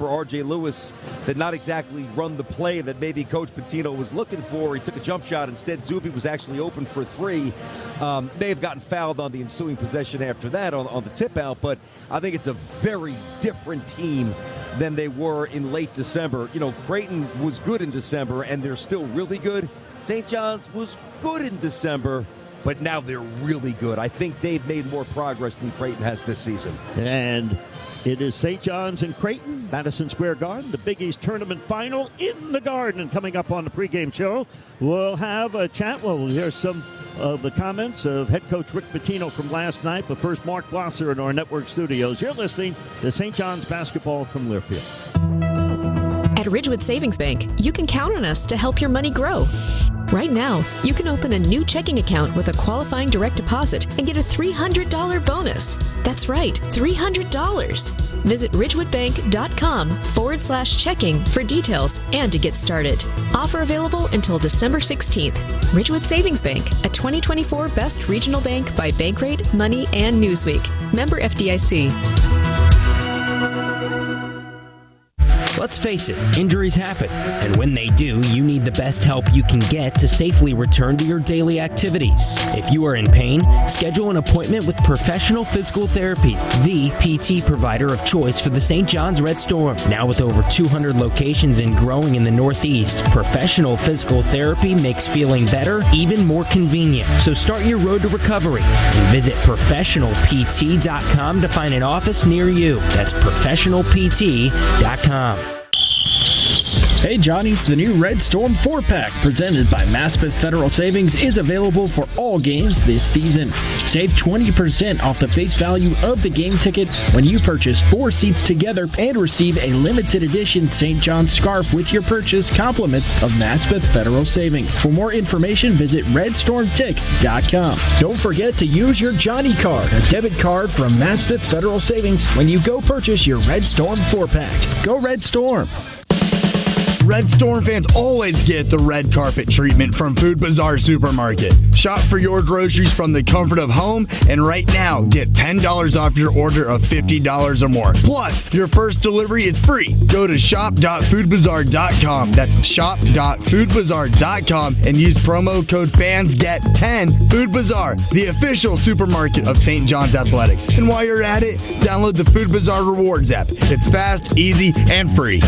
R.J. Lewis did not exactly run the play that maybe Coach Pitino was looking for. He took a jump shot. Instead, Zuby was actually open for three. May have gotten fouled on the ensuing possession after that on the tip out, but I think it's a very different team than they were in late December. You know, Creighton was good in December, and they're still really good. St. John's was good in December, but now they're really good. I think they've made more progress than Creighton has this season. And it is St. John's and Creighton, Madison Square Garden, the Big East Tournament final in the Garden. And coming up on the pregame show, we'll have a chat. We'll hear some of the comments of head coach Rick Pitino from last night. But first, Mark Blosser in our network studios. You're listening to St. John's Basketball from Learfield. At Ridgewood Savings Bank, you can count on us to help your money grow. Right now, you can open a new checking account with a qualifying direct deposit and get a $300 bonus. That's right, $300. Visit ridgewoodbank.com/checking for details and to get started. Offer available until December 16th. Ridgewood Savings Bank, a 2024 Best Regional Bank by Bankrate, Money, and Newsweek. Member FDIC. Let's face it, injuries happen, and when they do, you need the best help you can get to safely return to your daily activities. If you are in pain, schedule an appointment with Professional Physical Therapy, the PT provider of choice for the St. John's Red Storm. Now with over 200 locations and growing in the Northeast, Professional Physical Therapy makes feeling better even more convenient. So start your road to recovery and visit professionalpt.com to find an office near you. That's professionalpt.com. Hey Johnny's, the new Red Storm 4-pack presented by Maspeth Federal Savings is available for all games this season. Save 20% off the face value of the game ticket when you purchase 4 seats together and receive a limited edition St. John's scarf with your purchase, compliments of Maspeth Federal Savings. For more information, visit redstormtix.com. Don't forget to use your Johnny card, a debit card from Maspeth Federal Savings, when you go purchase your Red Storm 4-pack. Go Red Storm! Red Storm fans always get the red carpet treatment from Food Bazaar Supermarket. Shop for your groceries from the comfort of home, and right now, get $10 off your order of $50 or more. Plus, your first delivery is free. Go to shop.foodbazaar.com. That's shop.foodbazaar.com and use promo code FANSGET10. Food Bazaar, the official supermarket of St. John's Athletics. And while you're at it, download the Food Bazaar Rewards app. It's fast, easy, and free.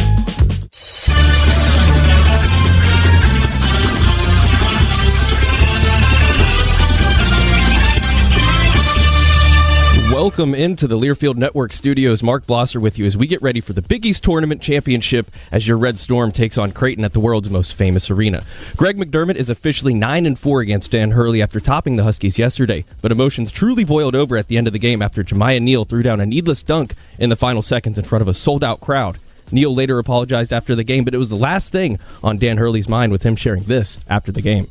Welcome into the Learfield Network studios. Mark Blosser with you as we get ready for the Big East Tournament Championship as your Red Storm takes on Creighton at the world's most famous arena. Greg McDermott is officially 9-4 against Dan Hurley after topping the Huskies yesterday, but emotions truly boiled over at the end of the game after Jemiah Neal threw down a needless dunk in the final seconds in front of a sold-out crowd. Neal later apologized after the game, but it was the last thing on Dan Hurley's mind, with him sharing this after the game.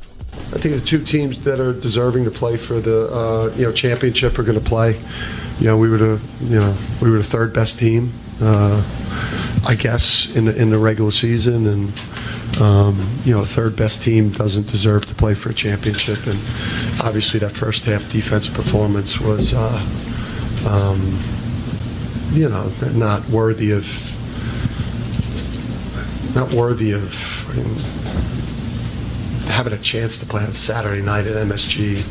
I think the two teams that are deserving to play for the championship are going to play. We were the third best team, I guess, in the regular season, and third best team doesn't deserve to play for a championship. And obviously, that first half defensive performance was, not worthy of. Having a chance to play on Saturday night at MSG.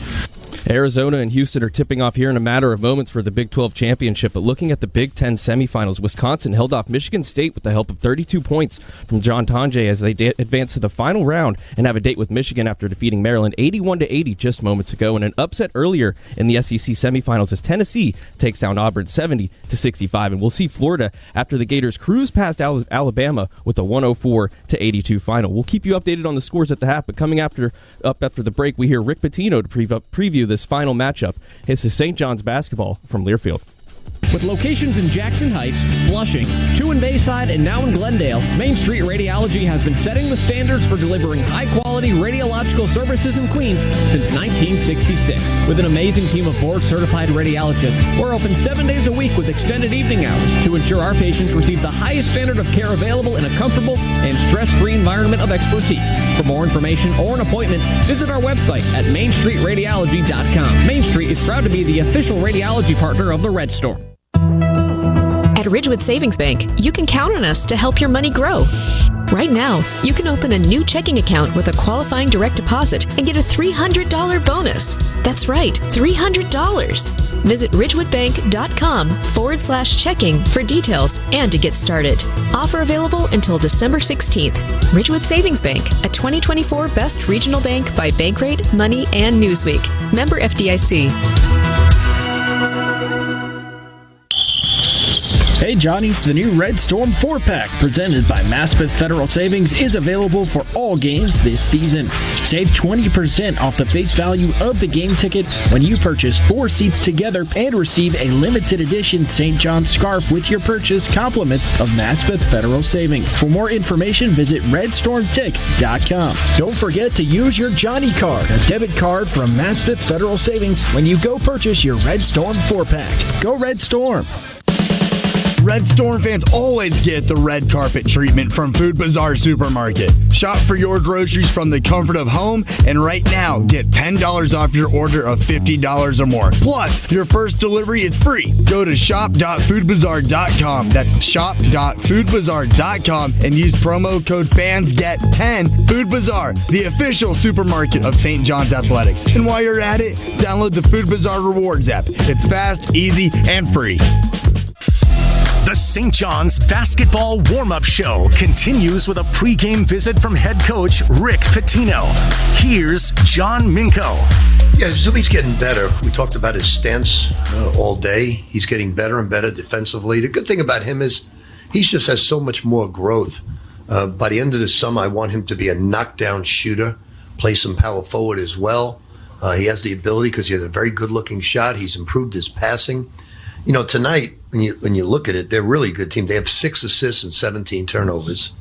Arizona and Houston are tipping off here in a matter of moments for the Big 12 championship, but looking at the Big 10 semifinals, Wisconsin held off Michigan State with the help of 32 points from John Tonje as they advance to the final round and have a date with Michigan after defeating Maryland 81-80 just moments ago, and an upset earlier in the SEC semifinals as Tennessee takes down Auburn 70-65, and we'll see Florida after the Gators cruise past Alabama with a 104-82 final. We'll keep you updated on the scores at the half, but coming up after the break, we hear Rick Pitino to preview this final matchup. This is St. John's Basketball from Learfield. With locations in Jackson Heights, Flushing, 2 in Bayside, and now in Glendale, Main Street Radiology has been setting the standards for delivering high-quality radiological services in Queens since 1966. With an amazing team of board-certified radiologists, we're open 7 days a week with extended evening hours to ensure our patients receive the highest standard of care available in a comfortable and stress-free environment of expertise. For more information or an appointment, visit our website at mainstreetradiology.com. Main Street is proud to be the official radiology partner of the Red Storm. At At Ridgewood Savings Bank, you can count on us to help your money grow. Right now, you can open a new checking account with a qualifying direct deposit and get a $300 bonus. That's right, $300. Visit ridgewoodbank.com/checking for details and to get started. Offer available until December 16th. Ridgewood Savings Bank, a 2024 Best Regional Bank by Bankrate, Money, and Newsweek. Member FDIC. Hey Johnnies, the new Red Storm 4-pack presented by Maspeth Federal Savings is available for all games this season. Save 20% off the face value of the game ticket when you purchase 4 seats together and receive a limited edition St. John's scarf with your purchase, compliments of Maspeth Federal Savings. For more information, visit redstormtix.com. Don't forget to use your Johnny card, a debit card from Maspeth Federal Savings, when you go purchase your Red Storm 4-pack. Go Red Storm! Red Storm fans always get the red carpet treatment from Food Bazaar Supermarket. Shop for your groceries from the comfort of home, and right now, get $10 off your order of $50 or more. Plus, your first delivery is free. Go to shop.foodbazaar.com. That's shop.foodbazaar.com and use promo code FANSGET10. Food Bazaar, the official supermarket of St. John's Athletics. And while you're at it, download the Food Bazaar Rewards app. It's fast, easy, and free. The St. John's Basketball Warm-Up Show continues with a pregame visit from head coach Rick Pitino. Here's John Minko. Yeah, Zuby's getting better. We talked about his stance all day. He's getting better and better defensively. The good thing about him is he just has so much more growth. By the end of the summer, I want him to be a knockdown shooter, play some power forward as well. He has the ability because he has a very good-looking shot. He's improved his passing. You know, tonight, when you look at it, they're a really good team. They have 6 assists and 17 turnovers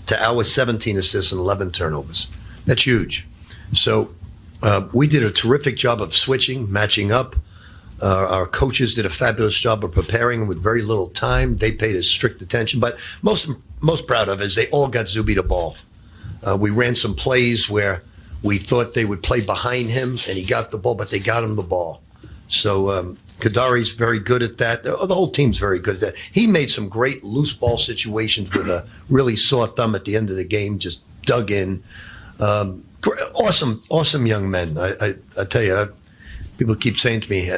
to our 17 assists and 11 turnovers. That's huge. So we did a terrific job of switching, matching up. Our coaches did a fabulous job of preparing with very little time. They paid us strict attention. But most proud of is they all got Zuby the ball. We ran some plays where we thought they would play behind him, and he got the ball, but they got him the ball. So Kadari's very good at that. The whole team's very good at that. He made some great loose ball situations with a really sore thumb at the end of the game, just dug in. Awesome young men. I tell you, people keep saying to me,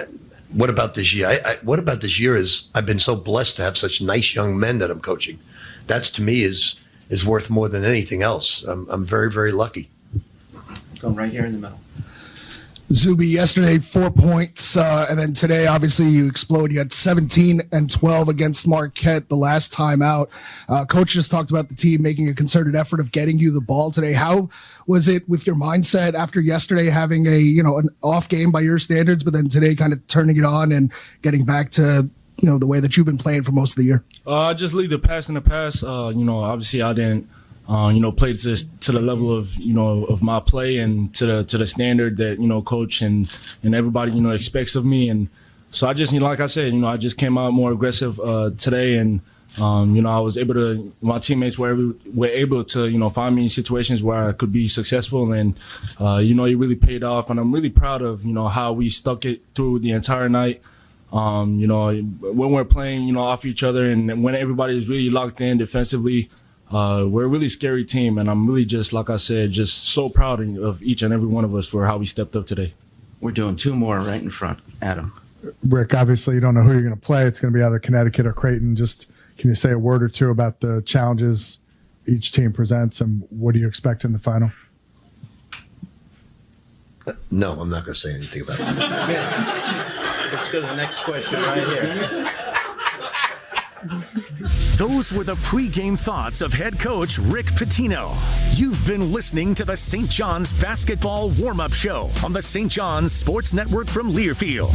what about this year? What about this year is I've been so blessed to have such nice young men that I'm coaching. That's, to me, is worth more than anything else. I'm very, very lucky. Go right here in the middle. Zuby, yesterday 4 points, and then today, obviously, you explode. You had 17 and 12 against Marquette the last time out. Coach just talked about the team making a concerted effort of getting you the ball today. How was it with your mindset after yesterday having an off game by your standards, but then today kind of turning it on and getting back to the way that you've been playing for most of the year? I just leave the past in the past. Obviously I didn't play to the level of my play and to the standard that coach and everybody expects of me. And so I just like I said, I just came out more aggressive today, and I was able to. My teammates were able to find me in situations where I could be successful, and it really paid off. And I'm really proud of how we stuck it through the entire night. When we're playing off each other, and when everybody is really locked in defensively. We're a really scary team, and I'm really just, like I said, just so proud of each and every one of us for how we stepped up today. We're doing 2 more right in front. Adam. Rick, obviously you don't know who you're going to play. It's going to be either Connecticut or Creighton. Just can you say a word or two about the challenges each team presents, and what do you expect in the final? No, I'm not going to say anything about it. Let's go to the next question right here. Those were the pregame thoughts of head coach Rick Pitino. You've been listening to the St. John's Basketball Warm-Up Show on the St. John's Sports Network from Learfield.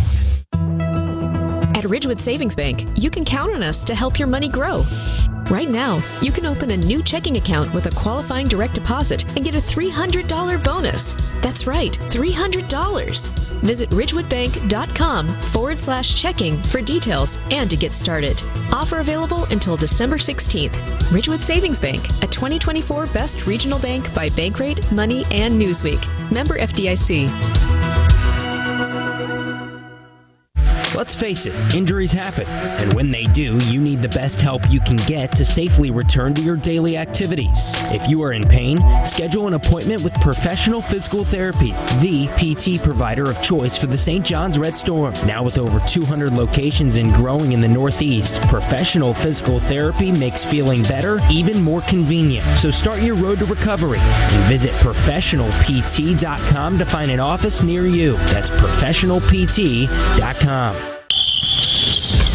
At Ridgewood Savings Bank, you can count on us to help your money grow. Right now, you can open a new checking account with a qualifying direct deposit and get a $300 bonus. That's right, $300. Visit ridgewoodbank.com/checking for details and to get started. Offer available until December 16th. Ridgewood Savings Bank, a 2024 Best Regional Bank by Bankrate, Money, and Newsweek. Member FDIC. Let's face it, injuries happen, and when they do, you need the best help you can get to safely return to your daily activities. If you are in pain, schedule an appointment with Professional Physical Therapy, the PT provider of choice for the St. John's Red Storm. Now with over 200 locations and growing in the Northeast, Professional Physical Therapy makes feeling better even more convenient. So start your road to recovery and visit professionalpt.com to find an office near you. That's professionalpt.com.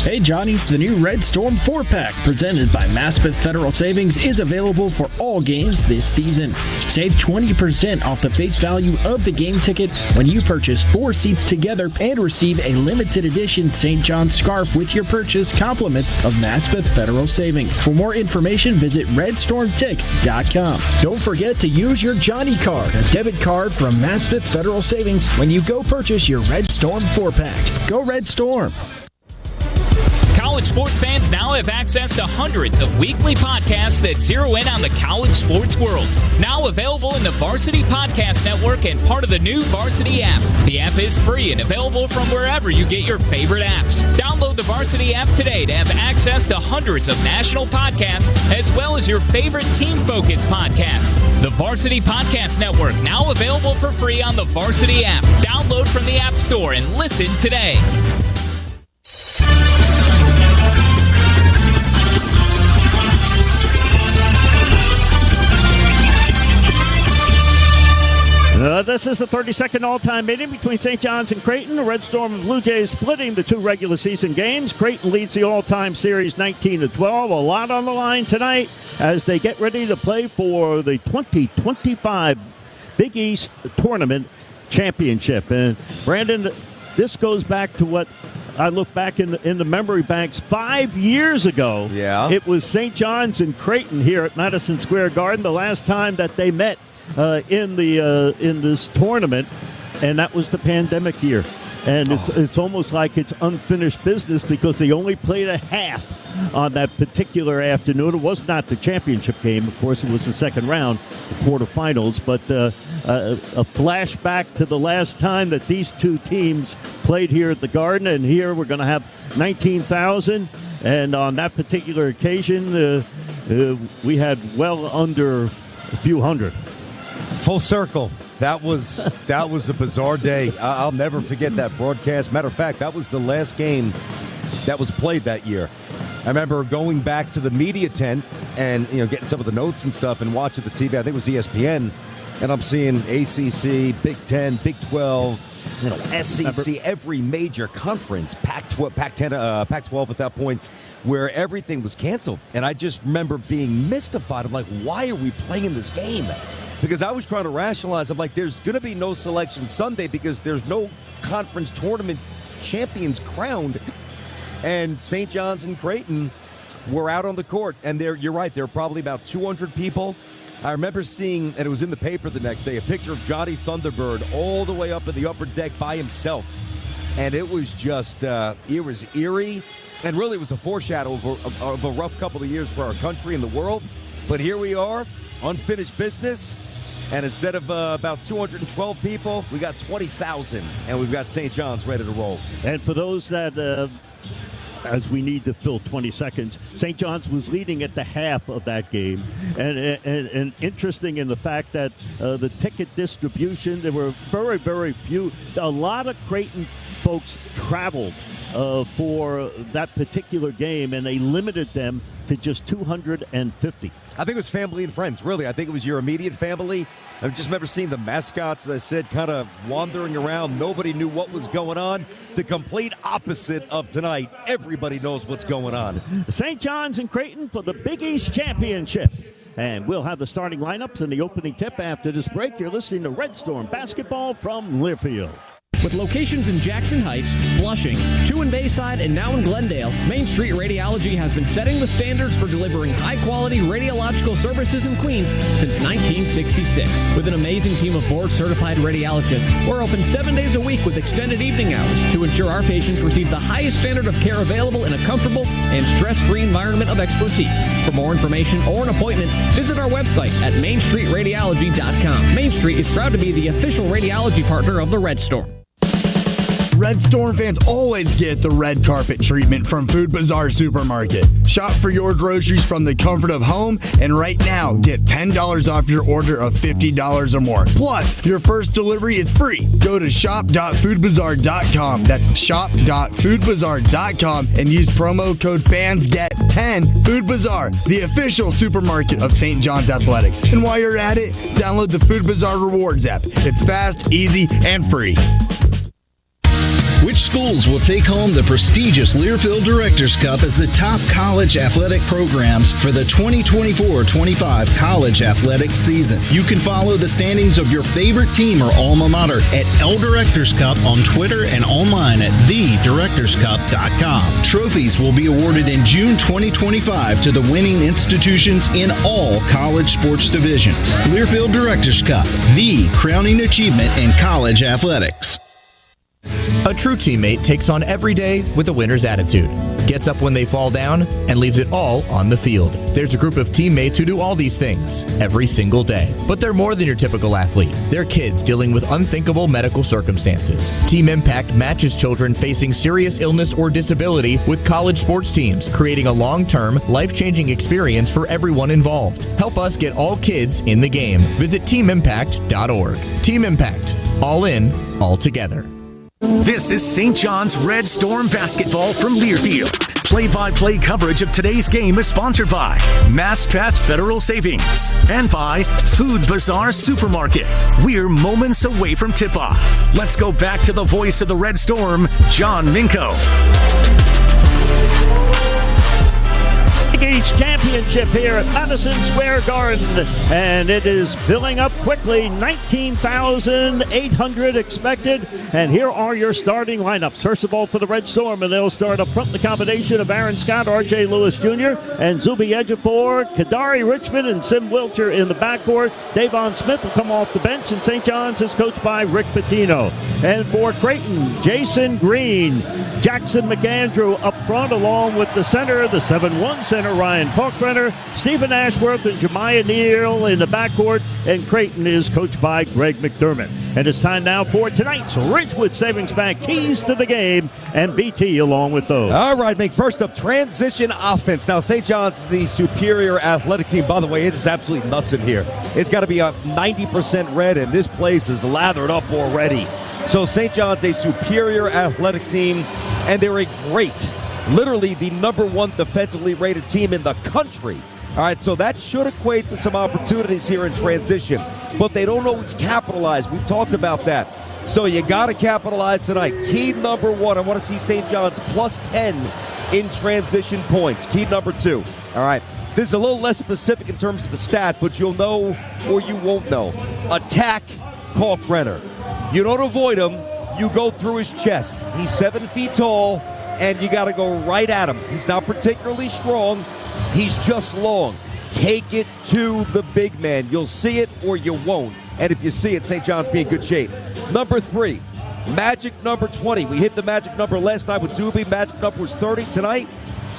Hey Johnny's, the new Red Storm 4-pack presented by Maspeth Federal Savings is available for all games this season. Save 20% off the face value of the game ticket when you purchase 4 seats together and receive a limited edition St. John's scarf with your purchase, compliments of Maspeth Federal Savings. For more information, visit redstormtix.com. Don't forget to use your Johnny card, a debit card from Maspeth Federal Savings, when you go purchase your Red Storm 4-pack. Go Red Storm! College sports fans now have access to hundreds of weekly podcasts that zero in on the college sports world. Now available in the Varsity Podcast Network and part of the new Varsity app. The app is free and available from wherever you get your favorite apps. Download the Varsity app today to have access to hundreds of national podcasts as well as your favorite team-focused podcasts. The Varsity Podcast Network now available for free on the Varsity app. Download from the App Store and listen today. This is the 32nd all-time meeting between St. John's and Creighton. The Red Storm and Bluejays splitting the 2 regular season games. Creighton leads the all-time series 19-12. A lot on the line tonight as they get ready to play for the 2025 Big East Tournament Championship. And Brandon, this goes back to what I look back in the memory banks 5 years ago. Yeah. It was St. John's and Creighton here at Madison Square Garden the last time that they met in this tournament, and that was the pandemic year. And it's almost like it's unfinished business because they only played a half on that particular afternoon. It was not the championship game, of course. It was the second round, the quarterfinals. But a flashback to the last time that these two teams played here at the Garden, and here we're going to have 19,000. And on that particular occasion, we had well under a few hundred. Full circle. That was a bizarre day. I'll never forget that broadcast. Matter of fact, that was the last game that was played that year. I remember going back to the media tent and getting some of the notes and stuff and watching the TV. I think it was ESPN, and I'm seeing ACC, Big 10, Big 12, SEC, every major conference, Pac-12 at that point, where everything was canceled. And I just remember being mystified. I'm like, why are we playing this game? Because I was trying to rationalize. I'm like, there's going to be no selection Sunday because there's no conference tournament champions crowned. And St. John's and Creighton were out on the court. And you're right, there were probably about 200 people. I remember seeing, and it was in the paper the next day, a picture of Johnny Thunderbird all the way up in the upper deck by himself. And it was just, it was eerie. And really, it was a foreshadow of a rough couple of years for our country and the world. But here we are, unfinished business. And instead of about 212 people, we got 20,000. And we've got St. John's ready to roll. And for those that, as we need to fill 20 seconds, St. John's was leading at the half of that game. And interesting in the fact that the ticket distribution, there were very, very few. A lot of Creighton folks traveled for that particular game, and they limited them to just 250. I think it was family and friends, really. I think it was your immediate family. I just remember seeing the mascots, as I said, kind of wandering around. Nobody knew what was going on. The complete opposite of tonight. Everybody knows what's going on. St. John's and Creighton for the Big East Championship. And we'll have the starting lineups and the opening tip after this break. You're listening to Red Storm Basketball from Learfield. With locations in Jackson Heights, Flushing, 2 in Bayside, and now in Glendale, Main Street Radiology has been setting the standards for delivering high-quality radiological services in Queens since 1966. With an amazing team of board-certified radiologists, we're open 7 days a week with extended evening hours to ensure our patients receive the highest standard of care available in a comfortable and stress-free environment of expertise. For more information or an appointment, visit our website at mainstreetradiology.com. Main Street is proud to be the official radiology partner of the Red Storm. Red Storm fans always get the red carpet treatment from Food Bazaar Supermarket. Shop for your groceries from the comfort of home, and right now, get $10 off your order of $50 or more. Plus, your first delivery is free. Go to shop.foodbazaar.com. That's shop.foodbazaar.com and use promo code FANSGET10. Food Bazaar, the official supermarket of St. John's Athletics. And while you're at it, download the Food Bazaar Rewards app. It's fast, easy, and free. Which schools will take home the prestigious Learfield Directors Cup as the top college athletic programs for the 2024-25 college athletic season? You can follow the standings of your favorite team or alma mater at L Directors Cup on Twitter and online at thedirectorscup.com. Trophies will be awarded in June 2025 to the winning institutions in all college sports divisions. Learfield Directors Cup, the crowning achievement in college athletics. A true teammate takes on every day with a winner's attitude, gets up when they fall down, and leaves it all on the field. There's a group of teammates who do all these things every single day. But they're more than your typical athlete. They're kids dealing with unthinkable medical circumstances. Team Impact matches children facing serious illness or disability with college sports teams, creating a long-term, life-changing experience for everyone involved. Help us get all kids in the game. Visit teamimpact.org. Team Impact. All in, all together. This is St. John's Red Storm basketball from Learfield. Play-by-play coverage of today's game is sponsored by MassPath Federal Savings and by Food Bazaar Supermarket. We're moments away from tip-off. Let's go back to the voice of the Red Storm, John Minko. East Championship here at Madison Square Garden, and it is filling up quickly. 19,800 expected, and here are your starting lineups. First of all, for the Red Storm, and they'll start up front, the combination of Aaron Scott, R.J. Lewis Jr., and Zuby Ejiofor, Kadari Richmond, and Sim Wilcher in the backcourt. Davon Smith will come off the bench, and St. John's is coached by Rick Pitino. And for Creighton, Jason Green, Jackson McAndrew up front, along with the center, the 7-1 center, Ryan Kalkbrenner, Stephen Ashworth, and Jemiah Neal in the backcourt, and Creighton is coached by Greg McDermott. And it's time now for tonight's Ridgewood Savings Bank Keys to the Game, and BT along with those. All right, Mike, first up, transition offense. Now, St. John's is the superior athletic team. By the way, it is absolutely nuts in here. It's got to be a 90% red, and this place is lathered up already. So St. John's a superior athletic team, and they're a great, literally the number one defensively rated team in the country. All right, so that should equate to some opportunities here in transition, but they don't always capitalize. We've talked about that. So you got to capitalize tonight. Key number one, I want to see St. John's plus 10 in transition points. Key number two. All right, this is a little less specific in terms of the stat, but you'll know or you won't know. Attack Kalkbrenner. You don't avoid him. You go through his chest. He's 7 feet tall, and you got to go right at him. He's not particularly strong. He's just long. Take it to the big man. You'll see it or you won't. And if you see it, St. John's be in good shape. Number 3, magic number 20. We hit the magic number last night with Zuby. Magic number was 30 tonight.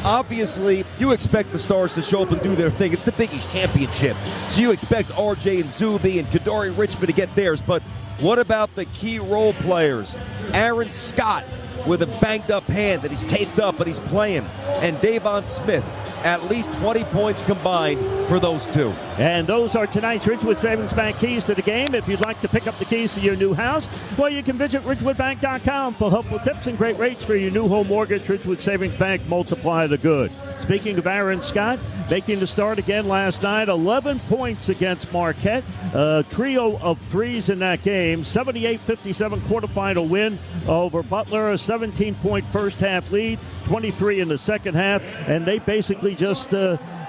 Obviously, you expect the Stars to show up and do their thing. It's the Big East Championship. So you expect RJ and Zuby and Kadari Richmond to get theirs. But what about the key role players? Aaron Scott with a banged-up hand that he's taped up, but he's playing. And Davon Smith, at least 20 points combined for those two. And those are tonight's Ridgewood Savings Bank keys to the game. If you'd like to pick up the keys to your new house, well, you can visit ridgewoodbank.com for helpful tips and great rates for your new home mortgage. Ridgewood Savings Bank, multiply the good. Speaking of Aaron Scott, making the start again last night, 11 points against Marquette. A trio of threes in that game. 78-57 quarterfinal win over Butler. A 17-point first-half lead, 23 in the second half. And they basically just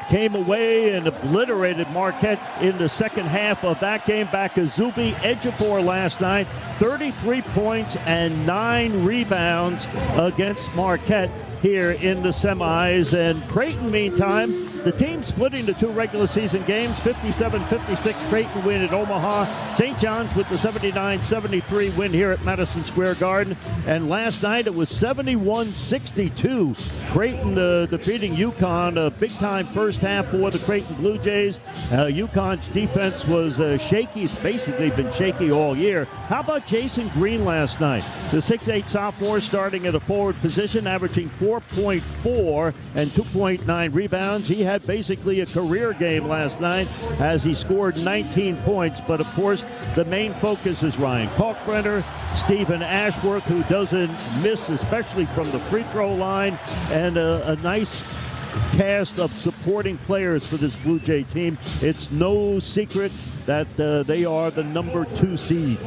came away and obliterated Marquette in the second half of that game. Back to Zuby Ejiofor last night. 33 points and 9 rebounds against Marquette here in the semis. And Creighton, meantime, The team splitting the 2 regular season games, 57-56 Creighton win at Omaha. St. John's with the 79-73 win here at Madison Square Garden. And last night it was 71-62. Creighton defeating UConn. A big-time first half for the Creighton Bluejays. UConn's defense was shaky. It's basically been shaky all year. How about Jason Green last night? The 6'8 sophomore starting at a forward position, averaging 4.4 and 2.9 rebounds. He had basically a career game last night as he scored 19 points. But, of course, the main focus is Ryan Kalkbrenner, Stephen Ashworth, who doesn't miss, especially from the free throw line, and a nice cast of supporting players for this Blue Jay team. It's no secret that they are the number 2 seed.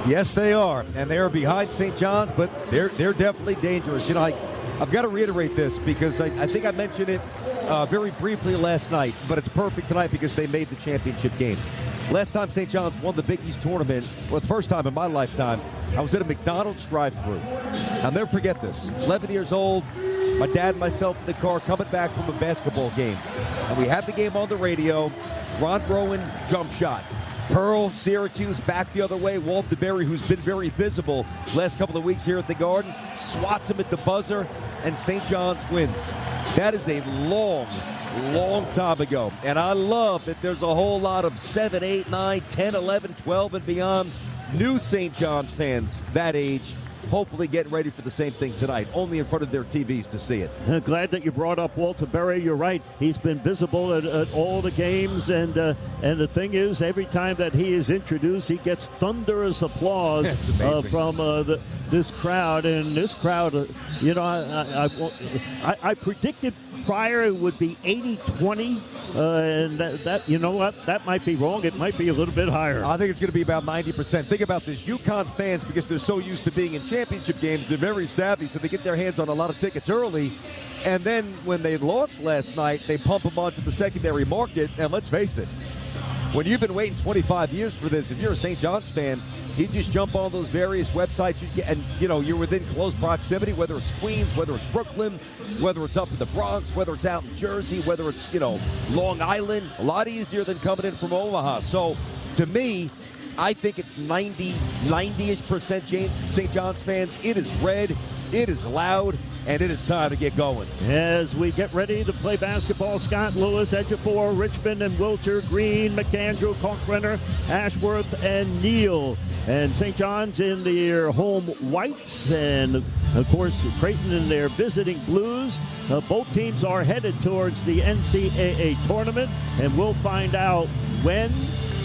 Yes, they are, and they are behind St. John's, but they're definitely dangerous. You know, I've got to reiterate this because I think I mentioned it very briefly last night, but it's perfect tonight because they made the championship game. Last time St. John's won the Big East tournament, well, the first time in my lifetime, I was at a McDonald's drive-thru. I'll never forget this. 11 years old, my dad and myself in the car coming back from a basketball game. And we had the game on the radio. Ron Rowan, jump shot. Pearl, Syracuse, back the other way. Walt DeBerry, who's been very visible last couple of weeks here at the Garden, swats him at the buzzer, and St. John's wins. That is a long time ago. And I love that there's a whole lot of 7, 8, 9, 10, 11, 12, and beyond new St. John's fans that age, hopefully getting ready for the same thing tonight, only in front of their TVs to see it. Glad that you brought up Walter Berry. You're right. He's been visible at all the games, and the thing is, every time that he is introduced, he gets thunderous applause from this crowd. And this crowd, you know, I predicted prior it would be 80-20, and that you know what? That might be wrong. It might be a little bit higher. I think it's going to be about 90%. Think about this. UConn fans, because they're so used to being in championship games, they're very savvy, so they get their hands on a lot of tickets early. And then when they lost last night, they pump them onto the secondary market. And let's face it, when you've been waiting 25 years for this, if you're a St. John's fan, you just jump on those various websites and you know you're within close proximity, whether it's Queens, whether it's Brooklyn, whether it's up in the Bronx, whether it's out in Jersey, whether it's, you know, Long Island. A lot easier than coming in from Omaha. So to me, I think it's 90-ish% St. John's fans. It is red, it is loud, and it is time to get going. As we get ready to play basketball, Scott Lewis, Ejiofor, Richmond, and Wilcher, Green, McAndrew, Kalkbrenner, Ashworth, and Neal. And St. John's in their home whites, and of course Creighton in their visiting blues. Both teams are headed towards the NCAA tournament, and we'll find out when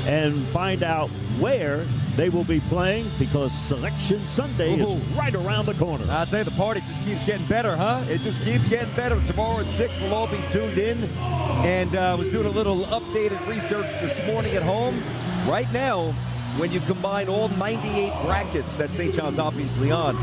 and find out where they will be playing, because Selection Sunday is right around the corner. I'll tell you, the party just keeps getting better, huh? It just keeps getting better. Tomorrow at 6, we'll all be tuned in. And I was doing a little updated research this morning at home. Right now, when you combine all 98 brackets that St. John's obviously on,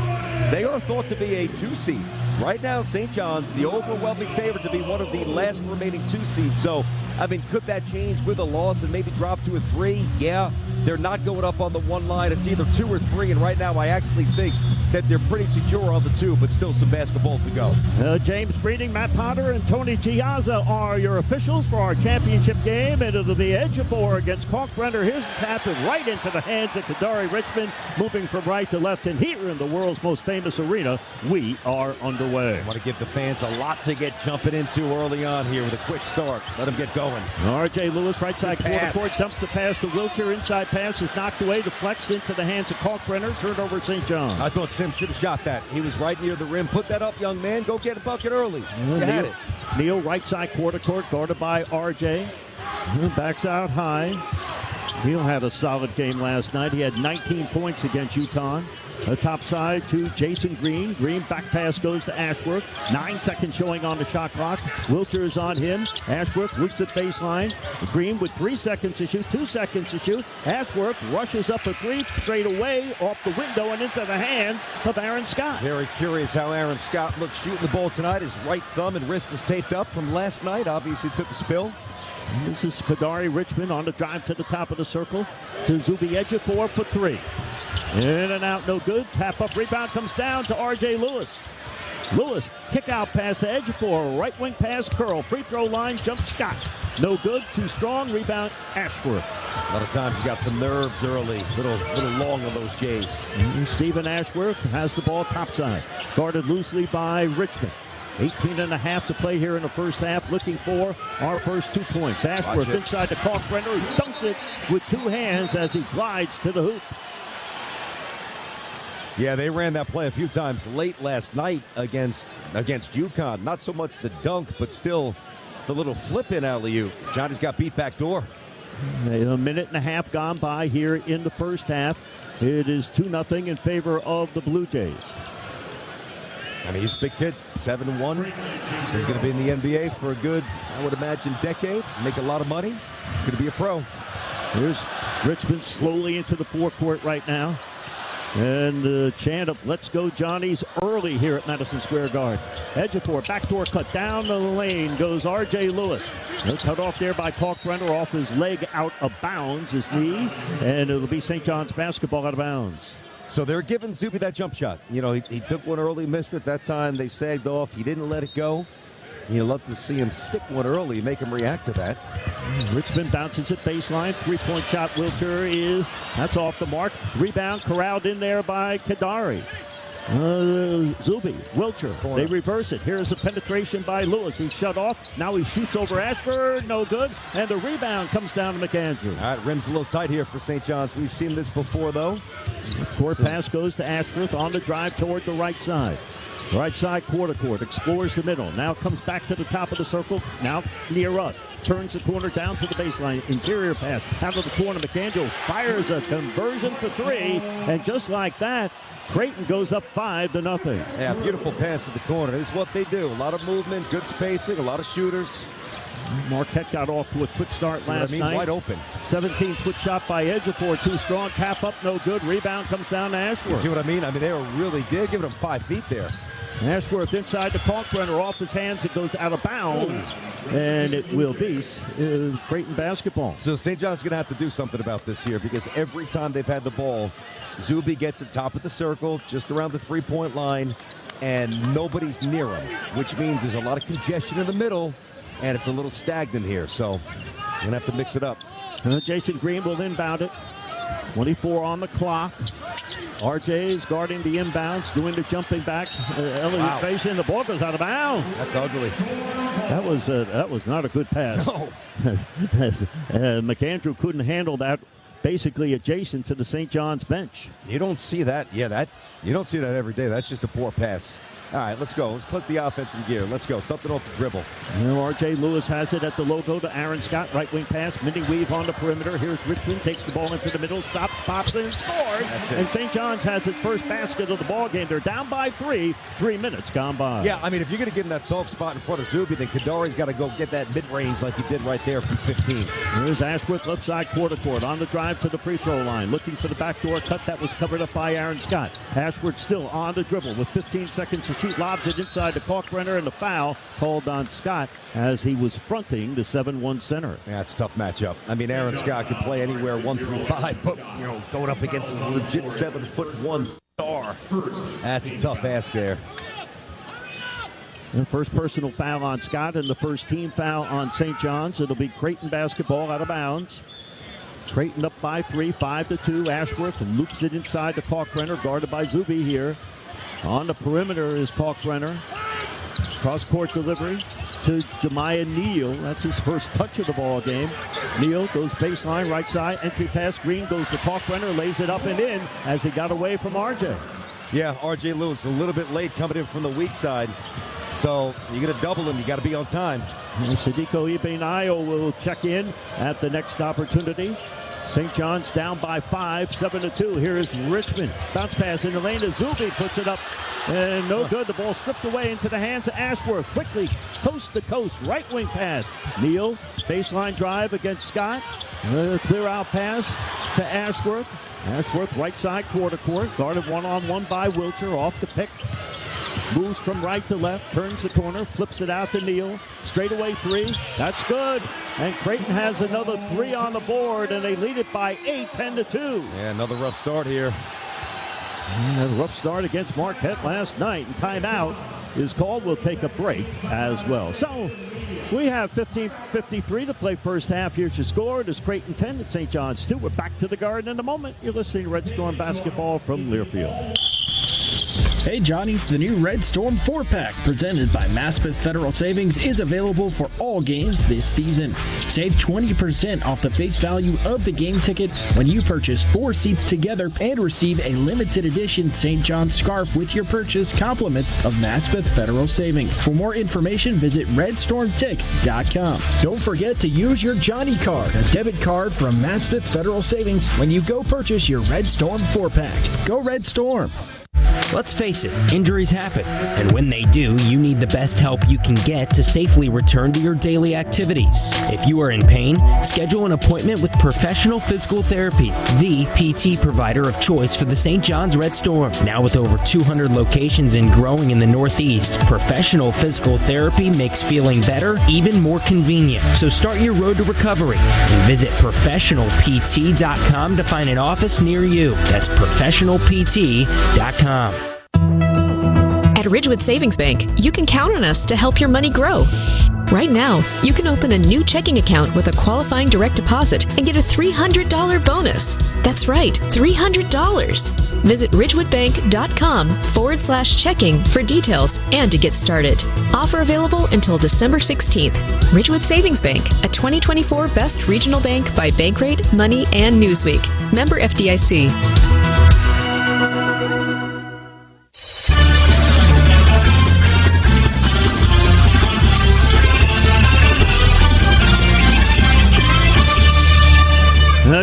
they are thought to be a 2 seed. Right now, St. John's, the overwhelming favorite to be one of the last remaining 2 seeds. So, I mean, could that change with a loss and maybe drop to a 3? Yeah, they're not going up on the 1 line. It's either 2 or 3, and right now I actually think that they're pretty secure on the 2, but still some basketball to go. James Breeding, Matt Potter, and Tony Giazza are your officials for our championship game, and it'll be Ejiofor against Kalkbrenner. Here's the tap right into the hands of Kadari Richmond, moving from right to left, and here in the world's most famous arena, we are underway. I want to give the fans a lot to get jumping into early on here with a quick start. Let them get going. R.J. Lewis, right side quarter court, dumps the pass to Wilcher. Inside pass is knocked away. Deflects into the hands of Kalkbrenner. Turnover, St. John. I thought Sim should have shot that. He was right near the rim. Put that up, young man. Go get a bucket early. You had it. Neal, right side quarter court, guarded by R.J. Backs out high. Neal had a solid game last night. He had 19 points against UConn. Top side to Jason Green. Green back pass goes to Ashworth. 9 seconds showing on the shot clock. Wilcher is on him. Ashworth reaches the baseline. Green with 3 seconds to shoot, 2 seconds to shoot. Ashworth rushes up a 3 straight away off the window and into the hands of Aaron Scott. Very curious how Aaron Scott looks shooting the ball tonight. His right thumb and wrist is taped up from last night. Obviously took a spill. This is Kadari Richmond on the drive to the top of the circle to Zuby Ejiofor for 3. In and out, no good. Tap up, rebound comes down to R.J. Lewis. Lewis, kick out pass to Ejiofor, right wing pass, curl, free throw line, jump Scott. No good, too strong, rebound Ashworth. A lot of times he's got some nerves early, little long on those Jays. Stephen Ashworth has the ball topside, guarded loosely by Richmond. 18.5 to play here in the first half, looking for our first 2 points. Ashworth inside the Kalkbrenner, he dunks it with 2 hands as he glides to the hoop. Yeah, they ran that play a few times late last night against UConn. Not so much the dunk, but still the little flip-in alley-oop. Johnny's got beat back door. A minute and a half gone by here in the first half. It is 2-0 in favor of the Blue Jays. I mean, he's a big kid, 7-1. He's going to be in the NBA for a good, I would imagine, decade. Make a lot of money. He's going to be a pro. Here's Richmond slowly into the forecourt right now. And the chant of "Let's go Johnnies" early here at Madison Square Garden. Ejiofor, backdoor cut down the lane goes R.J. Lewis. No cut off there by Kalkbrenner off his leg out of bounds, his knee. And it'll be St. John's basketball out of bounds. So they're giving Zuby that jump shot. You know, he took one early, missed it. That time they sagged off. He didn't let it go. You love to see him stick one early, make him react to that. Richmond bounces it baseline. 3-point shot, Wilcher that's off the mark. Rebound corralled in there by Kadari. Zuby, Wilcher, they reverse it. Here's a penetration by Lewis. He's shut off. Now he shoots over Ashford. No good. And the rebound comes down to McAndrew. All right, rim's a little tight here for St. John's. We've seen this before, though. Court pass goes to Ashford on the drive toward the right side. Right side quarter court, explores the middle. Now comes back to the top of the circle. Now near us. Turns the corner down to the baseline. Interior pass. Out of the corner, McAndrew fires a conversion for 3. And just like that, Creighton goes up 5-0. Yeah, beautiful pass at the corner. This is what they do. A lot of movement, good spacing, a lot of shooters. Marquette got off to a quick start last night. Wide open. 17-foot shot by Ejiofor, too strong. Tap up, no good. Rebound comes down to Ashworth. You see what I mean? I mean, they were really good, giving them 5 feet there. Ashworth inside the Kalkbrenner, off his hands. It goes out of bounds, and it will be Creighton basketball. So St. John's going to have to do something about this here, because every time they've had the ball, Zuby gets at top of the circle, just around the 3-point line, and nobody's near him, which means there's a lot of congestion in the middle, and it's a little stagnant here. So we're going to have to mix it up. Jason Green will inbound it. 24 on the clock. RJ is guarding the inbounds, doing the jumping backs, elevation. The ball goes out of bounds. That's ugly. That was not a good pass. No. McAndrew couldn't handle that. Basically adjacent to the St. John's bench. You don't see that. Yeah, you don't see that every day. That's just a poor pass. All right, let's go. Let's click the offense in gear. Let's go. Something off the dribble. Now R.J. Lewis has it at the logo to Aaron Scott. Right wing pass. Mini weave on the perimeter. Here's Richmond. Takes the ball into the middle. Stops, pops, and scores. And St. John's has its first basket of the ball game. They're down by 3. 3 minutes gone by. Yeah, I mean, if you're going to give him that soft spot in front of Zuby, then Kadari's got to go get that mid-range like he did right there from 15. Here's Ashworth, left side quarter court. On the drive to the free throw line. Looking for the backdoor cut that was covered up by Aaron Scott. Ashworth still on the dribble with 15 seconds to shoot. Lobs it inside to Kalkbrenner, and the foul called on Scott as he was fronting the 7-1 center. Yeah, it's a tough matchup. I mean, Aaron Scott can play anywhere 1 through 5, but going up against a legit 7'1" star, that's a tough ask there. And first personal foul on Scott and the first team foul on St. John's. It'll be Creighton basketball out of bounds. Creighton up by 3, 5-2. Ashworth and loops it inside to Kalkbrenner, guarded by Zuby here. On the perimeter is Kalkbrenner. Cross-court delivery to Jemiah Neal. That's his first touch of the ball game. Neal goes baseline, right side. Entry pass, Green goes to Kalkbrenner, lays it up and in as he got away from RJ. Yeah, RJ Lewis a little bit late coming in from the weak side. So you're going to double him. You got to be on time. And Sadiko Ibenayo will check in at the next opportunity. St. John's down by 5, 7-2. Here is Richmond. Bounce pass in the lane to Zuby. Puts it up. And no good. The ball stripped away into the hands of Ashworth. Quickly, coast to coast. Right wing pass. Neal, baseline drive against Scott. Clear out pass to Ashworth. Ashworth, right side quarter court. Guarded one-on-one by Wilcher. Off the pick. Moves from right to left, turns the corner, flips it out to Neal. Straightaway 3, that's good. And Creighton has another 3 on the board, and they lead it by 8, 10-2. Yeah, another rough start here. And a rough start against Marquette last night. And timeout is called. We'll take a break as well. So we have 15:53 to play first half. Here's your score. It is Creighton 10 at St. John's 2. We're back to the Garden in a moment. You're listening to Red Storm Basketball from Learfield. Hey Johnny's, the new Red Storm 4-pack presented by Maspeth Federal Savings is available for all games this season. Save 20% off the face value of the game ticket when you purchase 4 seats together and receive a limited edition St. John's scarf with your purchase, compliments of Maspeth Federal Savings. For more information, visit redstormtix.com. Don't forget to use your Johnny card, a debit card from Maspeth Federal Savings, when you go purchase your Red Storm 4-pack. Go Red Storm! Let's face it, injuries happen, and when they do, you need the best help you can get to safely return to your daily activities. If you are in pain, schedule an appointment with Professional Physical Therapy, the PT provider of choice for the St. John's Red Storm. Now with over 200 locations and growing in the Northeast, Professional Physical Therapy makes feeling better even more convenient. So start your road to recovery and visit professionalpt.com to find an office near you. That's professionalpt.com. At Ridgewood Savings Bank, you can count on us to help your money grow. Right now, you can open a new checking account with a qualifying direct deposit and get a $300 bonus. That's right, $300. Visit ridgewoodbank.com/checking for details and to get started. Offer available until December 16th. Ridgewood Savings Bank, a 2024 Best Regional Bank by Bankrate, Money, and Newsweek. Member FDIC.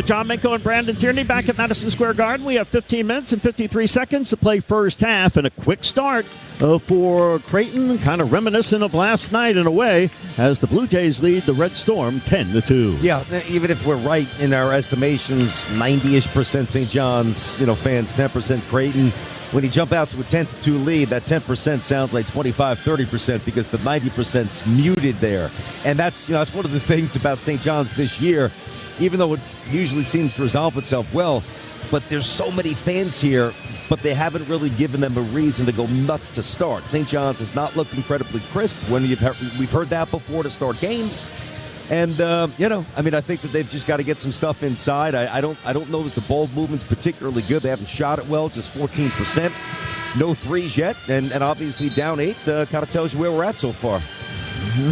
John Minko and Brandon Tierney back at Madison Square Garden. We have 15 minutes and 53 seconds to play first half, and a quick start for Creighton, kind of reminiscent of last night in a way, as the Blue Jays lead the Red Storm 10-2. Yeah, even if we're right in our estimations, 90-ish% St. John's, fans, 10% Creighton. When you jump out to a 10-2 lead, that 10% sounds like 25-30% because the 90%'s muted there. And that's one of the things about St. John's this year. Even though it usually seems to resolve itself well, but there's so many fans here, but they haven't really given them a reason to go nuts to start. St. John's has not looked incredibly crisp when we've heard that before to start games. And, I think that they've just got to get some stuff inside. I don't know that the ball movement's particularly good. They haven't shot it well, just 14%. No threes yet, and obviously down 8 kind of tells you where we're at so far.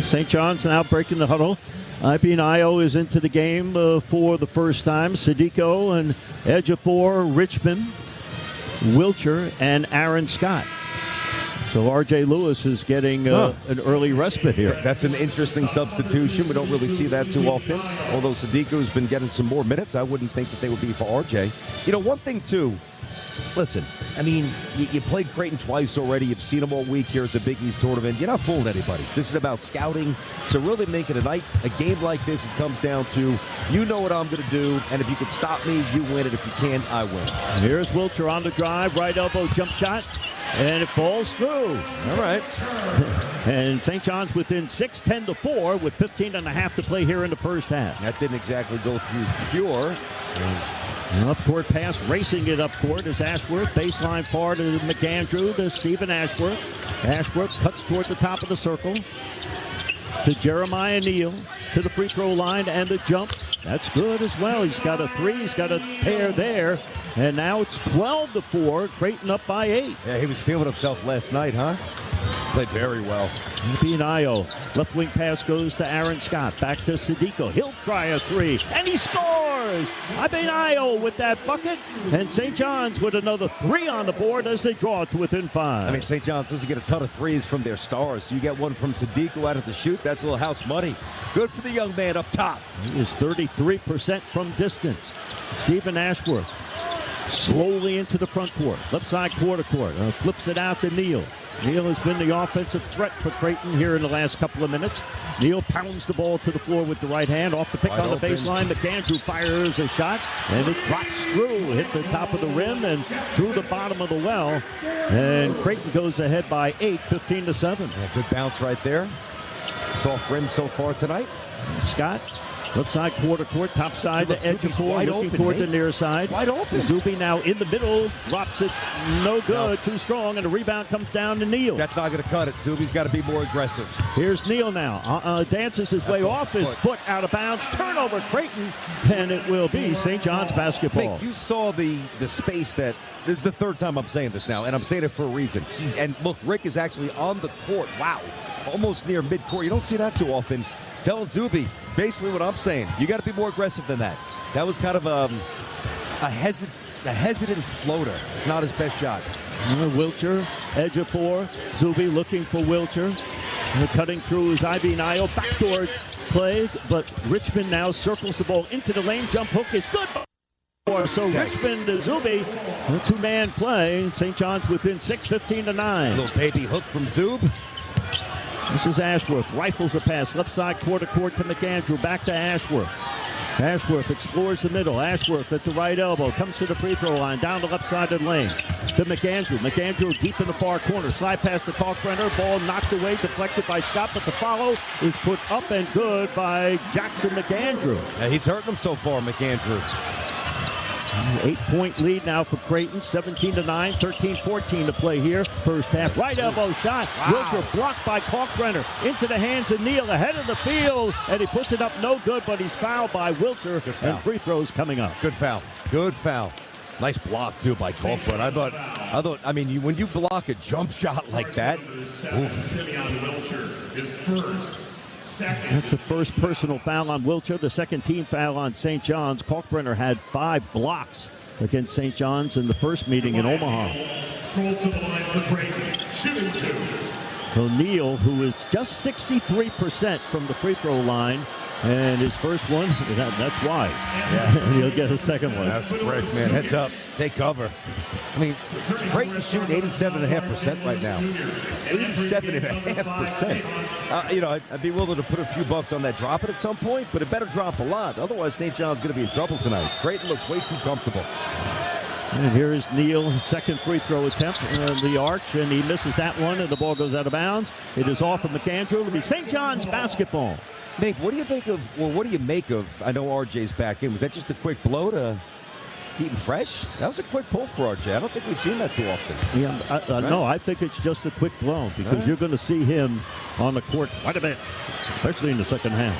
St. John's now breaking the huddle. Io is into the game for the first time. Sadico and Ejiofor, Richmond, Wilcher, and Aaron Scott. So R.J. Lewis is getting an early respite here. That's an interesting substitution. We don't really see that too often. Although Sadico's been getting some more minutes, I wouldn't think that they would be for R.J. One thing, too, listen, you played Creighton twice already. You've seen them all week here at the Big East Tournament. You're not fooling anybody. This is about scouting. So really making a game like this, it comes down to, you know what I'm going to do, and if you can stop me, you win it. If you can, I win. Here's Wilcher on the drive, right elbow jump shot, and it falls through. All right. And St. John's within 6, 10-4 with 15.5 to play here in the first half. That didn't exactly go through pure. Up-court pass, racing it up-court is Ashworth. Baseline far to McAndrew to Stephen Ashworth. Ashworth cuts toward the top of the circle to Jeremiah Neal to the free throw line and the jump. That's good as well. He's got a 3. He's got a pair there. And now it's 12-4. Creighton up by 8. Yeah, he was feeling himself last night, huh? Played very well. Io. Left wing pass goes to Aaron Scott. Back to Sadico. He'll try a 3. And he scores! Io with that bucket. And St. John's with another 3 on the board as they draw it to within 5. St. John's doesn't get a ton of threes from their stars. You get one from Sadico out of the shoot. That's a little house money. Good for the young man up top. He is 33% from distance. Stephen Ashworth slowly into the front court. Left side quarter court. Flips it out to Neal. Neal has been the offensive threat for Creighton here in the last couple of minutes. Neal pounds the ball to the floor with the right hand. Off the pick on the baseline. McAndrew fires a shot, and it drops through. Hit the top of the rim and through the bottom of the well. And Creighton goes ahead by 8, 15-7. Yeah, good bounce right there. Soft rim so far tonight. Scott Left side quarter court, top side, the edge of four, looking toward the near side. Wide open. Zuby now in the middle, drops it, no good, too strong, and the rebound comes down to Neal. That's not going to cut it. Zuby's got to be more aggressive. Here's Neal now. Dances his way off his foot, out of bounds. Turnover, Creighton, and it will be St. John's basketball. Nick, you saw the space that. This is the third time I'm saying this now, and I'm saying it for a reason. And look, Rick is actually on the court. Wow. Almost near midcourt. You don't see that too often. Telling Zuby basically what I'm saying. You got to be more aggressive than that. That was kind of a hesitant floater. It's not his best shot. Wilcher, edge of four. Zuby looking for Wilcher. Cutting through his Ivy Nile. Backdoor play, but Richmond now circles the ball into the lane. Jump hook is good. So Richmond to Zuby, a two-man play. St. John's within 6, 15-9. Little baby hook from Zub. This is Ashworth. Rifles a pass. Left side quarter court to McAndrew. Back to Ashworth. Ashworth explores the middle. Ashworth at the right elbow. Comes to the free throw line. Down the left side of the lane. To McAndrew. McAndrew deep in the far corner. Slide pass to Kalkbrenner. Ball knocked away. Deflected by Scott. But the follow is put up and good by Jackson McAndrew. Yeah, he's hurting him so far, McAndrew. 8-point lead now for Creighton, 17-9, 13-14 to play here. First half, right elbow shot. Wow. Wilcher blocked by Kalkbrenner into the hands of Neal ahead of the field, and he puts it up no good, but he's fouled by Wilcher, and free throws coming up. Good foul. Good foul. Nice block, too, by Kalkbrenner. I mean, when you block a jump shot like that, That's the first personal foul on Wilcher, the second team foul on St. John's. Kalkbrenner had 5 blocks against St. John's in the first meeting in Omaha. O'Neal, who is just 63% from the free throw line, and his first one, that's wide. Yeah. And he'll get a second one. That's correct, man. Heads up. Take cover. I mean, Creighton's shooting 87.5% right now. 87.5%. I'd be willing to put a few bucks on that drop it at some point, but it better drop a lot. Otherwise, St. John's going to be in trouble tonight. Creighton looks way too comfortable. And here is Neal, second free throw attempt, the arch, and he misses that one, and the ball goes out of bounds. It is off of McAndrew. It'll be St. John's basketball. Nick, what do you think of, or what do you make of, I know RJ's back in. Was that just a quick blow to keep him fresh? That was a quick pull for RJ. I don't think we've seen that too often. Yeah, no, I think it's just a quick blow because you're going to see him on the court quite a bit, especially in the second half.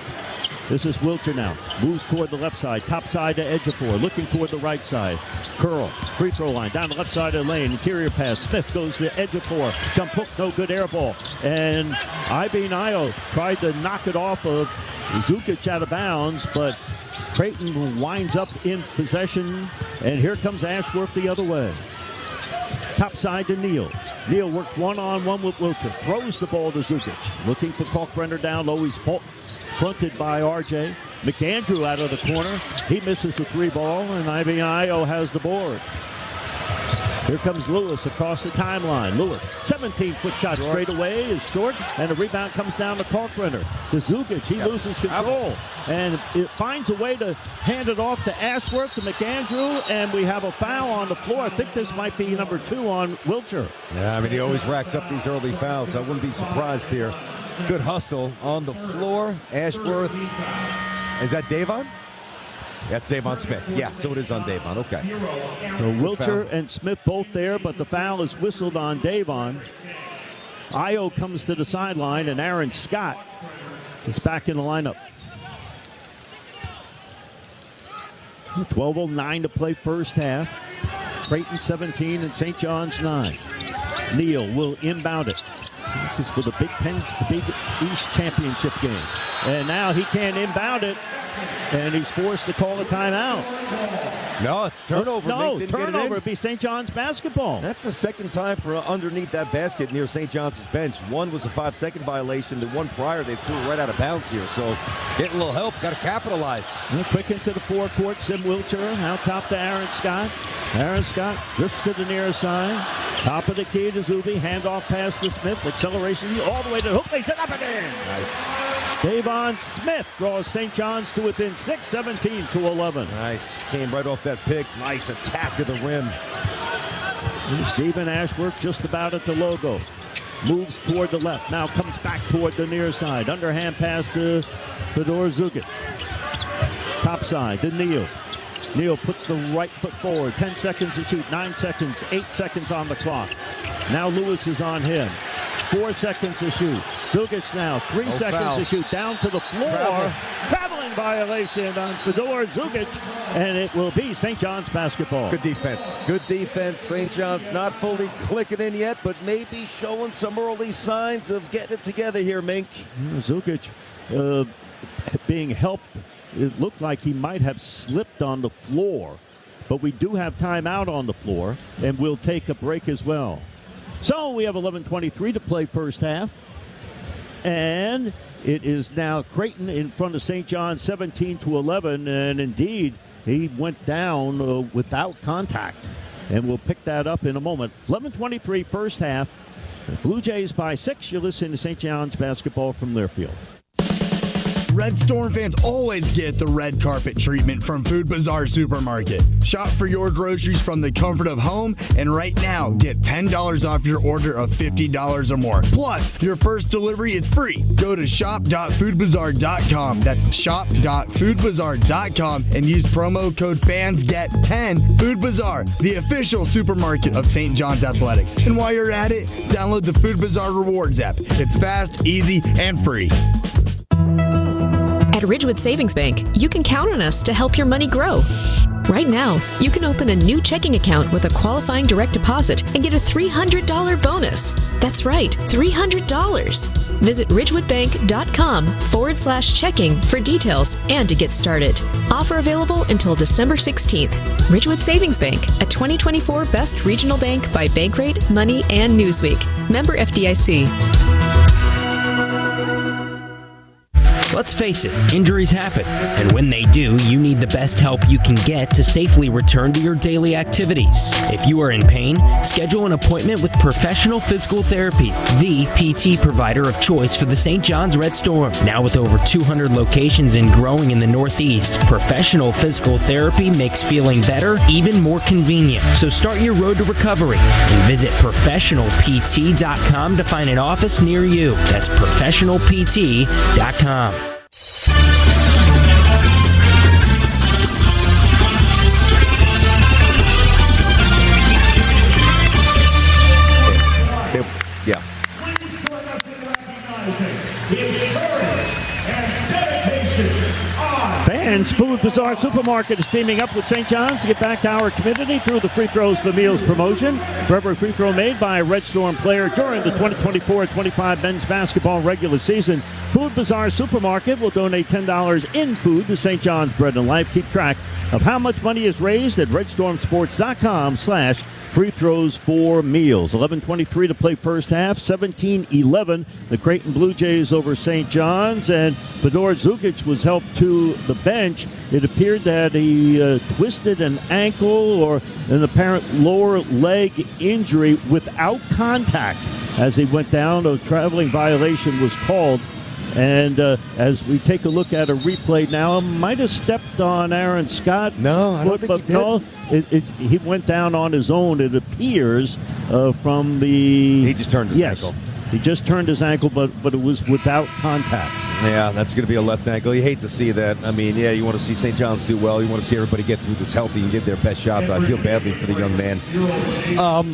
This is Wilcher now. Moves toward the left side. Top side to edge of four. Looking toward the right side. Curl. Free throw line. Down the left side of the lane. Interior pass. Smith goes to the edge of four. Jump hook. No good. Air ball. And Ivy Nile tried to knock it off of Zukic out of bounds, but Creighton winds up in possession. And here comes Ashworth the other way. Top side to Neal. Neal works one-on-one with Wilcher. Throws the ball to Zukic. Looking for Kalkbrenner down low. He's fronted by RJ. McAndrew out of the corner. He misses the 3 ball, and Ivy Nile has the board. Here comes Lewis across the timeline. Lewis, 17-foot shot straight away is short, and the rebound comes down to Kalkbrenner. To Zukic, he loses control, and it finds a way to hand it off to Ashworth, to McAndrew, and we have a foul on the floor. I think this might be number 2 on Wilcher. Yeah, I mean, he always racks up these early fouls, so I wouldn't be surprised here. Good hustle on the floor. Ashworth, is that Davon? That's Davon Smith. Yeah, so it is on Davon. Okay. So Wilcher and Smith both there, but the foul is whistled on Davon. Io comes to the sideline, and Aaron Scott is back in the lineup. 12:09 to play first half. Creighton 17 and St. John's 9. Neal will inbound it. This is for the Big East Championship game. And now he can't inbound it. And he's forced to call a timeout. No, it's turnover. No, turnover. It'd be St. John's basketball. That's the second time for underneath that basket near St. John's bench. One was a 5-second violation. The one prior, they threw it right out of bounds here. So getting a little help. Got to capitalize. Quick into the forecourt. Sim Wilcher out top to Aaron Scott. Aaron Scott drifts to the near side. Top of the key to Zuby. Handoff pass to Smith. Acceleration all the way to the hook. Lays it up again. Nice. Davon Smith draws St. John's to within 6, 17-11. Nice. Came right off that pick. Nice attack to the rim. And Stephen Ashworth just about at the logo. Moves toward the left. Now comes back toward the near side. Underhand pass to Fedor Zukic. top side to Neal. Neal puts the right foot forward. 10 seconds to shoot. 9 seconds. 8 seconds on the clock. Now Lewis is on him. 4 seconds to shoot. Zugic now. 3 seconds to shoot. Down to the floor. Traveling violation on Fedor Zugic. And it will be St. John's basketball. Good defense. Good defense. St. John's not fully clicking in yet, but maybe showing some early signs of getting it together here, Mink. Zugic being helped. It looked like he might have slipped on the floor. But we do have timeout on the floor, and we'll take a break as well. So we have 11:23 to play first half. And it is now Creighton in front of St. John's 17-11. And indeed, he went down without contact. And we'll pick that up in a moment. 11:23 first half. Blue Jays by 6. You're listening to St. John's basketball from Learfield. Red Storm fans always get the red carpet treatment from Food Bazaar Supermarket. Shop for your groceries from the comfort of home, and right now, get $10 off your order of $50 or more. Plus, your first delivery is free. Go to shop.foodbazaar.com. That's shop.foodbazaar.com and use promo code FANSGET10. Food Bazaar, the official supermarket of St. John's Athletics. And while you're at it, download the Food Bazaar Rewards app. It's fast, easy, and free. At Ridgewood Savings Bank, you can count on us to help your money grow. Right now, you can open a new checking account with a qualifying direct deposit and get a $300 bonus. That's right, $300. Visit ridgewoodbank.com/checking for details and to get started. Offer available until December 16th. Ridgewood Savings Bank, a 2024 Best Regional Bank by Bankrate, Money, and Newsweek. Member FDIC. Let's face it, injuries happen, and when they do, you need the best help you can get to safely return to your daily activities. If you are in pain, schedule an appointment with Professional Physical Therapy, the PT provider of choice for the St. John's Red Storm. Now with over 200 locations and growing in the Northeast, Professional Physical Therapy makes feeling better even more convenient. So start your road to recovery and visit professionalpt.com to find an office near you. That's professionalpt.com. Yeah. Fans, Food Bazaar Supermarket is teaming up with St. John's to get back to our community through the Free Throws for Meals promotion. For every free throw made by a Red Storm player during the 2024-25 men's basketball regular season, Food Bazaar Supermarket will donate $10 in food to St. John's Bread and Life. Keep track of how much money is raised at redstormsports.com/free throws for meals. 11:23 to play first half. 17-11. The Creighton Bluejays over St. John's, and Fedor Zugic was helped to the bench. It appeared that he twisted an ankle or an apparent lower leg injury without contact as he went down. A traveling violation was called. And as we take a look at a replay now, might have stepped on Aaron Scott. No, I don't think he did. No, he went down on his own, it appears, from the... He just turned his ankle. He just turned his ankle, but it was without contact. Yeah, that's going to be a left ankle. You hate to see that. I mean, yeah, you want to see St. John's do well. You want to see everybody get through this healthy and give their best shot. But I feel badly for the young man.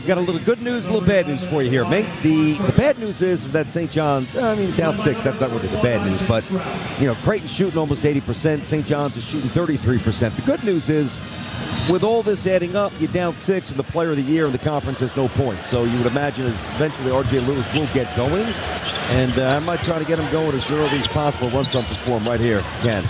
Got a little good news, a little bad news for you here, Mink. The bad news is that St. John's, down 6. That's not really the bad news. But, Creighton's shooting almost 80%. St. John's is shooting 33%. The good news is, with all this adding up, you're down 6, and the player of the year in the conference has no points. So you would imagine eventually R.J. Lewis will get going. And I might try to get him going as early as possible. Run something for him right here. Again.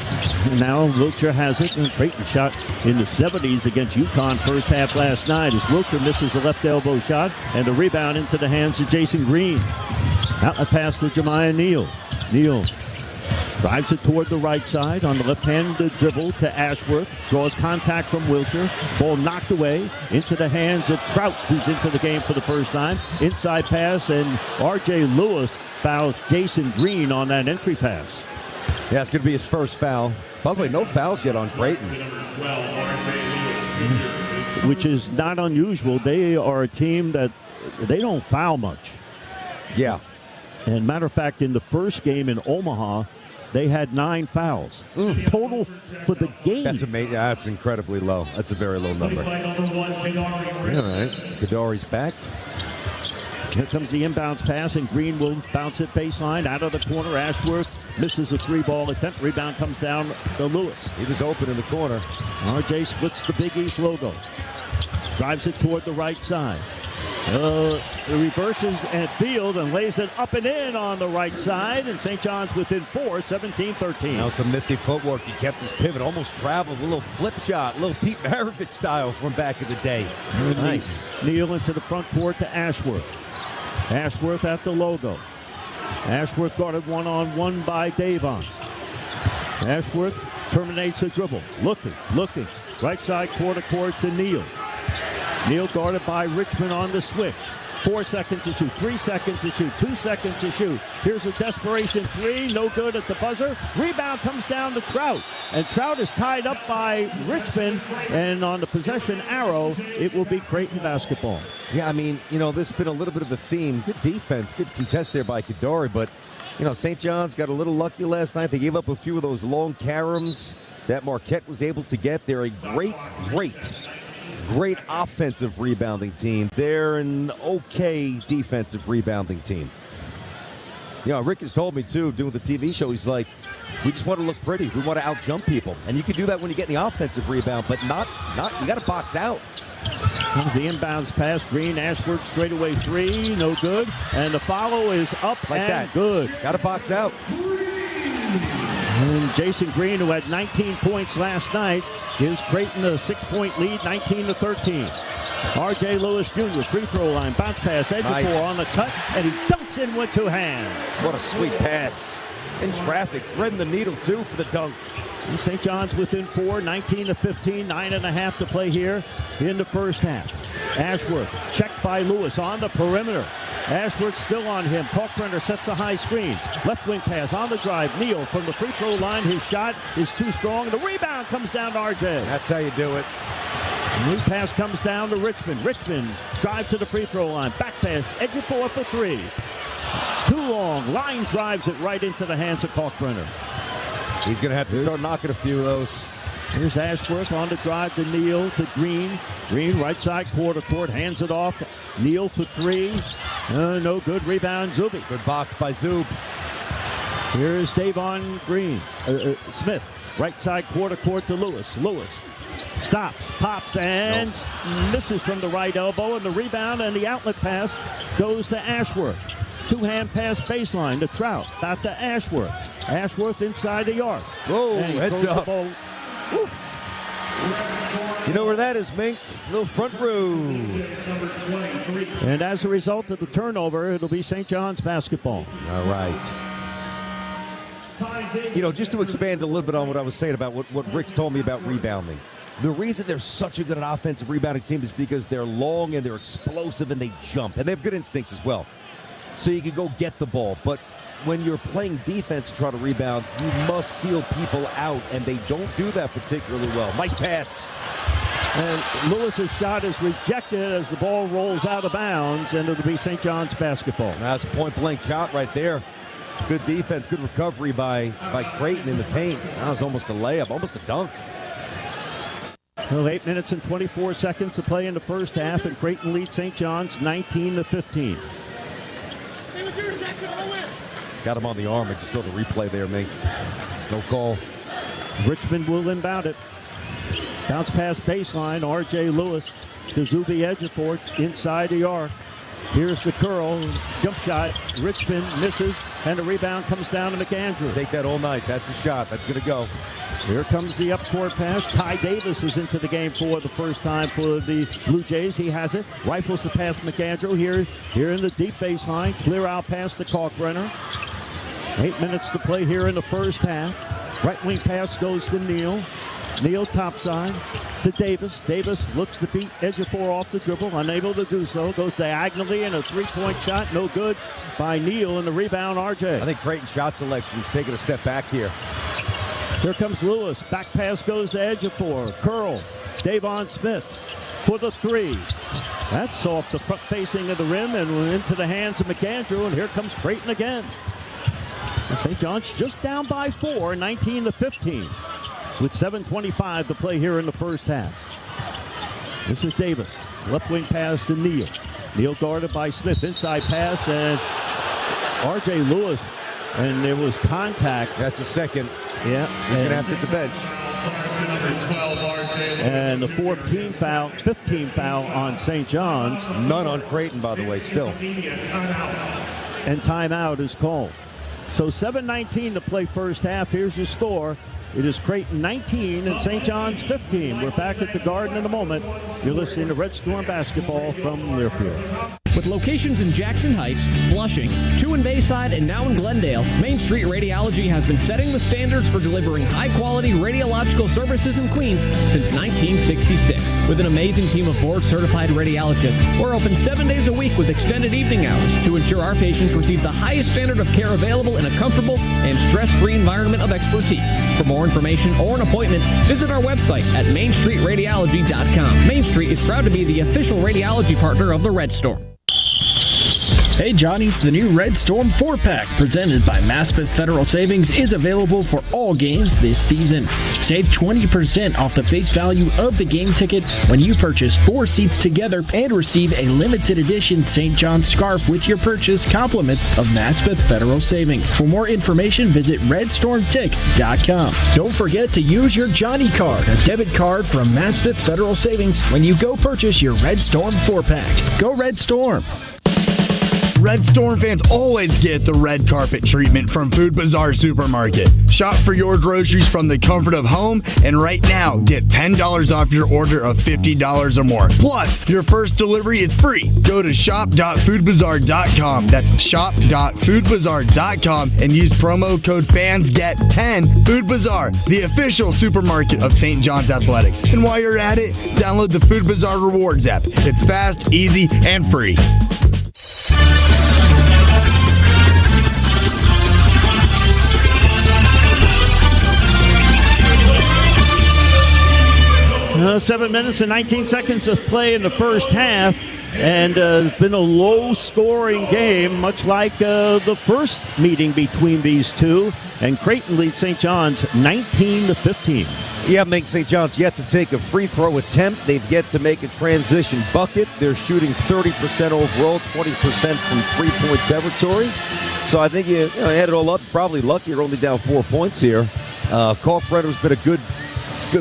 Now Wiltshire has it. And Creighton shot in the 70s against UConn first half last night as Wiltshire misses a left elbow shot and a rebound into the hands of Jason Green. Outlet pass to Jemiah Neal. Neal drives it toward the right side on the left-handed dribble to Ashworth. Draws contact from Wiltshire. Ball knocked away into the hands of Trout, who's into the game for the first time. Inside pass, and R.J. Lewis fouls Jason Green on that entry pass. Yeah, it's going to be his first foul. By the way, no fouls yet on Creighton. Which is not unusual. They are a team that they don't foul much. Yeah. And matter of fact, in the first game in Omaha, they had 9 fouls. Total for the game. That's amazing. That's incredibly low. That's a very low number. All right. Kadari's back. Here comes the inbounds pass, and Green will bounce it baseline out of the corner. Ashworth misses a 3-ball attempt. Rebound comes down to Lewis. He was open in the corner. RJ splits the Big East logo. Drives it toward the right side. Reverses at field and lays it up and in on the right side. And St. John's within 4, 17-13. Now some nifty footwork. He kept his pivot, almost traveled. A little flip shot, a little Pete Maravich style from back in the day. Nice. Neal into the front court to Ashworth. Ashworth at the logo. Ashworth guarded one-on-one by Davon. Ashworth terminates the dribble. Looking. Right side quarter court to Neal. Neal guarded by Richmond on the switch. 4 seconds to shoot, 3 seconds to shoot, 2 seconds to shoot. Here's a desperation 3, no good at the buzzer. Rebound comes down to Trout. And Trout is tied up by Richmond. And on the possession arrow, it will be Creighton basketball. Yeah, I mean, this has been a little bit of a theme. Good defense, good contest there by Kadari. But, St. John's got a little lucky last night. They gave up a few of those long caroms that Marquette was able to get. They're a great offensive rebounding team. They're an okay defensive rebounding team. Rick has told me, too, doing the TV show, he's like, we just want to look pretty. We want to out-jump people. And you can do that when you get in the offensive rebound, but not you got to box out. The inbounds pass, Green, Ashworth, straightaway 3, no good. And the follow is up like and that. Good. Got to box out. And Jason Green, who had 19 points last night, gives Creighton a 6-point lead, 19-13. R.J. Lewis Jr., free throw line, bounce pass, Edgepour on the cut, and he dunks in with 2 hands. What a sweet pass. In traffic, threading the needle, too, for the dunk. St. John's within 4, 19-15, 9.5 to play here in the first half. Ashworth, checked by Lewis on the perimeter. Ashworth still on him. Kalkbrenner sets a high screen. Left wing pass on the drive. Neal from the free throw line. His shot is too strong. The rebound comes down to RJ. That's how you do it. New pass comes down to Richmond. Richmond drive to the free throw line. Back pass. Edgepour for 3. Too long. Line drives it right into the hands of Kalkbrenner. He's going to have to start knocking a few of those. Here's Ashworth on the drive to Neal to Green. Green right side quarter court, hands it off. Neal for 3. No good. Rebound, Zuby. Good box by Zub. Here's Davon Green. Smith. Right side quarter court to Lewis. Lewis stops, pops, and misses from the right elbow. And the rebound and the outlet pass goes to Ashworth. 2-hand pass baseline to Trout. Back to Ashworth. Ashworth inside the arc. Whoa, heads up. You know where that is, Mink? Little front row. And as a result of the turnover, it'll be St. John's basketball. All right. Just to expand a little bit on what I was saying about what Rick's told me about rebounding. The reason they're such a good offensive rebounding team is because they're long and they're explosive and they jump. And they have good instincts as well. So you can go get the ball. But when you're playing defense to try to rebound, you must seal people out, and they don't do that particularly well. Nice pass. And Lewis's shot is rejected as the ball rolls out of bounds, and it'll be St. John's basketball. That's a point-blank shot right there. Good defense, good recovery by Creighton in the paint. That was almost a layup, almost a dunk. Well, 8 minutes and 24 seconds to play in the first half, and Creighton leads St. John's 19-15. Got him on the arm. I just saw the replay there, mate. No call. Richmond will inbound it. Bounce pass baseline. R.J. Lewis to Zuby Edgepour inside the arc. Here's the curl. Jump shot. Richmond misses, and the rebound comes down to McAndrew. Take that all night. That's a shot. That's going to go. Here comes the up-court pass. Ty Davis is into the game for the first time for the Blue Jays. He has it. Rifles the pass McAndrew here in the deep baseline. Clear out pass to Kalkbrenner. 8 minutes to play here in the first half. Right wing pass goes to Neal. Neal topside to Davis. Davis looks to beat Edgepour off the dribble. Unable to do so. Goes diagonally and a three-point shot. No good by Neal, and the rebound, RJ. I think Creighton shot selection is taking a step back here. Here comes Lewis. Back pass goes to Edgepour. Curl. Davon Smith for the 3. That's off the front facing of the rim and into the hands of McAndrew, and here comes Creighton again. St. John's just down by 4, 19-15, with 7:25 to play here in the first half. This is Davis. Left wing pass to Neal. Neal guarded by Smith. Inside pass, and R.J. Lewis. And there was contact. That's a second. Yeah. He's going to have to hit the bench. And the 15 foul on St. John's. None on Creighton, by the way, still. And timeout is called. So 7:19 to play first half. Here's your score. It is Creighton 19 and St. John's 15. We're back at the Garden in a moment. You're listening to Red Storm Basketball from Learfield. With locations in Jackson Heights, Flushing, 2 in Bayside, and now in Glendale, Main Street Radiology has been setting the standards for delivering high-quality radiological services in Queens since 1966. With an amazing team of board-certified radiologists, we're open 7 days a week with extended evening hours to ensure our patients receive the highest standard of care available in a comfortable and stress-free environment of expertise. For more information or an appointment, visit our website at mainstreetradiology.com. Main Street is proud to be the official radiology partner of the Red Storm. Hey Johnny's, the new Red Storm 4-pack presented by Maspeth Federal Savings is available for all games this season. Save 20% off the face value of the game ticket when you purchase 4 seats together and receive a limited edition St. John's scarf with your purchase, compliments of Maspeth Federal Savings. For more information, visit redstormtix.com. Don't forget to use your Johnny card, a debit card from Maspeth Federal Savings, when you go purchase your Red Storm 4-pack. Go Red Storm! Red Storm fans always get the red carpet treatment from Food Bazaar Supermarket. Shop for your groceries from the comfort of home, and right now, get $10 off your order of $50 or more. Plus, your first delivery is free. Go to shop.foodbazaar.com. That's shop.foodbazaar.com and use promo code FANSGET10. Food Bazaar, the official supermarket of St. John's Athletics. And while you're at it, download the Food Bazaar Rewards app. It's fast, easy, and free. 7 minutes and 19 seconds of play in the first half, and it's been a low-scoring game, much like the first meeting between these two. And Creighton leads St. John's 19-15. Yeah, makes St. John's yet to take a free throw attempt. They've yet to make a transition bucket. They're shooting 30% overall, 20% from three-point territory. So I think you add it all up, probably lucky you're only down 4 points here. Kalkbrenner's been a good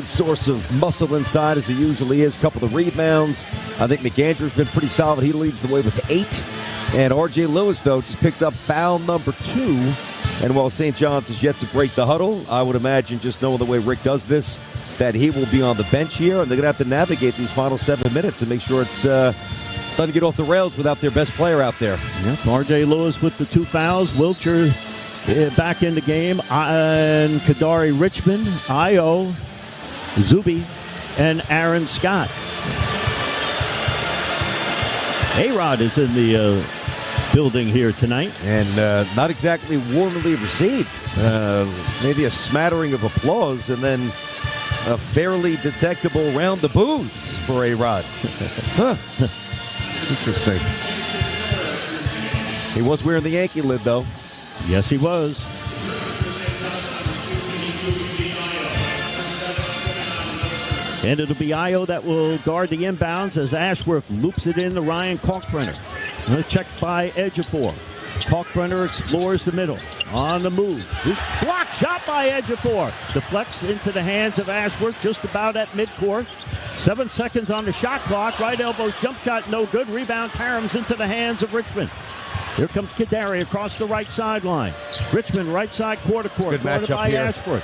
source of muscle inside, as he usually is. A couple of rebounds. I think McAndrew's been pretty solid. He leads the way with 8. And R.J. Lewis, though, just picked up foul number 2. And while St. John's is yet to break the huddle, I would imagine, just knowing the way Rick does this, that he will be on the bench here, and they're going to have to navigate these final 7 minutes and make sure it's doesn't get off the rails without their best player out there. Yep, R.J. Lewis with the 2 fouls. Wiltshire back in the game. And Kadari Richmond, Io, Zuby, and Aaron Scott. A-Rod is in the building here tonight. And not exactly warmly received. Maybe a smattering of applause, and then a fairly detectable round of boos for A-Rod. Huh. Interesting. He was wearing the Yankee lid, though. Yes, he was. And it'll be Io that will guard the inbounds as Ashworth loops it in to Ryan Kalkbrenner. Checked by Ejiofor. Kalkbrenner explores the middle. On the move. Block shot by Ejiofor. Deflects into the hands of Ashworth just about at midcourt. 7 seconds on the shot clock. Right elbow jump shot, no good. Rebound caroms into the hands of Richmond. Here comes Kadari across the right sideline. Richmond right side quarter court. Guarded by Ashworth.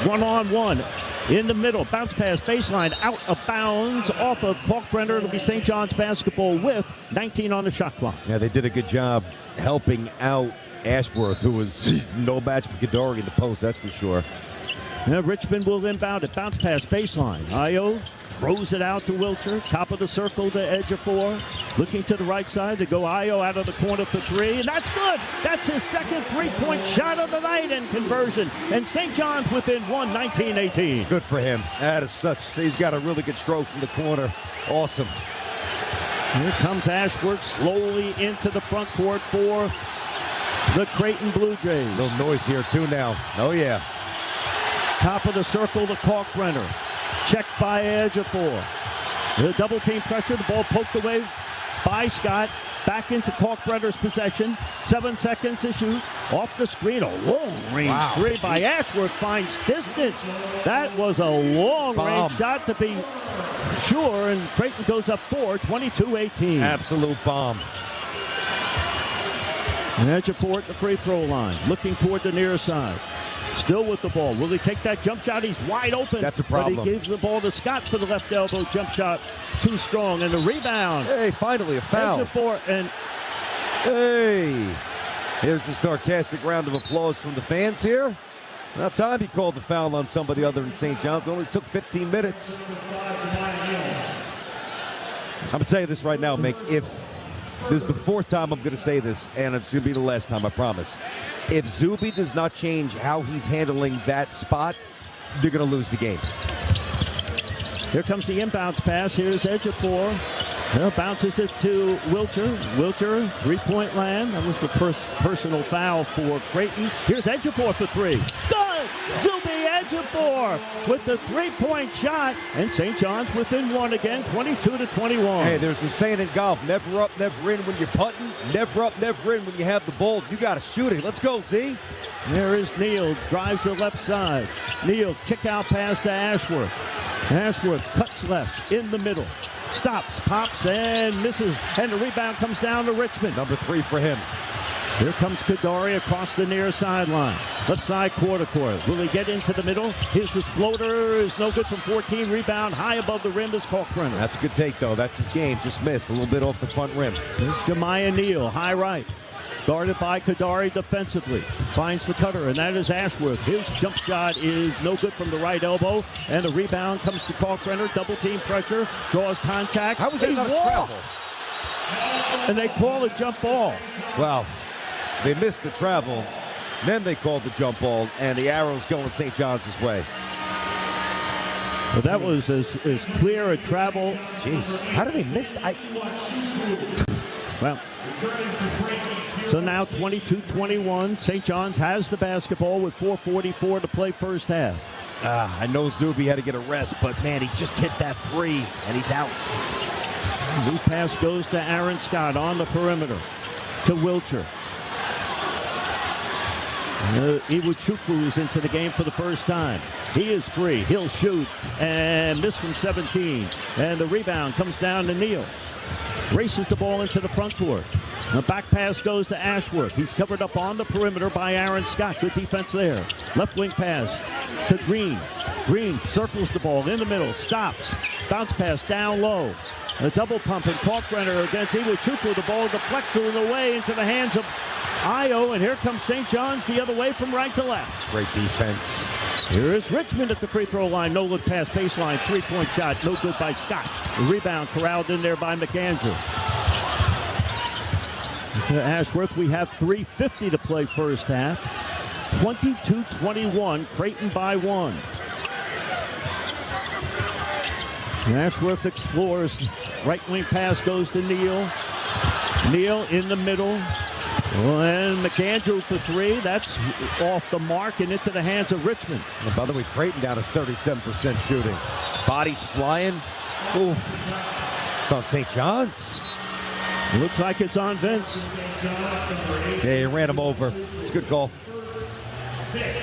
1-on-1. In the middle, bounce pass, baseline, out of bounds, off of Kalkbrenner. It'll be St. John's basketball with 19 on the shot clock. Yeah, they did a good job helping out Ashworth, who was no match for Kadari in the post, that's for sure. Now Richmond will inbound it, bounce pass, baseline. Io throws it out to Wiltshire, top of the circle to Ejiofor. Looking to the right side, they go Io out of the corner for 3, and that's good. That's his second three-point shot of the night and conversion. And St. John's within 19-18. Good for him. That is he's got a really good stroke from the corner. Awesome. Here comes Ashworth slowly into the front court for the Creighton Bluejays. Little noise here, too, now. Oh, yeah. Top of the circle, the Kalkbrenner. Checked by Ejiofor. The double team pressure. The ball poked away by Scott. Back into Kalkbrenner's possession. 7 seconds to shoot. Off the screen. A long-range three by Ashworth finds distance. That was a long-range shot to be sure, and Creighton goes up 4, 22-18. Absolute bomb. And Ejiofor at the free throw line, looking toward the near side. Still with the ball. Will he take that jump shot? He's wide open. That's a problem. But he gives the ball to Scott for the left elbow jump shot. Too strong. And the rebound. Hey, finally a foul. Ejiofor and hey, here's a sarcastic round of applause from the fans here. Now time he called the foul on somebody other than St. John's. It only took 15 minutes. I'm going to tell you this right now, Mick. If this is the fourth time I'm going to say this, and it's going to be the last time, I promise. If Zuby does not change how he's handling that spot, they're going to lose the game. Here comes the inbounds pass. Here's Ejiofor. Bounces it to Wilcher. Wilcher, three-point land. That was the personal foul for Creighton. Here's Ejiofor for three. Good! Zuby Ejiofor with the three-point shot. And St. John's within one again, 22-21. Hey, there's a saying in golf, never up, never in when you're putting. Never up, never in when you have the ball. You got to shoot it. Let's go, Z. There is Neal. Drives the left side. Neal, kick out pass to Ashworth. Ashworth cuts left in the middle. Stops, pops, and misses. And the rebound comes down to Richmond. Number 3 for him. Here comes Kadari across the near sideline. Left side quarter court. Will he get into the middle? His floater is no good from 14. Rebound high above the rim is Kalkbrenner. That's a good take, though. That's his game. Just missed a little bit off the front rim. There's Jemiah Neal, high right. Guarded by Kadari defensively. Finds the cutter, and that is Ashworth. His jump shot is no good from the right elbow. And the rebound comes to Kalkbrenner. Double team pressure. Draws contact. How was that not a travel? And they call a jump ball. Well, they missed the travel. Then they called the jump ball, and the arrow's going St. John's way. Well, that was as clear a travel. Jeez, how did they miss? Well, so now 22-21. St. John's has the basketball with 4:44 to play first half. I know Zuby had to get a rest, but man, he just hit that three, and he's out. New pass goes to Aaron Scott on the perimeter to Wilcher. Iwuchukwu is into the game for the first time. He is free. He'll shoot and miss from 17. And the rebound comes down to Neal. Races the ball into the front court. The back pass goes to Ashworth. He's covered up on the perimeter by Aaron Scott. Good defense there. Left wing pass to Green. Green circles the ball in the middle. Stops. Bounce pass down low. A double pump and Kalkbrenner against Iwuchukwu. The ball deflects away into the hands of Io, and here comes St. John's the other way from right to left. Great defense. Here is Richmond at the free throw line. No look pass baseline. Three-point shot. No good by Scott. The rebound corralled in there by McAndrew. To Ashworth, we have 3:50 to play first half. 22-21. Creighton by 1. Ashworth explores. Right wing pass goes to Neal. Neal in the middle. And McAndrew for three. That's off the mark and into the hands of Richmond. And by the way, Creighton down to 37% shooting. Bodies flying. Oof. It's on St. John's. Looks like it's on Vince. Yeah, he ran him over. It's a good call.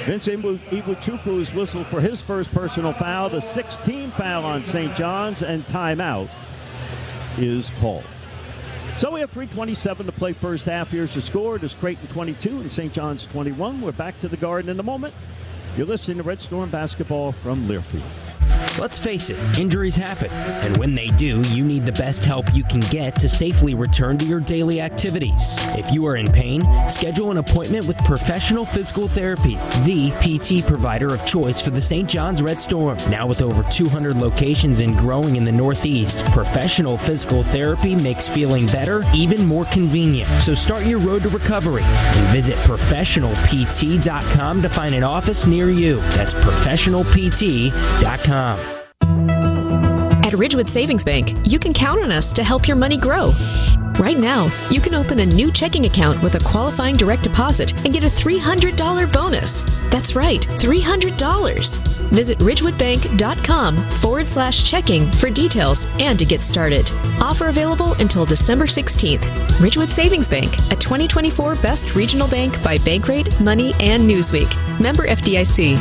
Vince Iwuchukwu's whistle for his first personal foul. The 16th foul on St. John's, and timeout is called. So we have 3:27 to play first half. Here's the score. It is Creighton 22 and St. John's 21. We're back to the Garden in a moment. You're listening to Red Storm Basketball from Learfield. Let's face it, injuries happen, and when they do, you need the best help you can get to safely return to your daily activities. If you are in pain, schedule an appointment with Professional Physical Therapy, the PT provider of choice for the St. John's Red Storm. Now with over 200 locations and growing in the Northeast, Professional Physical Therapy makes feeling better even more convenient. So start your road to recovery and visit ProfessionalPT.com to find an office near you. That's ProfessionalPT.com. At Ridgewood Savings Bank, you can count on us to help your money grow. Right now, you can open a new checking account with a qualifying direct deposit and get a $300 bonus. That's right, $300. Visit ridgewoodbank.com/checking for details and to get started. Offer available until December 16th. Ridgewood Savings Bank, a 2024 Best Regional Bank by Bankrate, Money, and Newsweek. Member FDIC.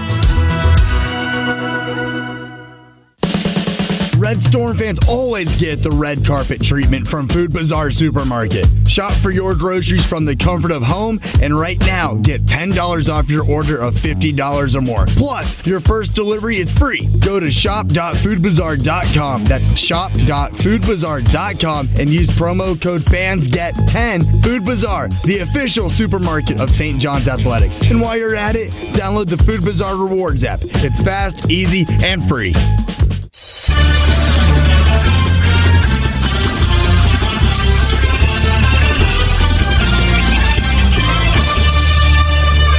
Red Storm fans always get the red carpet treatment from Food Bazaar Supermarket. Shop for your groceries from the comfort of home, and right now, get $10 off your order of $50 or more. Plus, your first delivery is free. Go to shop.foodbazaar.com. That's shop.foodbazaar.com and use promo code FANSGET10. Food Bazaar, the official supermarket of St. John's Athletics. And while you're at it, download the Food Bazaar Rewards app. It's fast, easy, and free.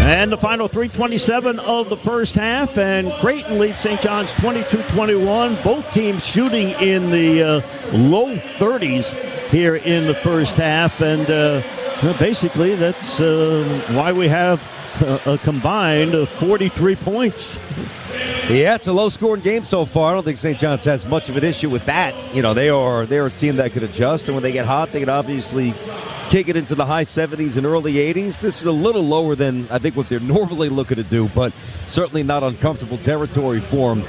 And the final 3:27 of the first half, and Creighton leads St. John's 22-21. Both teams shooting in the low 30s here in the first half, and basically that's why we have a combined of 43 points. Yeah, it's a low-scoring game so far. I don't think St. John's has much of an issue with that. You know, they're a team that could adjust, and when they get hot, they can obviously kick it into the high 70s and early 80s. This is a little lower than I think what they're normally looking to do, but certainly not uncomfortable territory for them.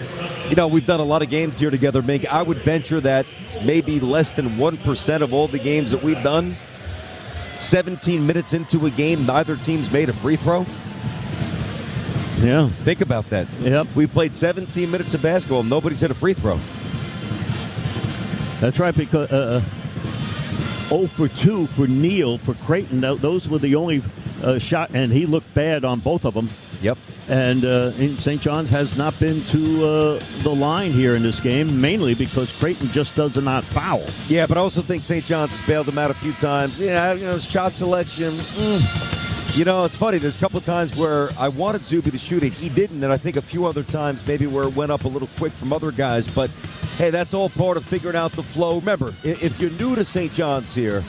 You know, we've done a lot of games here together, Mink. I would venture that maybe less than 1% of all the games that we've done, 17 minutes into a game, neither team's made a free throw. Yeah. Think about that. Yep. We played 17 minutes of basketball. Nobody's hit a free throw. That's right, because 0 for 2 for Neal for Creighton. Those were the only shot, and he looked bad on both of them. Yep. And St. John's has not been to the line here in this game, mainly because Creighton just does not foul. Yeah, but I also think St. John's bailed them out a few times. Yeah, you know, shot selection. You know, it's funny. There's a couple of times where I wanted Zuby to shoot it. He didn't, and I think a few other times maybe where it went up a little quick from other guys. But, hey, that's all part of figuring out the flow. Remember, if you're new to St. John's here,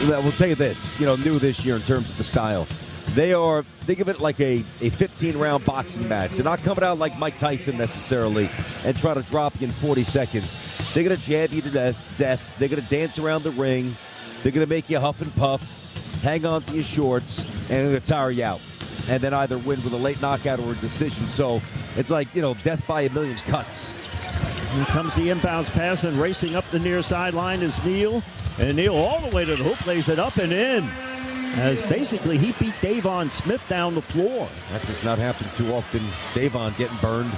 we'll tell you this, you know, new this year in terms of the style. They are, think of it like a 15-round boxing match. They're not coming out like Mike Tyson necessarily and try to drop you in 40 seconds. They're going to jab you to death. They're going to dance around the ring. They're going to make you huff and puff, hang on to your shorts, and they're going to tire you out. And then either win with a late knockout or a decision. So it's like, you know, death by a million cuts. Here comes the inbounds pass, and racing up the near sideline is Neal. And Neal all the way to the hoop, lays it up and in. As basically he beat Davon Smith down the floor. That does not happen too often. Davon getting burned.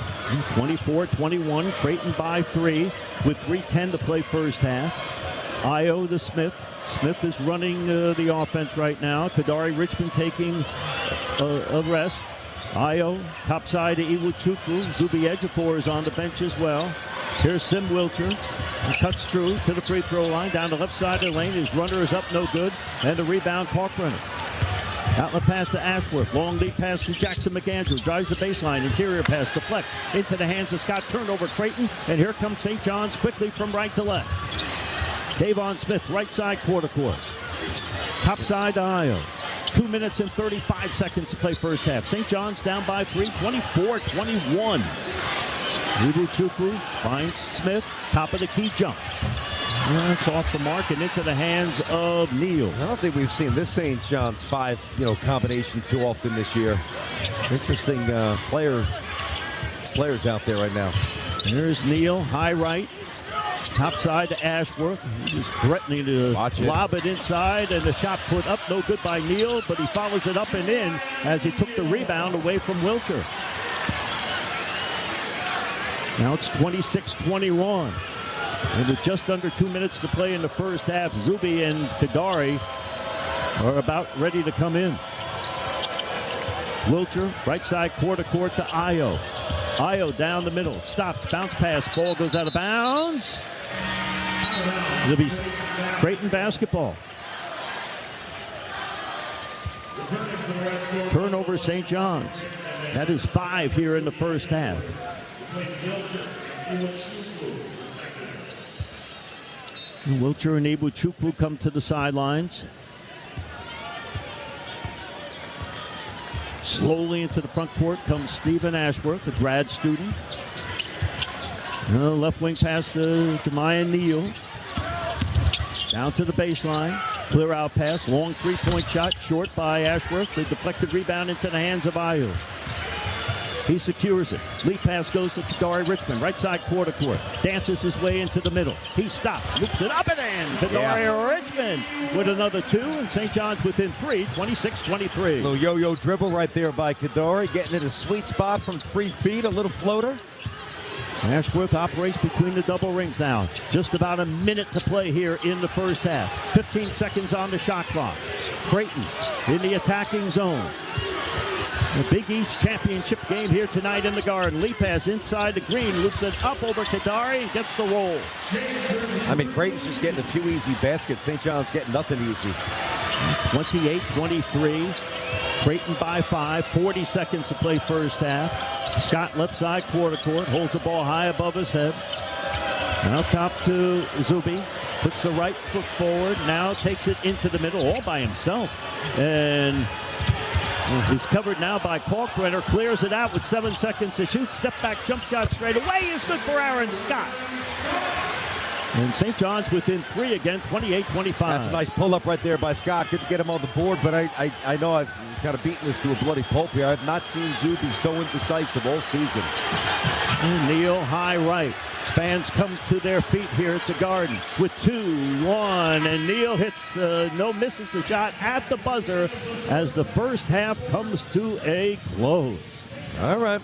24-21, Creighton by 3 with 3:10 to play first half. Io to Smith. Smith is running the offense right now. Kadari Richmond taking a rest. Io, top side to Iwuchukwu. Zubi Ejiofor is on the bench as well. Here's Sim Wilcher. He cuts through to the free throw line. Down the left side of the lane. His runner is up, no good. And the rebound, Kalkbrenner. Outlet pass to Ashworth. Long lead pass to Jackson McAndrew. Drives the baseline. Interior pass deflects into the hands of Scott. Turnover Creighton. And here comes St. John's quickly from right to left. Davon Smith, right side, court. Top side to Io. 2 minutes and 35 seconds to play first half. St. John's down by 3, 24-21. Iwuchukwu finds Smith, top of the key jump. That's off the mark and into the hands of Neal. I don't think we've seen this St. John's 5, combination too often this year. Interesting players out there right now. There's Neal, high right. Top side to Ashworth. He's threatening to lob it inside, and the shot put up, no good by Neal, but he follows it up and in as he took the rebound away from Wilcher. Now it's 26-21. And with just under 2 minutes to play in the first half, Zubi and Kadari are about ready to come in. Wilcher, right side, court to Io. Io down the middle, stops, bounce pass, ball goes out of bounds. It'll be Creighton basketball. Turnover St. John's. That is 5 here in the first half. Wilcher and Ibuchukwu come to the sidelines. Slowly into the front court comes Stephen Ashworth, a grad student. Left wing pass to Jemiah Neal. Down to the baseline. Clear out pass. Long three-point shot. Short by Ashworth. The deflected rebound into the hands of Ayu. He secures it. Lead pass goes to Kadari Richmond. Right side quarter court. Dances his way into the middle. He stops. Loops it up and in. Kadari Richmond with another two. And St. John's within 3, 26-23. Little yo-yo dribble right there by Kadari. Getting in a sweet spot from 3 feet. A little floater. Ashworth operates between the double rings now. Just about a minute to play here in the first half. 15 seconds on the shot clock. Creighton in the attacking zone. The Big East Championship game here tonight in the Garden. Lee pass inside the green. Loops it up over Kadari. Gets the roll. I mean, Creighton's just getting a few easy baskets. St. John's getting nothing easy. 28-23. Creighton by 5. 40 seconds to play first half. Scott left side quarter court. Holds the ball high above his head. Now top to Zuby. Puts the right foot forward. Now takes it into the middle all by himself. And he's covered now by Kalkbrenner. Clears it out with 7 seconds to shoot. Step back jump shot straight away is good for Aaron Scott. And St. John's within 3 again, 28-25. That's a nice pull-up right there by Scott. Good to get him on the board, but I know I've kind of beaten this to a bloody pulp here. I've not seen Zuby so indecisive all season. And Neal high right. Fans come to their feet here at the Garden with 2-1. And Neal hits, no misses the shot at the buzzer as the first half comes to a close. All right.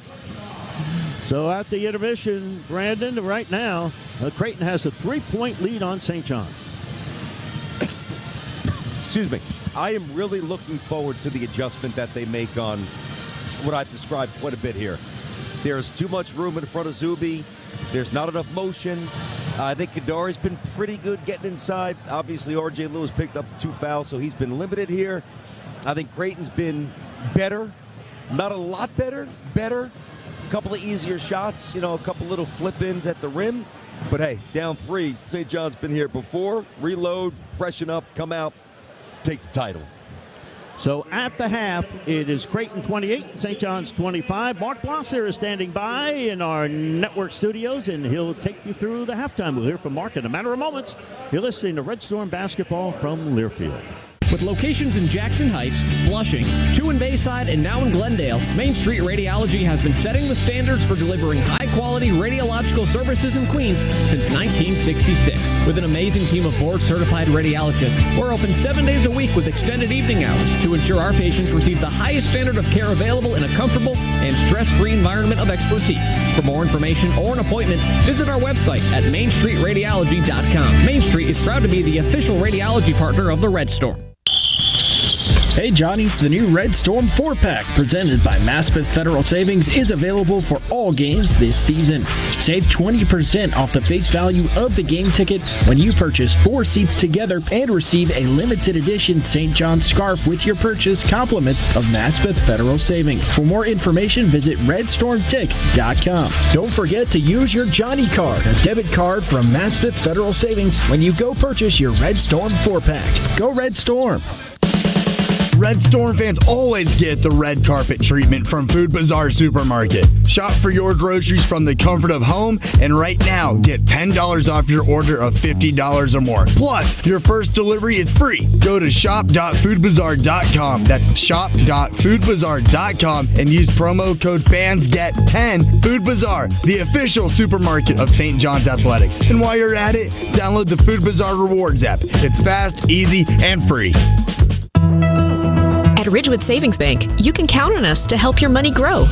So at the intermission, Brandon, right now, Creighton has a 3-point lead on St. John's. Excuse me. I am really looking forward to the adjustment that they make on what I've described quite a bit here. There's too much room in front of Zuby. There's not enough motion. I think Kadari's been pretty good getting inside. Obviously, R.J. Lewis picked up the 2 fouls, so he's been limited here. I think Creighton's been better. Not a lot better. Better. A couple of easier shots, a couple little flip-ins at the rim. But, hey, down 3. St. John's been here before. Reload, freshen up, come out, take the title. So at the half, it is Creighton 28, St. John's 25. Mark Blosser is standing by in our network studios, and he'll take you through the halftime. We'll hear from Mark in a matter of moments. You're listening to Red Storm Basketball from Learfield. With locations in Jackson Heights, Flushing, 2 in Bayside, and now in Glendale, Main Street Radiology has been setting the standards for delivering high-quality radiological services in Queens since 1966. With an amazing team of board-certified radiologists, we're open 7 days a week with extended evening hours to ensure our patients receive the highest standard of care available in a comfortable and stress-free environment of expertise. For more information or an appointment, visit our website at mainstreetradiology.com. Main Street is proud to be the official radiology partner of the Red Storm. Hey Johnny's, the new Red Storm 4-pack presented by Maspeth Federal Savings is available for all games this season. Save 20% off the face value of the game ticket when you purchase 4 seats together and receive a limited edition St. John's scarf with your purchase, compliments of Maspeth Federal Savings. For more information, visit redstormtix.com. Don't forget to use your Johnny card, a debit card from Maspeth Federal Savings, when you go purchase your Red Storm 4-pack. Go Red Storm! Red Storm fans always get the red carpet treatment from Food Bazaar Supermarket. Shop for your groceries from the comfort of home, and right now, get $10 off your order of $50 or more. Plus, your first delivery is free. Go to shop.foodbazaar.com. That's shop.foodbazaar.com and use promo code FANSGET10. Food Bazaar, the official supermarket of St. John's Athletics. And while you're at it, download the Food Bazaar Rewards app. It's fast, easy, and free. At Ridgewood Savings Bank, you can count on us to help your money grow.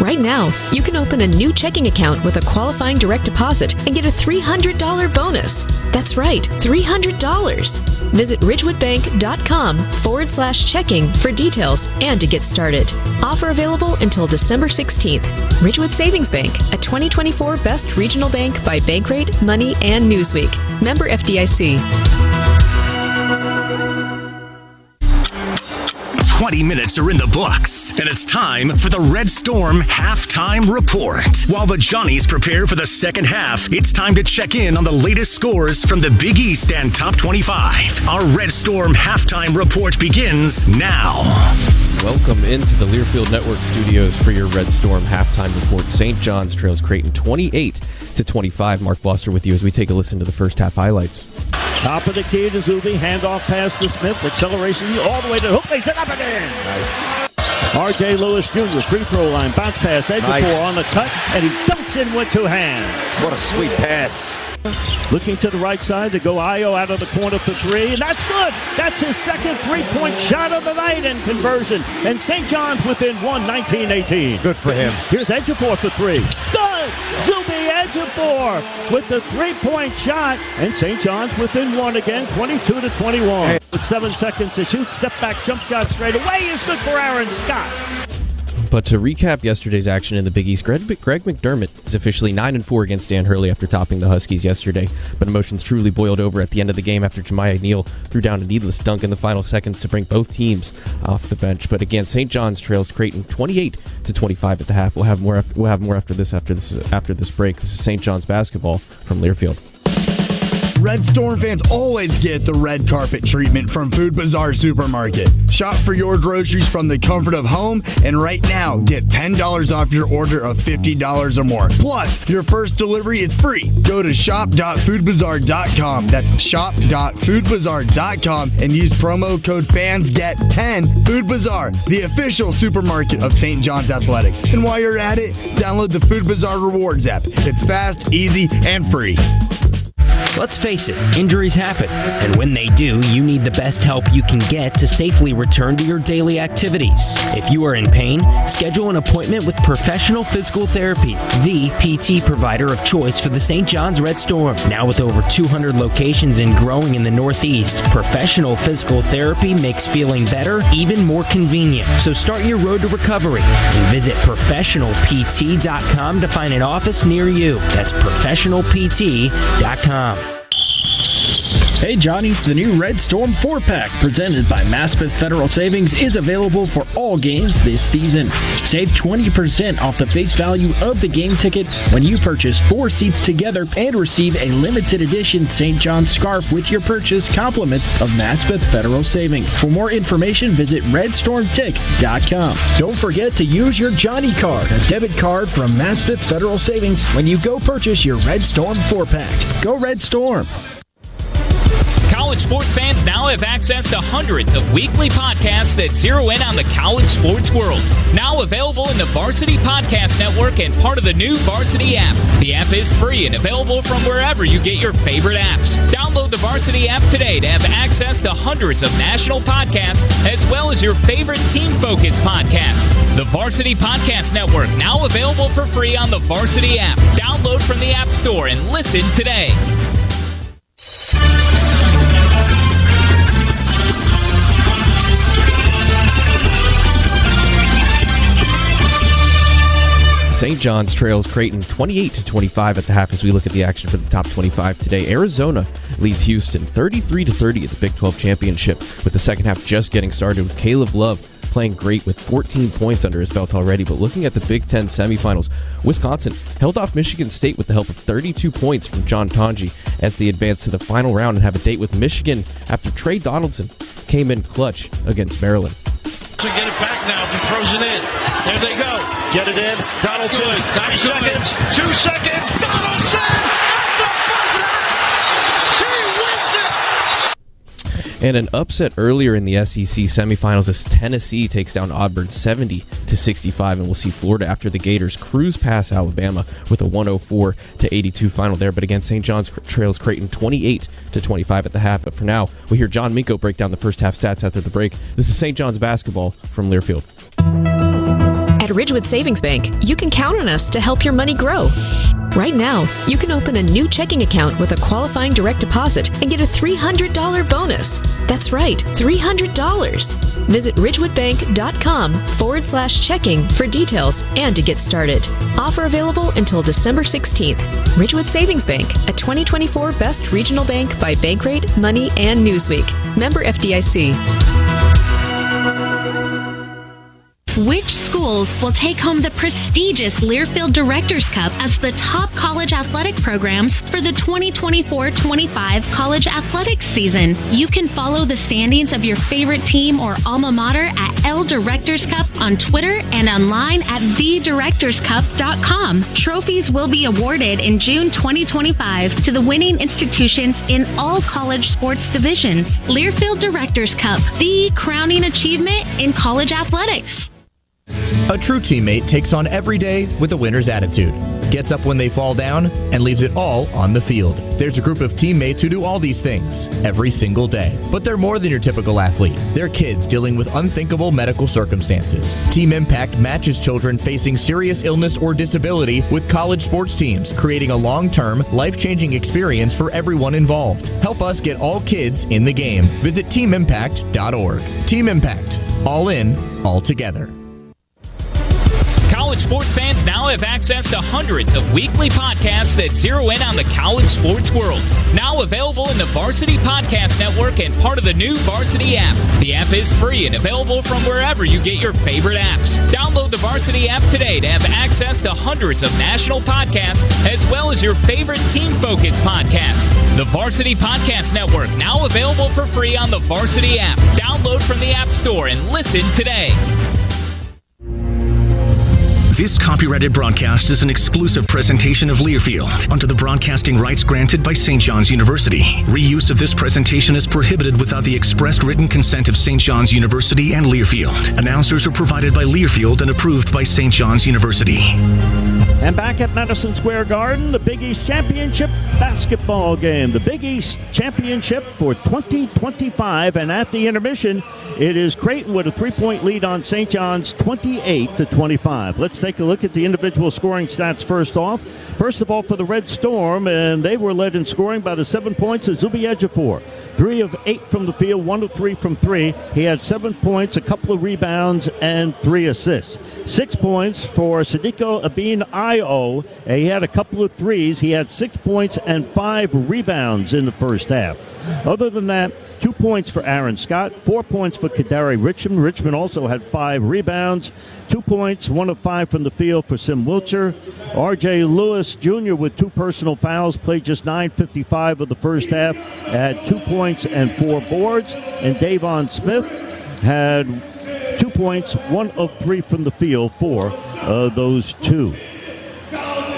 Right now, you can open a new checking account with a qualifying direct deposit and get a $300 bonus. That's right, $300. Visit ridgewoodbank.com/checking for details and to get started. Offer available until December 16th. Ridgewood Savings Bank, a 2024 Best Regional Bank by Bankrate, Money, and Newsweek. Member FDIC. 20 minutes are in the books, and it's time for the Red Storm Halftime Report. While the Johnnies prepare for the second half, it's time to check in on the latest scores from the Big East and Top 25. Our Red Storm Halftime Report begins now. Welcome into the Learfield Network studios for your Red Storm Halftime Report. St. John's trails Creighton 28-25. Mark Bloster with you as we take a listen to the first half highlights. Top of the key to Zuby, handoff pass to Smith, acceleration all the way to the hook, lays it up again. Nice. R.J. Lewis Jr., free throw line, bounce pass, Ejiofor on the cut, and he dunks in with two hands. What a sweet pass. Looking to the right side to go Ayo out of the corner for three, and that's good. That's his second three-point shot of the night and conversion. And St. John's within 19-18. Good for him. Here's Ejiofor for three. Good! Zuby Ejiofor with the three-point shot, and St. John's within one again, 22-21. With 7 seconds to shoot, step back, jump shot straight away is good for Aaron Scott. But to recap yesterday's action in the Big East, Greg McDermott is officially 9-4 against Dan Hurley after topping the Huskies yesterday. But emotions truly boiled over at the end of the game after Jemiah Neal threw down a needless dunk in the final seconds to bring both teams off the bench. But again, St. John's trails Creighton 28-25 at the half. We'll have more after this break. This is St. John's basketball from Learfield. Red Storm fans always get the red carpet treatment from Food Bazaar Supermarket. Shop for your groceries from the comfort of home, and right now, get $10 off your order of $50 or more. Plus, your first delivery is free. Go to shop.foodbazaar.com. That's shop.foodbazaar.com and use promo code FANSGET10. Food Bazaar, the official supermarket of St. John's Athletics. And while you're at it, download the Food Bazaar Rewards app. It's fast, easy, and free. Let's face it, injuries happen, and when they do, you need the best help you can get to safely return to your daily activities. If you are in pain, schedule an appointment with Professional Physical Therapy, the PT provider of choice for the St. John's Red Storm. Now with over 200 locations and growing in the Northeast, Professional Physical Therapy makes feeling better even more convenient. So start your road to recovery and visit professionalpt.com to find an office near you. That's professionalpt.com. Hey Johnnies, the new Red Storm 4-pack presented by Maspeth Federal Savings is available for all games this season. Save 20% off the face value of the game ticket when you purchase 4 seats together and receive a limited edition St. John's scarf with your purchase, compliments of Maspeth Federal Savings. For more information, visit redstormtix.com. Don't forget to use your Johnny card, a debit card from Maspeth Federal Savings, when you go purchase your Red Storm 4-pack. Go Red Storm! College sports fans now have access to hundreds of weekly podcasts that zero in on the college sports world. Now available in the Varsity Podcast Network and part of the new Varsity app. The app is free and available from wherever you get your favorite apps. Download the Varsity app today to have access to hundreds of national podcasts as well as your favorite team-focused podcasts. The Varsity Podcast Network now available for free on the Varsity app. Download from the App Store and listen today. St. John's trails Creighton 28-25 at the half as we look at the action for the top 25 today. Arizona leads Houston 33-30 at the Big 12 Championship, with the second half just getting started with Caleb Love playing great with 14 points under his belt already. But looking at the Big 10 semifinals, Wisconsin held off Michigan State with the help of 32 points from John Tonji as they advance to the final round and have a date with Michigan after Trey Donaldson came in clutch against Maryland. To get it back now if he throws it in. There they go. Get it in. Donaldson. 9 seconds. 2 seconds. Donaldson at the buzzer. He wins it. And an upset earlier in the SEC semifinals as Tennessee takes down Auburn 70-65, and we'll see Florida after the Gators cruise past Alabama with a 104-82 final there. But again, St. John's trails Creighton 28-25 at the half. But for now, we hear John Minko break down the first half stats after the break. This is St. John's basketball from Learfield. At Ridgewood Savings Bank, you can count on us to help your money grow. Right now, you can open a new checking account with a qualifying direct deposit and get a $300 bonus. That's right, $300. Visit ridgewoodbank.com/checking for details and to get started. Offer available until December 16th. Ridgewood Savings Bank, a 2024 Best Regional Bank by Bankrate, Money, and Newsweek. Member FDIC. Which schools will take home the prestigious Learfield Directors Cup as the top college athletic programs for the 2024-25 college athletics season? You can follow the standings of your favorite team or alma mater at L Directors Cup on Twitter and online at thedirectorscup.com. Trophies will be awarded in June 2025 to the winning institutions in all college sports divisions. Learfield Directors Cup, the crowning achievement in college athletics. A true teammate takes on every day with a winner's attitude, gets up when they fall down, and leaves it all on the field. There's a group of teammates who do all these things every single day. But they're more than your typical athlete. They're kids dealing with unthinkable medical circumstances. Team Impact matches children facing serious illness or disability with college sports teams, creating a long-term, life-changing experience for everyone involved. Help us get all kids in the game. Visit teamimpact.org. Team Impact. All in, all together. College sports fans now have access to hundreds of weekly podcasts that zero in on the college sports world. Now available in the Varsity Podcast Network and part of the new Varsity app. The app is free and available from wherever you get your favorite apps. Download the Varsity app today to have access to hundreds of national podcasts as well as your favorite team-focused podcasts. The Varsity Podcast Network now available for free on the Varsity app. Download from the App Store and listen today. This copyrighted broadcast is an exclusive presentation of Learfield under the broadcasting rights granted by St. John's University. Reuse of this presentation is prohibited without the expressed written consent of St. John's University and Learfield. Announcers are provided by Learfield and approved by St. John's University. And back at Madison Square Garden, the Big East Championship basketball game. The Big East Championship for 2025. And at the intermission, it is Creighton with a 3-point lead on St. John's, 28-25. Let's take a look at the individual scoring stats first off. First of all, for the Red Storm, and they were led in scoring by the 7 points of Zuby Ejiofor. 3 of 8 from the field, 1 of 3 from 3. He had 7 points, a couple of rebounds, and 3 assists. 6 points for Sadiko Abin-Io. He had a couple of threes. He had 6 points and 5 rebounds in the first half. Other than that, 2 points for Aaron Scott, 4 points for Kadari Richmond. Richmond also had 5 rebounds, 2 points, 1 of 5 from the field for Sim Wilcher. R.J. Lewis Jr. with 2 personal fouls, played just 9:55 of the first half, had 2 points and 4 boards. And Davon Smith had 2 points, 1 of 3 from the field for those 2.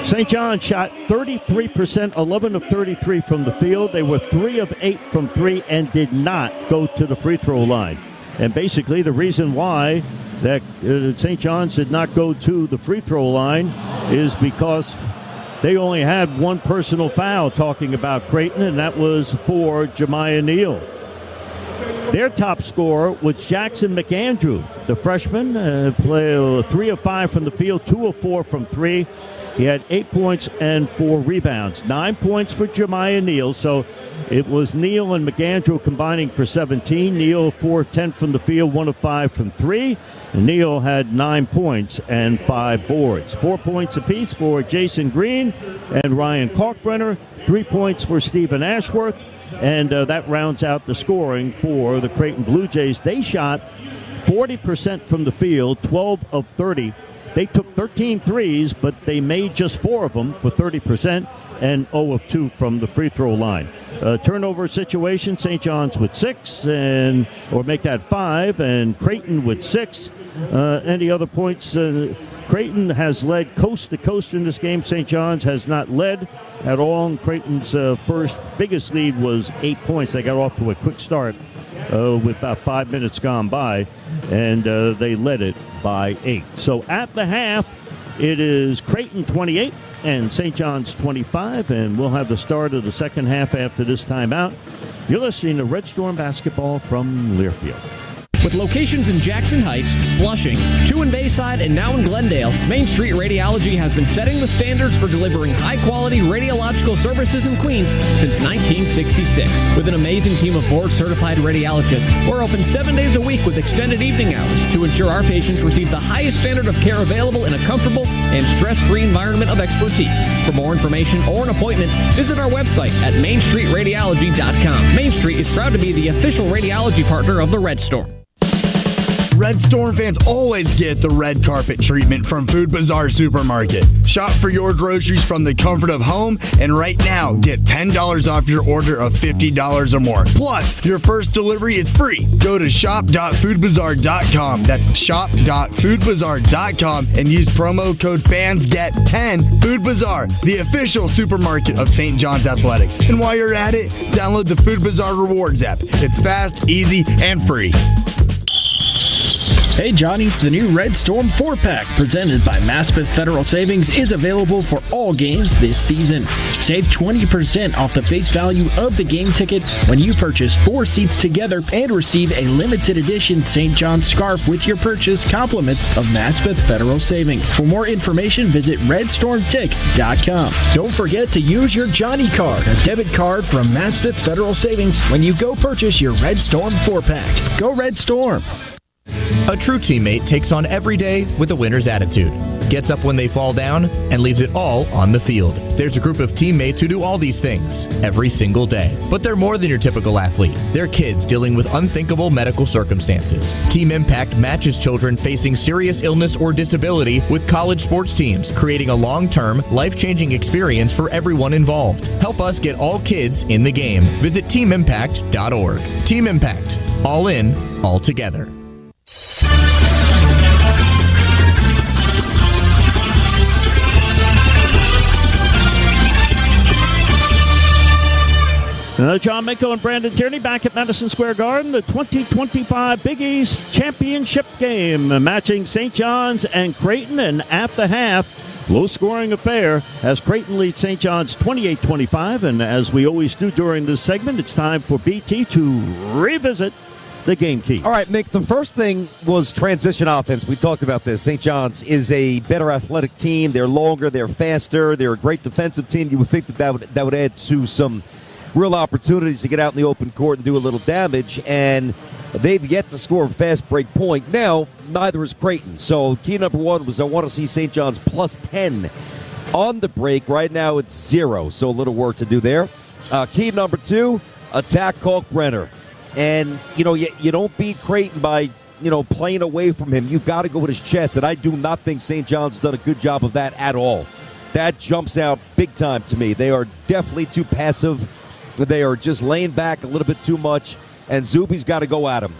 St. John shot 33%, 11 of 33 from the field. They were 3 of 8 from 3 and did not go to the free throw line. And basically the reason why that St. John's did not go to the free throw line is because they only had 1 personal foul, talking about Creighton, and that was for Jemiah Neal. Their top scorer was Jackson McAndrew, the freshman, played 3 of 5 from the field, 2 of 4 from 3. He had 8 points and 4 rebounds. 9 points for Jemiah Neal. So it was Neal and McAndrew combining for 17. Neal 4 of 10 from the field, 1 of 5 from 3. And Neal had 9 points and 5 boards. 4 points apiece for Jason Green and Ryan Kalkbrenner. 3 points for Stephen Ashworth. And that rounds out the scoring for the Creighton Bluejays. They shot 40% from the field, 12 of 30. They took 13 threes, but they made just 4 of them for 30% and 0 of 2 from the free throw line. Turnover situation, St. John's with 6, or make that 5, and Creighton with 6. Any other points? Creighton has led coast to coast in this game. St. John's has not led at all. Creighton's first biggest lead was 8 points. They got off to a quick start with about 5 minutes gone by, and they led it by 8. So at the half, it is Creighton 28 and St. John's 25, and we'll have the start of the second half after this timeout. You're listening to Red Storm Basketball from Learfield. With locations in Jackson Heights, Flushing, 2 in Bayside, and now in Glendale, Main Street Radiology has been setting the standards for delivering high-quality radiological services in Queens since 1966. With an amazing team of board-certified radiologists, we're open 7 days a week with extended evening hours to ensure our patients receive the highest standard of care available in a comfortable and stress-free environment of expertise. For more information or an appointment, visit our website at mainstreetradiology.com. Main Street is proud to be the official radiology partner of the Red Storm. Red Storm fans always get the red carpet treatment from Food Bazaar Supermarket. Shop for your groceries from the comfort of home, and right now, get $10 off your order of $50 or more. Plus, your first delivery is free. Go to shop.foodbazaar.com. That's shop.foodbazaar.com and use promo code FANSGET10. Food Bazaar, the official supermarket of St. John's Athletics. And while you're at it, download the Food Bazaar Rewards app. It's fast, easy, and free. Hey Johnny's, the new Red Storm 4-pack presented by Maspeth Federal Savings is available for all games this season. Save 20% off the face value of the game ticket when you purchase 4 seats together and receive a limited edition St. John's scarf with your purchase, compliments of Maspeth Federal Savings. For more information, visit redstormtix.com. Don't forget to use your Johnny card, a debit card from Maspeth Federal Savings, when you go purchase your Red Storm 4-pack. Go Red Storm! A true teammate takes on every day with a winner's attitude, gets up when they fall down, and leaves it all on the field. There's a group of teammates who do all these things every single day. But they're more than your typical athlete. They're kids dealing with unthinkable medical circumstances. Team Impact matches children facing serious illness or disability with college sports teams, creating a long-term, life-changing experience for everyone involved. Help us get all kids in the game. Visit teamimpact.org. Team Impact. All in, all together. John Mako and Brandon Tierney back at Madison Square Garden, the 2025 Big East Championship game, matching St. John's and Creighton. And at the half, low-scoring affair as Creighton leads St. John's 28-25. And as we always do during this segment, it's time for BT to revisit the game key. All right, Mick, the first thing was transition offense. We talked about this. St. John's is a better athletic team. They're longer, they're faster, they're a great defensive team. You would think that would add to some real opportunities to get out in the open court and do a little damage, and they've yet to score a fast break point. Now, neither is Creighton. So key number one was I want to see St. John's plus 10 on the break. Right now it's 0, so a little work to do there. Key number two, attack Kalkbrenner. And, you don't beat Creighton by, playing away from him. You've got to go with his chest, and I do not think St. John's has done a good job of that at all. That jumps out big time to me. They are definitely too passive. They are just laying back a little bit too much, and Zuby's got to go at him.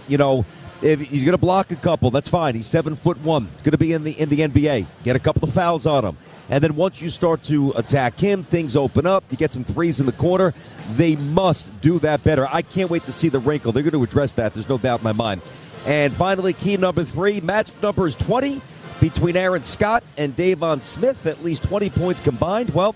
If he's going to block a couple, that's fine. He's 7'1". He's going to be in the NBA. Get a couple of fouls on him. And then once you start to attack him, things open up. You get some threes in the corner. They must do that better. I can't wait to see the wrinkle. They're going to address that. There's no doubt in my mind. And finally, key number 3, magic number is 20 between Aaron Scott and Davon Smith, at least 20 points combined. Well,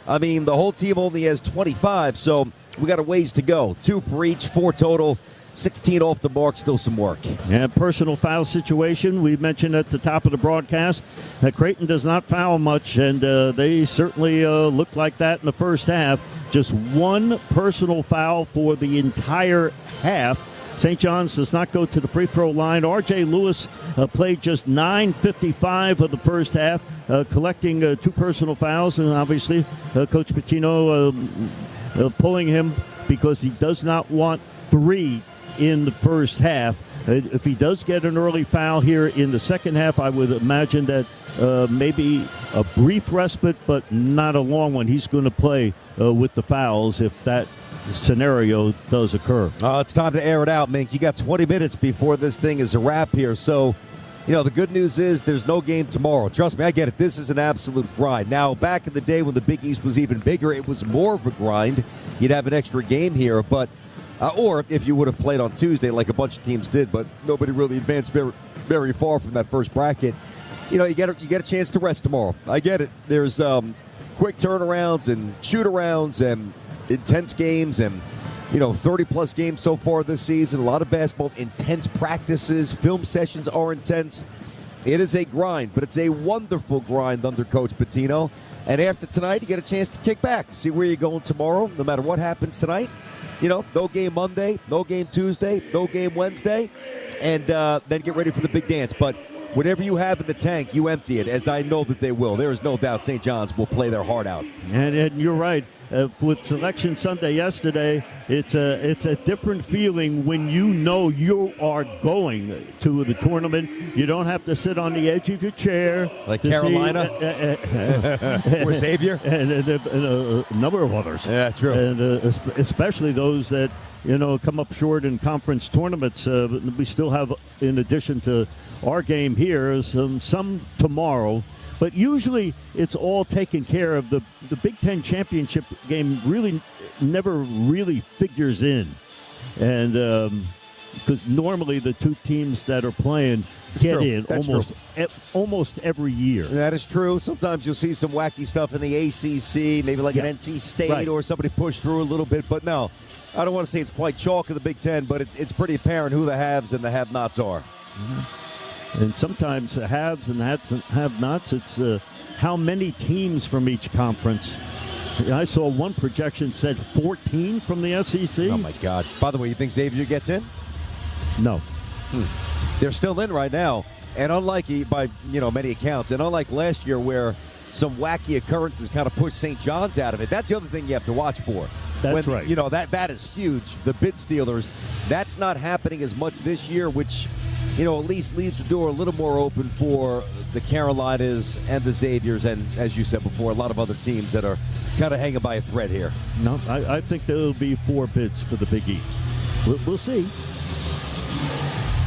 the whole team only has 25, so we got a ways to go. 2 for each, 4 total. 16 off the mark, still some work. Yeah, personal foul situation. We mentioned at the top of the broadcast that Creighton does not foul much, and they certainly looked like that in the first half. Just 1 personal foul for the entire half. St. John's does not go to the free throw line. R.J. Lewis played just 9:55 of the first half, collecting 2 personal fouls, and obviously Coach Pitino pulling him because he does not want 3 in the first half. If he does get an early foul here in the second half, I would imagine that maybe a brief respite, but not a long one. He's going to play with the fouls if that scenario does occur. It's time to air it out, Mink. You got 20 minutes before this thing is a wrap here. So, the good news is there's no game tomorrow. Trust me, I get it. This is an absolute grind. Now, back in the day when the Big East was even bigger, it was more of a grind. You'd have an extra game here, but or if you would have played on Tuesday like a bunch of teams did, but nobody really advanced very, very far from that first bracket. You get a chance to rest tomorrow. I get it. There's quick turnarounds and shoot-arounds and intense games and, 30-plus games so far this season. A lot of basketball, intense practices, film sessions are intense. It is a grind, but it's a wonderful grind under Coach Pitino. And after tonight, you get a chance to kick back, see where you're going tomorrow, no matter what happens tonight. No game Monday, no game Tuesday, no game Wednesday, and then get ready for the big dance. But whatever you have in the tank, you empty it, as I know that they will. There is no doubt St. John's will play their heart out. And you're right. with Selection Sunday yesterday, it's a different feeling when you know you are going to the tournament. You don't have to sit on the edge of your chair. Like Carolina? Or Xavier? And a number of others. Yeah, true. And especially those that, come up short in conference tournaments. We still have, in addition to our game here, some tomorrow. But usually it's all taken care of. The Big Ten championship game really never really figures in. And because normally the two teams that are playing get in almost every year. That is true. Sometimes you'll see some wacky stuff in the ACC, maybe like an NC State or somebody push through a little bit. But no, I don't want to say it's quite chalk in the Big Ten, but it's pretty apparent who the haves and the have-nots are. Mm-hmm. And sometimes haves and have-nots, it's how many teams from each conference. I saw one projection said 14 from the SEC. Oh, my God. By the way, you think Xavier gets in? No. They're still in right now. And unlike, by many accounts, and unlike last year where some wacky occurrences kind of pushed St. John's out of it, that's the other thing you have to watch for. That's right. That is huge. The bid stealers, that's not happening as much this year, which at least leaves the door a little more open for the Carolinas and the Xaviers and, as you said before, a lot of other teams that are kind of hanging by a thread here. No, I think there will be 4 bids for the Big East. We'll see.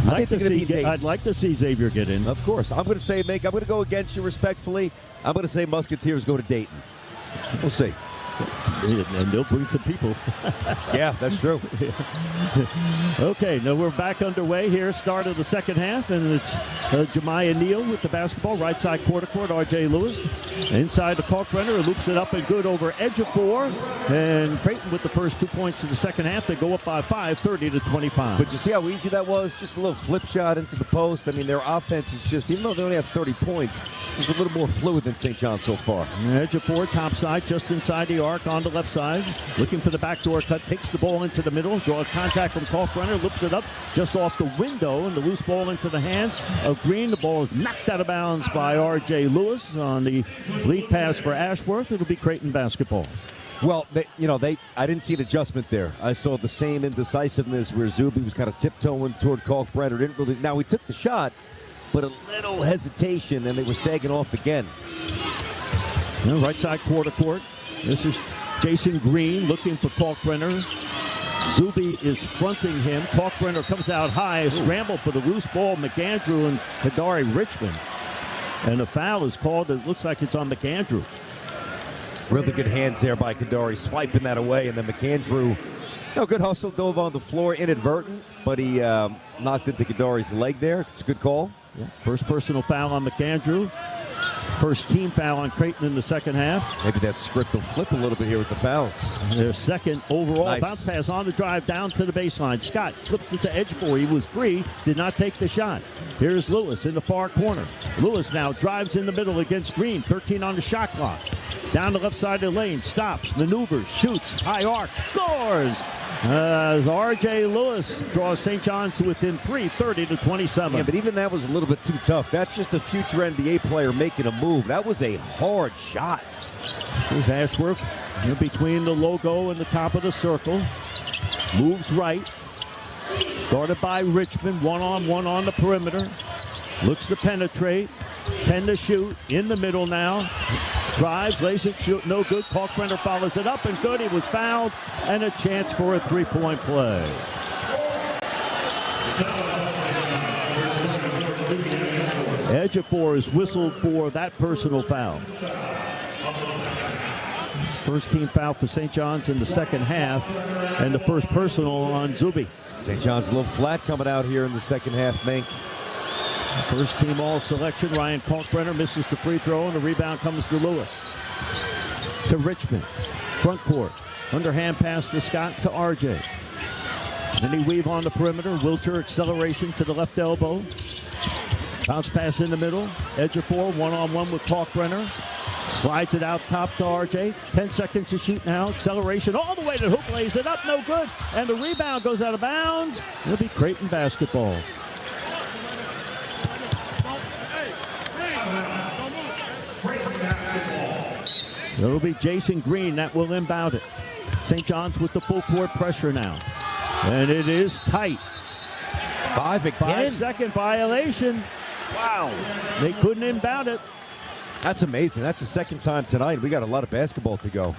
I'd like to see Xavier get in. Of course. I'm going to say, Mike, I'm going to go against you respectfully. I'm going to say Musketeers go to Dayton. We'll see. And they'll bring some people. Yeah, that's true. Okay, now we're back underway here. Start of the second half, and it's Jemiah Neal with the basketball. Right side quarter court, R.J. Lewis. Inside the Kalkbrenner, loops it up and good over edge of 4. And Creighton with the first 2 points of the second half. They go up by 5, 30-25. But you see how easy that was? Just a little flip shot into the post. I mean, their offense is just, even though they only have 30 points, just a little more fluid than St. John so far. Edge of 4, top side, just inside the arc on the left side. Looking for the backdoor cut, takes the ball into the middle, draws contact from Kalkbrenner, loops it up just off the window, and the loose ball into the hands of Green. The ball is knocked out of bounds by R.J. Lewis on the lead pass for Ashworth. It'll be Creighton basketball. Well, I didn't see an adjustment there. I saw the same indecisiveness where Zuby was kind of tiptoeing toward Kalkbrenner. Now, he took the shot, but a little hesitation, and they were sagging off again. Right side quarter court. This is Jason Green looking for Kalkbrenner. Zuby is fronting him. Kalkbrenner comes out high, a scramble for the loose ball. McAndrew and Kadari Richmond. And a foul is called. It looks like it's on McAndrew. Really good hands there by Kadari, swiping that away. And then McAndrew, good hustle, dove on the floor, inadvertent, but he knocked into Kadari's leg there. It's a good call. Yeah. First personal foul on McAndrew. First team foul on Creighton in the second half. Maybe that script will flip a little bit here with the fouls. Their second overall. Nice. Bounce pass on the drive down to the baseline. Scott flips it to edge 4. He was free, did not take the shot. Here's Lewis in the far corner. Lewis now drives in the middle against Green. 13 on the shot clock. Down the left side of the lane. Stops, maneuvers, shoots, high arc, scores! As R.J. Lewis draws St. John's to within 3, 30-27. Yeah, but even that was a little bit too tough. That's just a future NBA player making a move. That was a hard shot. Here's Ashworth in between the logo and the top of the circle. Moves right. Guarded by Richmond. One-on-one on the perimeter. Looks to penetrate. 10 to shoot. In the middle now. Drives, lays it, shoot, no good. Kalkbrenner follows it up and good. He was fouled, and a chance for a three-point play. Edge of 4 is whistled for that personal foul. First team foul for St. John's in the second half, and the first personal on Zuby. St. John's a little flat coming out here in the second half, Mink. First team all-selection, Ryan Kalkbrenner misses the free throw, and the rebound comes to Lewis. To Richmond, front court. Underhand pass to Scott to RJ. Then he weave on the perimeter. Wilcher acceleration to the left elbow. Bounce pass in the middle. Edge of 4, one-on-one with Kalkbrenner. Slides it out top to RJ. 10 seconds to shoot now. Acceleration all the way to the hoop. Lays it up, no good. And the rebound goes out of bounds. It'll be Creighton basketball. It'll be Jason Green that will inbound it. St. John's with the full court pressure now. And it is tight. 5 again? 5-second violation. Wow. They couldn't inbound it. That's amazing. That's the second time tonight. We got a lot of basketball to go.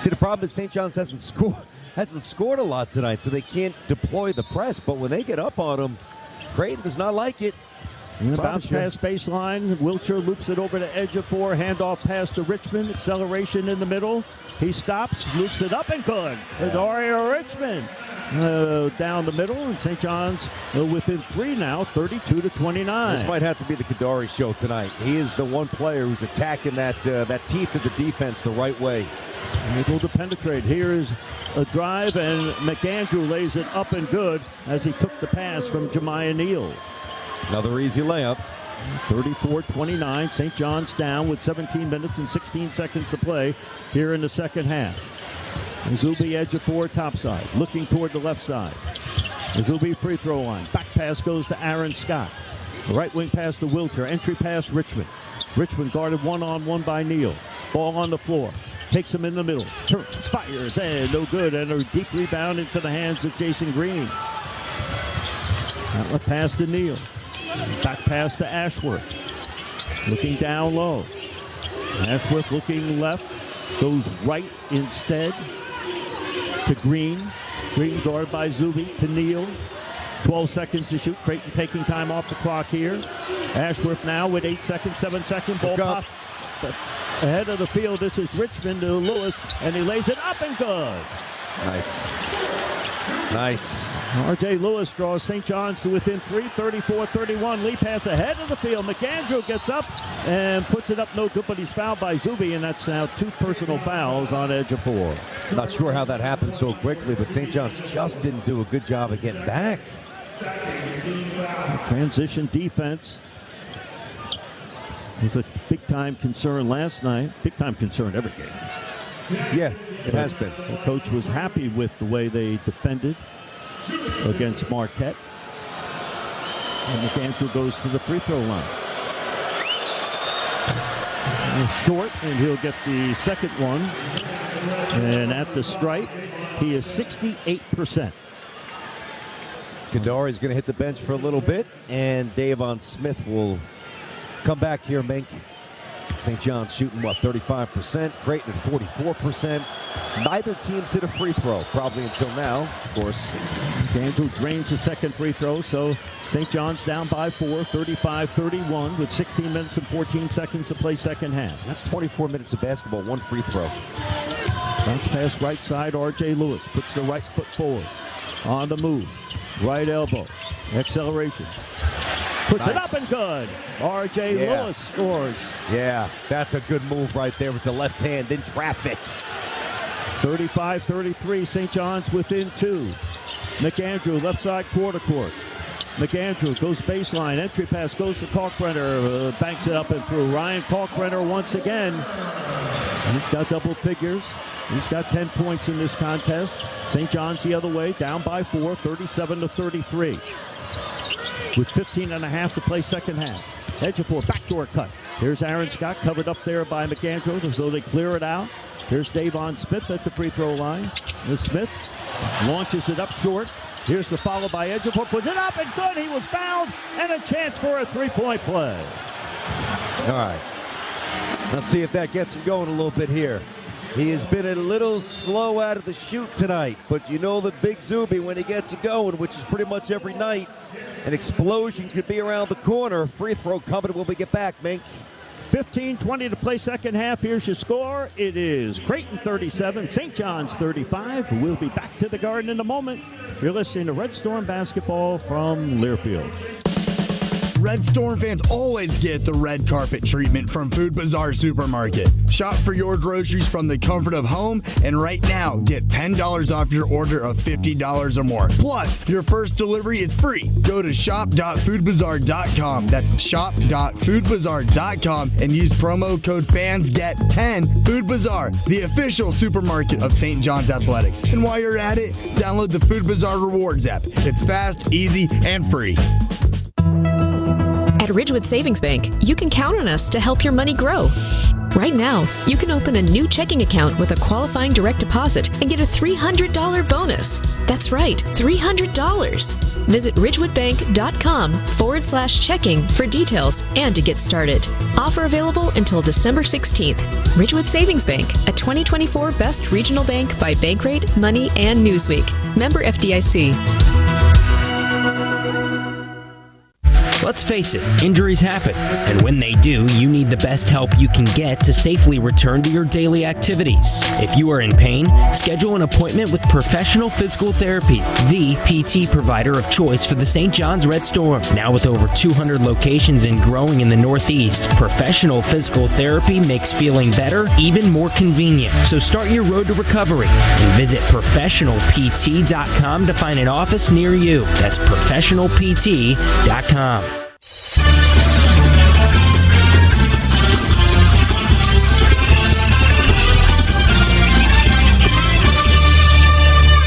See, the problem is St. John's hasn't scored a lot tonight, so they can't deploy the press. But when they get up on them, Creighton does not like it. And the bounce pass baseline. Wiltshire loops it over to edge of 4. Handoff pass to Richmond. Acceleration in the middle. He stops, loops it up and good. Dario Richmond down the middle, and St. John's within 3 now, 32-29. This might have to be the Kadari show tonight. He is the one player who's attacking that teeth of the defense the right way. Able to penetrate. Here is a drive, and McAndrew lays it up and good as he took the pass from Jemiah Neal. Another easy layup. 34-29. St. John's down with 17 minutes and 16 seconds to play here in the second half. Zuby edge of 4 topside, looking toward the left side. Zuby free throw line. Back pass goes to Aaron Scott. The right wing pass to Wiltshire. Entry pass Richmond. Richmond guarded one-on-one by Neal. Ball on the floor. Takes him in the middle. Turns, fires, and no good. And a deep rebound into the hands of Jason Green. Outlet pass to Neal. Back pass to Ashworth. Looking down low. Ashworth looking left. Goes right instead to Green. Green guarded by Zuby to Neal. 12 seconds to shoot. Creighton taking time off the clock here. Ashworth now with 8 seconds, 7 seconds. Ball pop ahead of the field. This is Richmond to Lewis, and he lays it up and good. Nice. R.J. Lewis draws St. John's to within 3, 34-31. Lee pass ahead of the field. McAndrew gets up and puts it up no good, but he's fouled by Zuby, and that's now 2 personal fouls on edge of 4. Not sure how that happened so quickly, but St. John's just didn't do a good job of getting back. Transition defense was a big-time concern last night. Big-time concern every game. Yeah, it has been. The coach was happy with the way they defended against Marquette. And McAndrew goes to the free throw line. Short, and he'll get the second one. And at the stripe, he is 68%. Kadari's going to hit the bench for a little bit, and Davon Smith will come back here, Mink. St. John's shooting, 35%. Creighton at 44%. Neither team's hit a free throw, probably until now, of course. Andrew drains the second free throw, so St. John's down by 4, 35-31, with 16 minutes and 14 seconds to play second half. That's 24 minutes of basketball, 1 free throw. Bounce pass right side, R.J. Lewis puts the right foot forward. On the move, right elbow, acceleration. Puts it up and good. R.J. Lewis scores. Yeah, that's a good move right there with the left hand in traffic. 35-33, St. John's within 2. McAndrew, left side quarter court. McAndrew goes baseline. Entry pass goes to Kalkbrenner. Banks it up and through. Ryan Kalkbrenner once again. He's got double figures. He's got 10 points in this contest. St. John's the other way, down by 4, 37-33. With 15 and a half to play second half. Edge of 4, backdoor cut. Here's Aaron Scott covered up there by McAndrew as though they clear it out. Here's Davon Smith at the free throw line. And Smith launches it up short. Here's the follow by edge of 4, puts it up and good. He was fouled, and a chance for a three-point play. All right. Let's see if that gets him going a little bit here. He has been a little slow out of the chute tonight, but you know the big Zuby, when he gets it going, which is pretty much every night, an explosion could be around the corner. Free throw coming when we get back, Mink. 15-20 to play second half. Here's your score. It is Creighton 37, St. John's 35. We'll be back to the Garden in a moment. You're listening to Red Storm Basketball from Learfield. Red Storm fans always get the red carpet treatment from Food Bazaar Supermarket. Shop for your groceries from the comfort of home, and right now, get $10 off your order of $50 or more. Plus, your first delivery is free. Go to shop.foodbazaar.com. That's shop.foodbazaar.com and use promo code FANSGET10. Food Bazaar, the official supermarket of St. John's Athletics. And while you're at it, download the Food Bazaar Rewards app. It's fast, easy, and free. At Ridgewood Savings Bank, you can count on us to help your money grow. Right now, you can open a new checking account with a qualifying direct deposit and get a $300 bonus. That's right, $300. Visit ridgewoodbank.com/checking for details and to get started. Offer available until December 16th. Ridgewood Savings Bank, a 2024 Best Regional Bank by Bankrate, Money, and Newsweek. Member FDIC. Let's face it, injuries happen, and when they do, you need the best help you can get to safely return to your daily activities. If you are in pain, schedule an appointment with Professional Physical Therapy, the PT provider of choice for the St. John's Red Storm. Now with over 200 locations and growing in the Northeast, Professional Physical Therapy makes feeling better even more convenient. So start your road to recovery and visit professionalpt.com to find an office near you. That's professionalpt.com.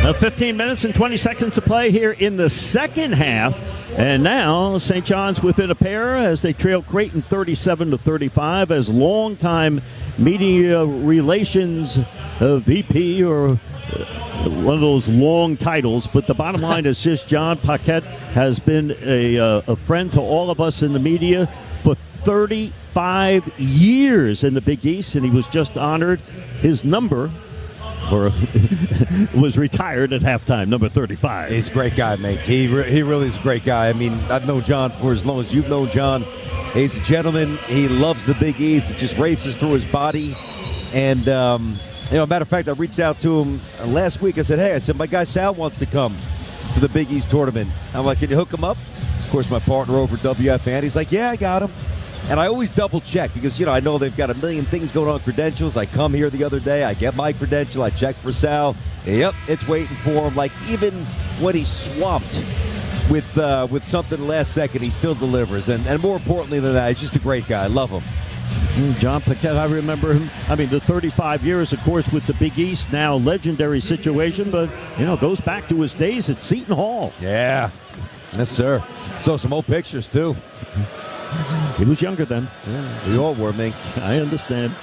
Now 15 minutes and 20 seconds to play here in the second half. And now St. John's within a pair as they trail Creighton 37-35 as longtime media relations VP or one of those long titles. But the bottom line is just John Paquette has been a friend to all of us in the media for 35 years in the Big East, and he was just honored. His number was retired at halftime, number 35. He's a great guy, mate. He really is a great guy. I mean, I've known John for as long as you've known John. He's a gentleman. He loves the Big East. It just races through his body. And, matter of fact, I reached out to him last week. I said, my guy Sal wants to come to the Big East tournament. I'm like, can you hook him up? Of course, my partner over at WFAN, he's like, yeah, I got him. And I always double check because, I know they've got a million things going on, credentials. I come here the other day, I get my credential, I check for Sal. Yep, it's waiting for him. Like, even when he's swamped with something last second, he still delivers. And more importantly than that, he's just a great guy. I love him. John Paquette, I remember him. I mean, the 35 years, of course, with the Big East, now legendary situation, but, goes back to his days at Seton Hall. Yeah. Yes, sir. So some old pictures, too. He was younger then. Yeah, we all were, Mink. I understand.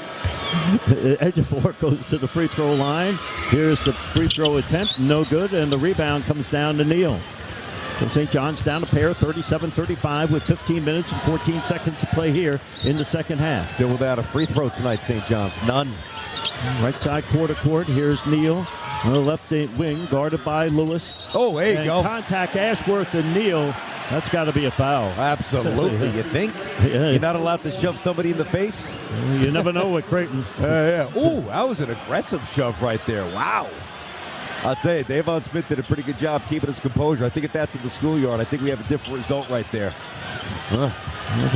Ejiofor goes to the free throw line. Here's the free throw attempt. No good, and the rebound comes down to Neal. So St. John's down a pair, 37-35 with 15 minutes and 14 seconds to play here in the second half. Still without a free throw tonight, St. John's. None. Right side quarter court. Here's Neal. On the left wing, guarded by Lewis. Oh, there you go. Contact Ashworth and Neal. That's got to be a foul. Absolutely. You think? Yeah. You're not allowed to shove somebody in the face? You never know with Creighton. Yeah. Ooh, that was an aggressive shove right there. Wow. I'll tell you, Davon Smith did a pretty good job keeping his composure. I think if that's in the schoolyard, I think we have a different result right there. The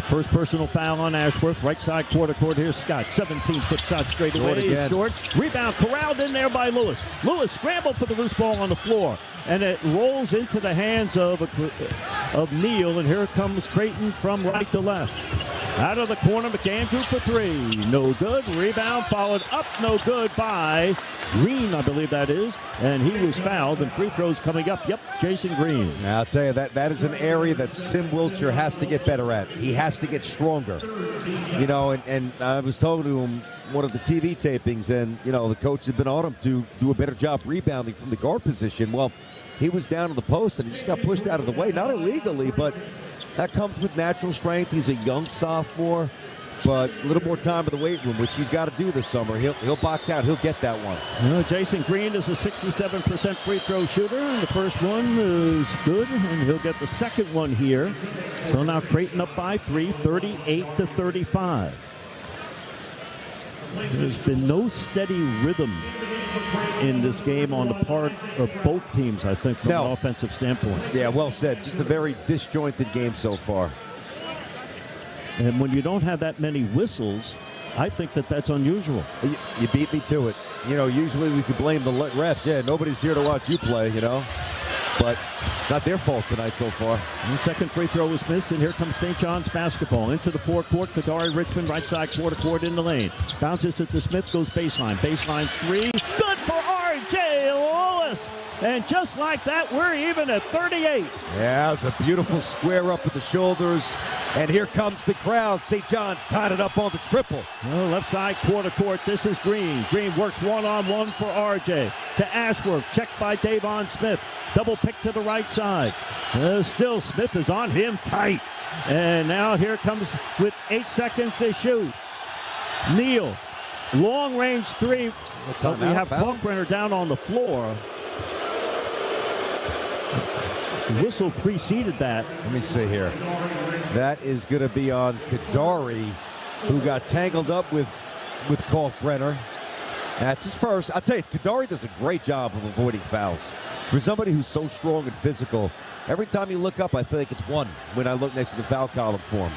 first personal foul on Ashworth. Right side quarter court. Here's Scott. 17-foot shot straight away. Short. Rebound corralled in there by Lewis. Lewis scrambled for the loose ball on the floor. And it rolls into the hands of Neal. And here comes Creighton from right to left. Out of the corner, McAndrew for three. No good. Rebound followed up. No good by Green, I believe that is. And he was fouled. And free throws coming up. Yep, Jason Green. Now, I'll tell you, that is an area that Sim Wiltshire has to get better at. He has to get stronger. And I was talking to him one of the TV tapings, and, the coach had been on him to do a better job rebounding from the guard position. Well, he was down to the post, and he just got pushed out of the way. Not illegally, but that comes with natural strength. He's a young sophomore, but a little more time in the weight room, which he's got to do this summer. He'll box out. He'll get that one. Jason Green is a 67% free throw shooter, and the first one is good, and he'll get the second one here. So now Creighton up by 3, 38-35. There's been no steady rhythm in this game on the part of both teams, I think, from an offensive standpoint. Yeah, well said. Just a very disjointed game so far. And when you don't have that many whistles, I think that's unusual. You beat me to it. Usually we could blame the refs. Yeah, nobody's here to watch you play, But it's not their fault tonight so far. And the second free throw was missed, and here comes St. John's basketball. Into the forecourt, Kadari Richmond, right side quarter court in the lane. Bounces it to Smith, goes baseline. Baseline three. Good for R.J. Lewis. And just like that, we're even at 38. Yeah, it was a beautiful square up with the shoulders. And here comes the crowd. St. John's tied it up on the triple. Well, left side quarter court. This is Green. Green works one-on-one for RJ. To Ashworth. Checked by Davon Smith. Double pick to the right side. Still, Smith is on him tight. And now here comes with 8 seconds to shoot. Neal. Long-range three. But we have Kalkbrenner down on the floor. The whistle preceded that. Let me see here. That is going to be on Kadari, who got tangled up with Kalkbrenner. That's his first. I'll tell you, Kadari does a great job of avoiding fouls. For somebody who's so strong and physical, every time you look up, I feel like it's one when I look next to the foul column for him.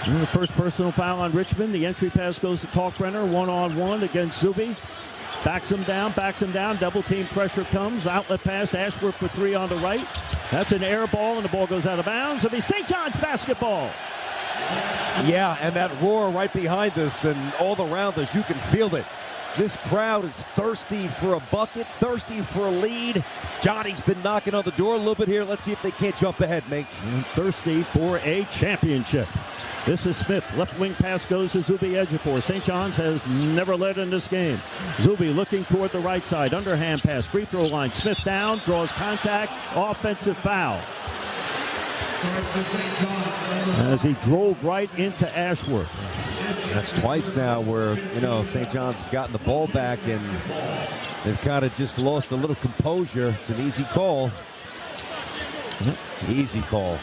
And the first personal foul on Richmond. The entry pass goes to Kalkbrenner, one-on-one against Zuby. Backs him down. Double team pressure comes. Outlet pass, Ashworth for three on the right. That's an air ball, and the ball goes out of bounds. It'll be St. John's basketball. Yeah, and that roar right behind us and all around us, you can feel it. This crowd is thirsty for a bucket, thirsty for a lead. Johnny's been knocking on the door a little bit here. Let's see if they can't jump ahead, Mink. Thirsty for a championship. This is Smith. Left wing pass goes to Zuby Ejiofor. St. John's has never led in this game. Zuby looking toward the right side. Underhand pass. Free throw line. Smith down. Draws contact. Offensive foul. As he drove right into Ashworth. That's twice now where, St. John's has gotten the ball back and they've kind of just lost a little composure. It's an easy call. Easy call.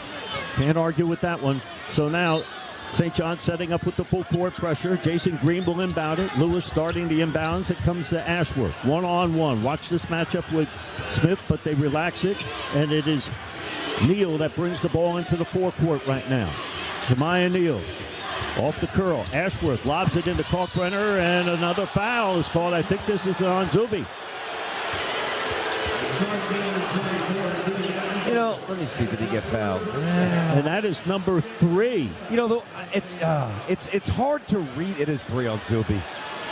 Can't argue with that one. So now St. John's setting up with the full court pressure. Jason Green will inbound it. Lewis starting the inbounds. It comes to Ashworth. One-on-one. Watch this matchup with Smith, but they relax it. And it is Neal that brings the ball into the forecourt right now. Jemiah Neal off the curl. Ashworth lobs it into Kalkbrenner, and another foul is called. I think this is on Zuby. Let me see. Did he get fouled? And that is number 3. It's hard to read. It is 3 on Zuby.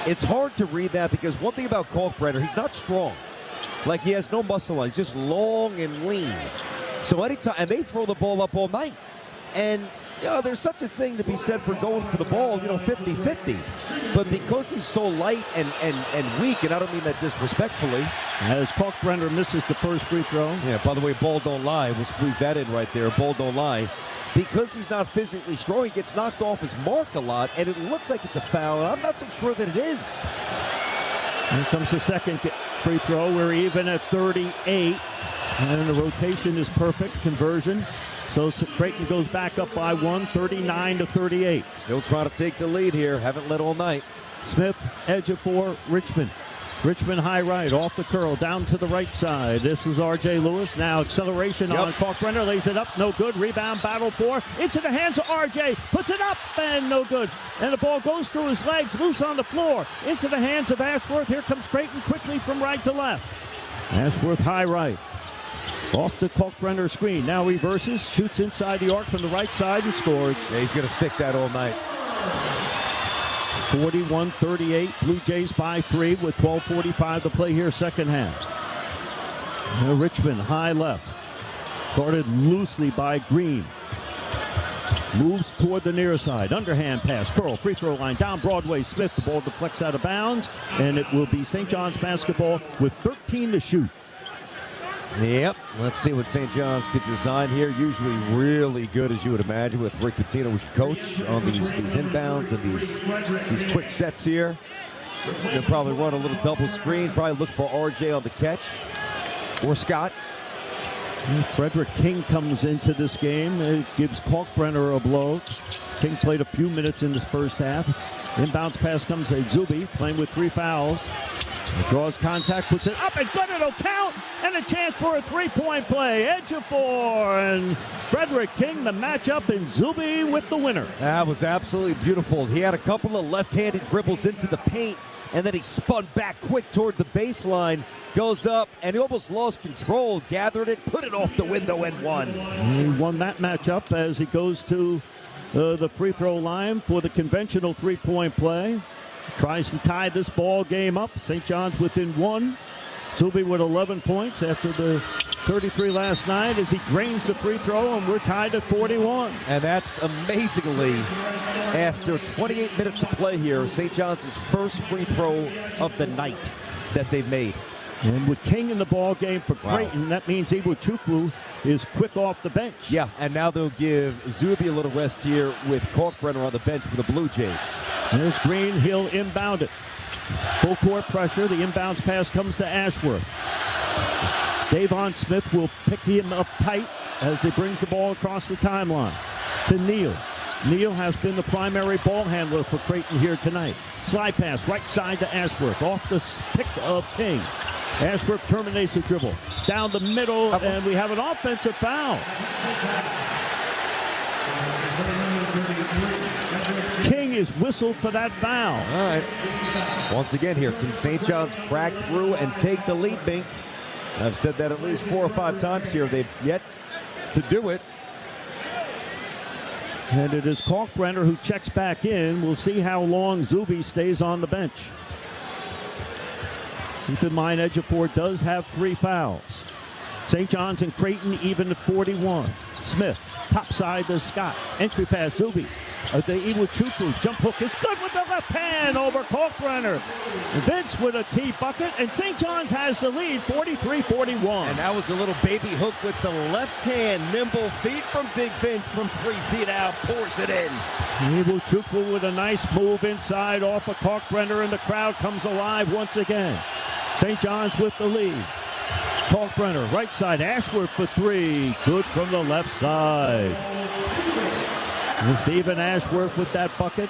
It's hard to read that because one thing about Kalkbrenner, he's not strong. Like, he has no muscle line. He's just long and lean. So anytime, and they throw the ball up all night. And there's such a thing to be said for going for the ball, 50-50. But because he's so light and weak, and I don't mean that disrespectfully. As Kalkbrenner misses the first free throw. Yeah, by the way, ball don't lie. We'll squeeze that in right there. Ball don't lie. Because he's not physically strong, he gets knocked off his mark a lot, and it looks like it's a foul. And I'm not so sure that it is. Here comes the second free throw. We're even at 38. And the rotation is perfect. Conversion. So Creighton goes back up by 1, 39-38. Still trying to take the lead here. Haven't led all night. Smith, Ejiofor, Richmond. Richmond high right, off the curl, down to the right side. This is R.J. Lewis. Now acceleration on Kalkbrenner. Lays it up, no good. Rebound, battle for. Into the hands of R.J. Puts it up, and no good. And the ball goes through his legs, loose on the floor. Into the hands of Ashworth. Here comes Creighton quickly from right to left. Ashworth high right. Off the Kalkbrenner screen. Now reverses, shoots inside the arc from the right side and scores. Yeah, he's going to stick that all night. 41-38. Blue Jays by 3 with 12:45 to play here, second half. Richmond high left. Guarded loosely by Green. Moves toward the near side. Underhand pass. Curl. Free throw line. Down Broadway. Smith. The ball deflects out of bounds. And it will be St. John's basketball with 13 to shoot. Yep. Let's see what St. John's could design here. Usually really good, as you would imagine, with Rick Pitino as coach on these inbounds and these quick sets here. They'll probably run a little double screen. Probably look for RJ on the catch. Or Scott. Frederick King comes into this game. It gives Kalkbrenner a blow. King played a few minutes in this first half. Inbounds pass comes to Zuby, playing with 3 fouls. He draws contact, puts it up, and good, it'll count, and a chance for a three-point play. Ejiofor and Frederick King, the matchup, and Zuby with the winner. That was absolutely beautiful. He had a couple of left-handed dribbles into the paint, and then he spun back quick toward the baseline, goes up, and he almost lost control, gathered it, put it off the window, and won. He won that matchup as he goes to the free throw line for the conventional three-point play. Tries to tie this ball game up. St. John's within 1. Zuby with 11 points after the 33 last night as he drains the free throw, and we're tied at 41. And that's amazingly, after 28 minutes of play here, St. John's first free throw of the night that they've made. And with King in the ball game for Creighton, that means Iwuchukwu is quick off the bench. Yeah, and now they'll give Zuby a little rest here with Kalkbrenner on the bench for the Blue Jays. There's Green, he'll inbound it. Full court pressure, the inbounds pass comes to Ashworth. Davon Smith will pick him up tight as he brings the ball across the timeline to Neal. Neal has been the primary ball handler for Creighton here tonight. Slide pass right side to Ashworth off the pick of King. Ashworth terminates the dribble. Down the middle, and we have an offensive foul. King is whistled for that foul. All right. Once again here, can St. John's crack through and take the lead, Bink? I've said that at least 4 or 5 times here. They've yet to do it. And it is Kalkbrenner who checks back in. We'll see how long Zuby stays on the bench. Keep in mind, Ejiofor does have 3 fouls. St. John's and Creighton even at 41. Smith, top side to Scott. Entry pass, Zuby. The Iwuchukwu jump hook is good with the left hand over Kalkbrenner. Vince with a key bucket, and St. John's has the lead, 43-41. And that was a little baby hook with the left hand. Nimble feet from Big Vince from 3 feet out, pours it in. Iwuchukwu with a nice move inside off of Kalkbrenner, and the crowd comes alive once again. St. John's with the lead. Kalkbrenner, right side, Ashworth for 3. Good from the left side. And Stephen Ashworth with that bucket.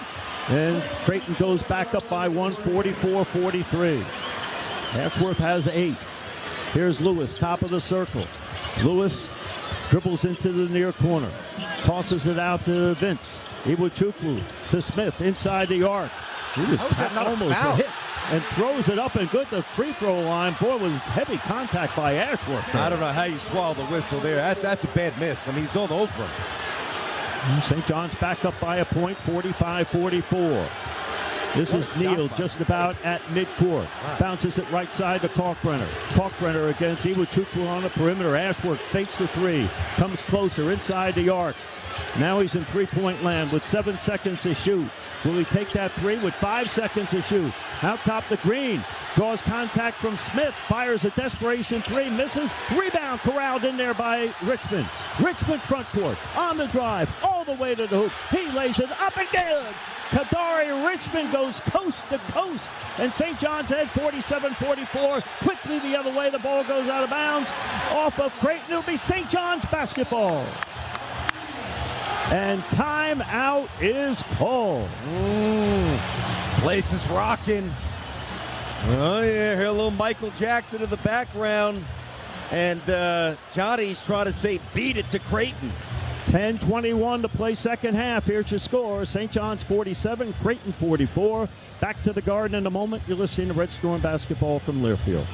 And Creighton goes back up by 1, 44-43. Ashworth has 8. Here's Lewis, top of the circle. Lewis dribbles into the near corner. Tosses it out to Vince. Iwuchukwu to Smith inside the arc. He was almost a hit. And throws it up and good to free throw line. Boy, was heavy contact by Ashworth. I don't know how you swallow the whistle there. That's a bad miss. I mean, he's all over him. St. John's back up by a point, 45-44. This is Neal just about at midcourt. Bounces it right side to Kalkbrenner. Kalkbrenner against Iwuchukwu on the perimeter. Ashworth fakes the 3. Comes closer inside the arc. Now he's in three-point land with 7 seconds to shoot. Will he take that 3 with 5 seconds to shoot? Out top the Green. Draws contact from Smith. Fires a desperation 3. Misses. Rebound corralled in there by Richmond. Richmond front court. On the drive. All the way to the hoop. He lays it up and good. Kadari Richmond goes coast to coast. And St. John's head 47-44. Quickly the other way. The ball goes out of bounds. Off of Creighton. It'll be St. John's basketball. And timeout is called. Place is rocking. Oh, yeah, here a little Michael Jackson in the background. And Johnny's trying to say, beat it to Creighton. 10:21 to play second half. Here's your score. St. John's 47, Creighton 44. Back to the Garden in a moment. You're listening to Red Storm Basketball from Learfield.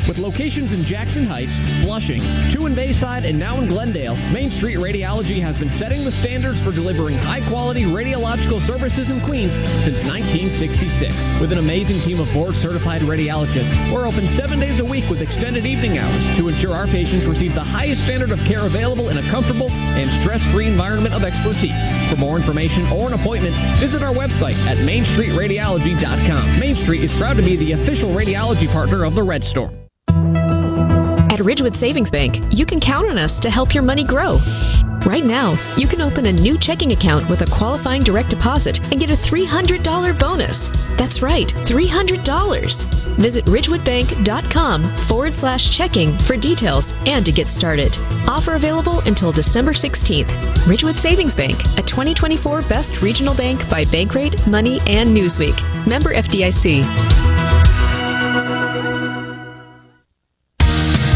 With locations in Jackson Heights, Flushing, 2 in Bayside, and now in Glendale, Main Street Radiology has been setting the standards for delivering high-quality radiological services in Queens since 1966. With an amazing team of board-certified radiologists, we're open 7 days a week with extended evening hours to ensure our patients receive the highest standard of care available in a comfortable and stress-free environment of expertise. For more information or an appointment, visit our website at mainstreetradiology.com. Main Street is proud to be the official radiology partner of the Red Storm. At Ridgewood Savings Bank, you can count on us to help your money grow. Right now, you can open a new checking account with a qualifying direct deposit and get a $300 bonus. That's right, $300. Visit ridgewoodbank.com/checking for details and to get started. Offer available until December 16th. Ridgewood Savings Bank, a 2024 Best Regional Bank by Bankrate, Money, and Newsweek. Member FDIC.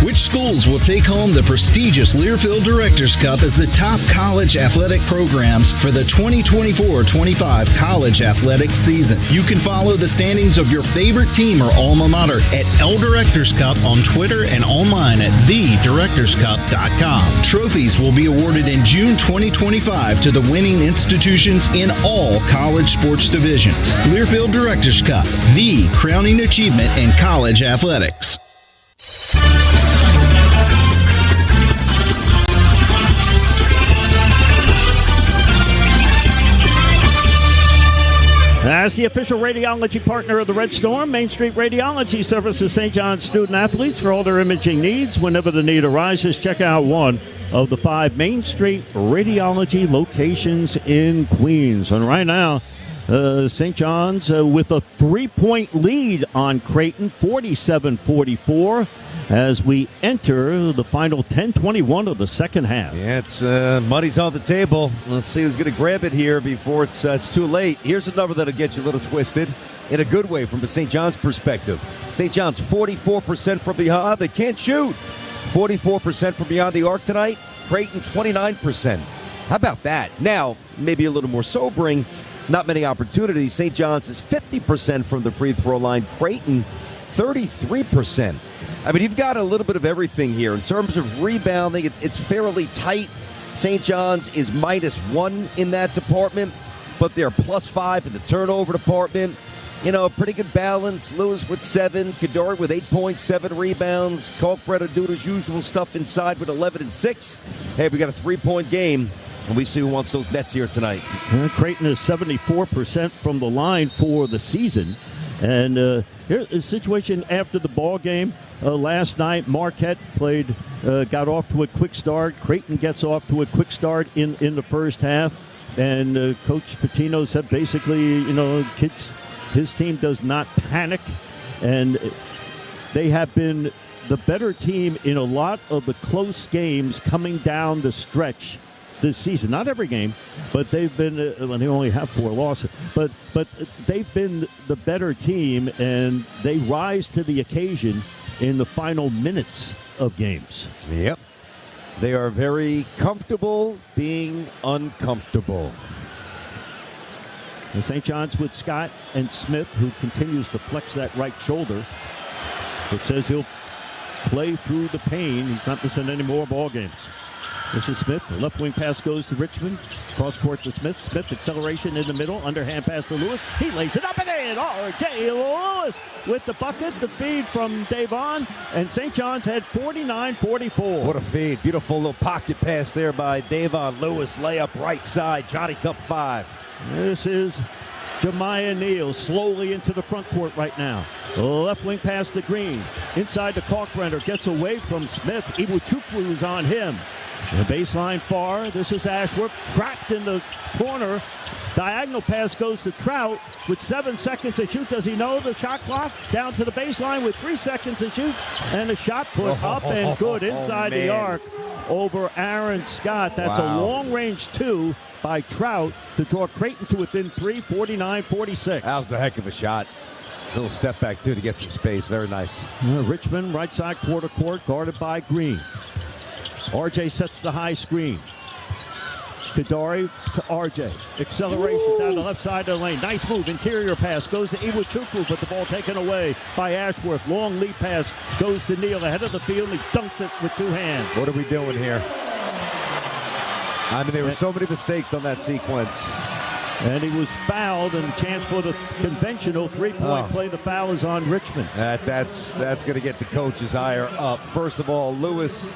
Which schools will take home the prestigious Learfield Directors Cup as the top college athletic programs for the 2024-25 college athletics season? You can follow the standings of your favorite team or alma mater at L Directors Cup on Twitter and online at thedirectorscup.com. Trophies will be awarded in June 2025 to the winning institutions in all college sports divisions. Learfield Directors Cup, the crowning achievement in college athletics. is the official radiology partner of the Red Storm. Main Street Radiology services St. John's student-athletes for all their imaging needs. Whenever the need arises, check out one of the 5 Main Street Radiology locations in Queens. And right now, St. John's with a 3-point lead on Creighton, 47-44, as we enter the final 10:21 of the second half. Yeah, it's money's on the table. Let's see who's going to grab it here before it's too late. Here's a number that'll get you a little twisted in a good way from a St. John's perspective. St. John's 44% from behind. They can't shoot. 44% from beyond the arc tonight. Creighton 29%. How about that? Now, maybe a little more sobering. Not many opportunities. St. John's is 50% from the free throw line. Creighton, 33%. I mean, you've got a little bit of everything here. In terms of rebounding, it's fairly tight. St. John's is -1 in that department, but they're +5 in the turnover department. You know, pretty good balance. Lewis with 7, Kadori with 8.7 rebounds. Kalkbrenner doing his usual stuff inside with 11 and 6. Hey, we got a 3-point game. And we see who wants those nets here tonight. Creighton is 74% from the line for the season. And here's the situation after the ball game last night. Marquette got off to a quick start. Creighton gets off to a quick start in the first half. And Coach Pitino said basically, his team does not panic. And they have been the better team in a lot of the close games coming down the stretch this season. Not every game, but they've been, they only have 4 losses, but they've been the better team, and they rise to the occasion in the final minutes of games. Yep. They are very comfortable being uncomfortable. And St. John's with Scott and Smith, who continues to flex that right shoulder. It says he'll play through the pain. He's not missing any more ball games. This is Smith. The left wing pass goes to Richmond. Cross court to Smith. Smith acceleration in the middle. Underhand pass to Lewis. He lays it up and in. R.J. Lewis with the bucket. The feed from Davon. And St. John's had 49-44. What a feed. Beautiful little pocket pass there by Davon Lewis. Layup right side. Johnny's up 5. This is Jemiah Neal slowly into the front court right now. Left wing pass to Green. Inside to Kalkbrenner. Gets away from Smith. Iwuchukwu is on him. The baseline far. This is Ashworth trapped in the corner. Diagonal pass goes to Trout with 7 seconds to shoot. Does he know the shot clock? Down to the baseline with 3 seconds to shoot. And a shot put up and good inside the arc over Aaron Scott. That's a long-range 2 by Trout to draw Creighton to within 3, 49-46. That was a heck of a shot. A little step back, too, to get some space. Very nice. Richmond, right side quarter court, guarded by Green. RJ sets the high screen. Kadari to RJ. Acceleration down the left side of the lane. Nice move. Interior pass goes to Iwuchukwu, but the ball taken away by Ashworth. Long lead pass goes to Neal ahead of the field. He dunks it with 2 hands. What are we doing here? I mean, there were so many mistakes on that sequence. And he was fouled, and chance for the conventional 3-point play. The foul is on Richmond. That's going to get the coach's ire up. First of all, Lewis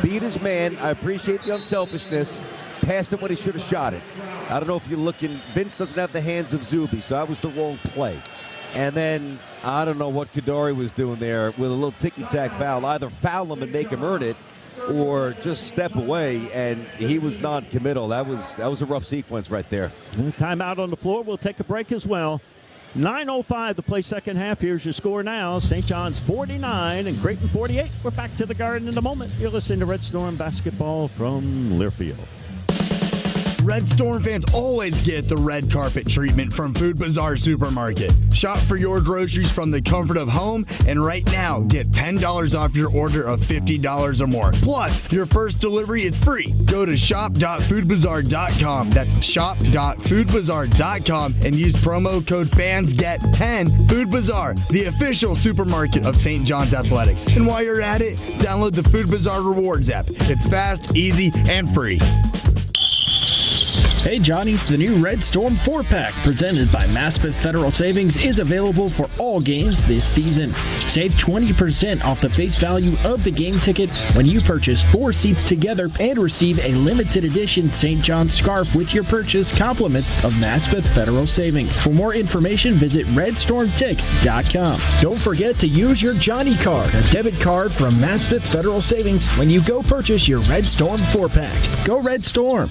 beat his man. I appreciate the unselfishness. Passed it when he should have shot it. I don't know if you're looking. Vince doesn't have the hands of Zuby, so that was the wrong play. And then I don't know what Kadari was doing there with a little ticky-tack foul. Either foul him and make him earn it, or just step away, and he was non-committal. That was a rough sequence right there. Timeout on the floor. We'll take a break as well. 9:05 to play second half. Here's your score now. St. John's 49 and Creighton 48. We're back to the Garden in a moment. You're listening to Red Storm Basketball from Learfield. Red Storm fans always get the red carpet treatment from Food Bazaar Supermarket. Shop for your groceries from the comfort of home, and right now, get $10 off your order of $50 or more. Plus, your first delivery is free. Go to shop.foodbazaar.com. That's shop.foodbazaar.com and use promo code FANSGET10. Food Bazaar, the official supermarket of St. John's Athletics. And while you're at it, download the Food Bazaar Rewards app. It's fast, easy, and free. Hey Johnny's, the new Red Storm 4-pack presented by Maspeth Federal Savings is available for all games this season. Save 20% off the face value of the game ticket when you purchase 4 seats together and receive a limited edition St. John's scarf with your purchase, compliments of Maspeth Federal Savings. For more information, visit redstormtix.com. Don't forget to use your Johnny card, a debit card from Maspeth Federal Savings, when you go purchase your Red Storm 4-pack. Go Red Storm!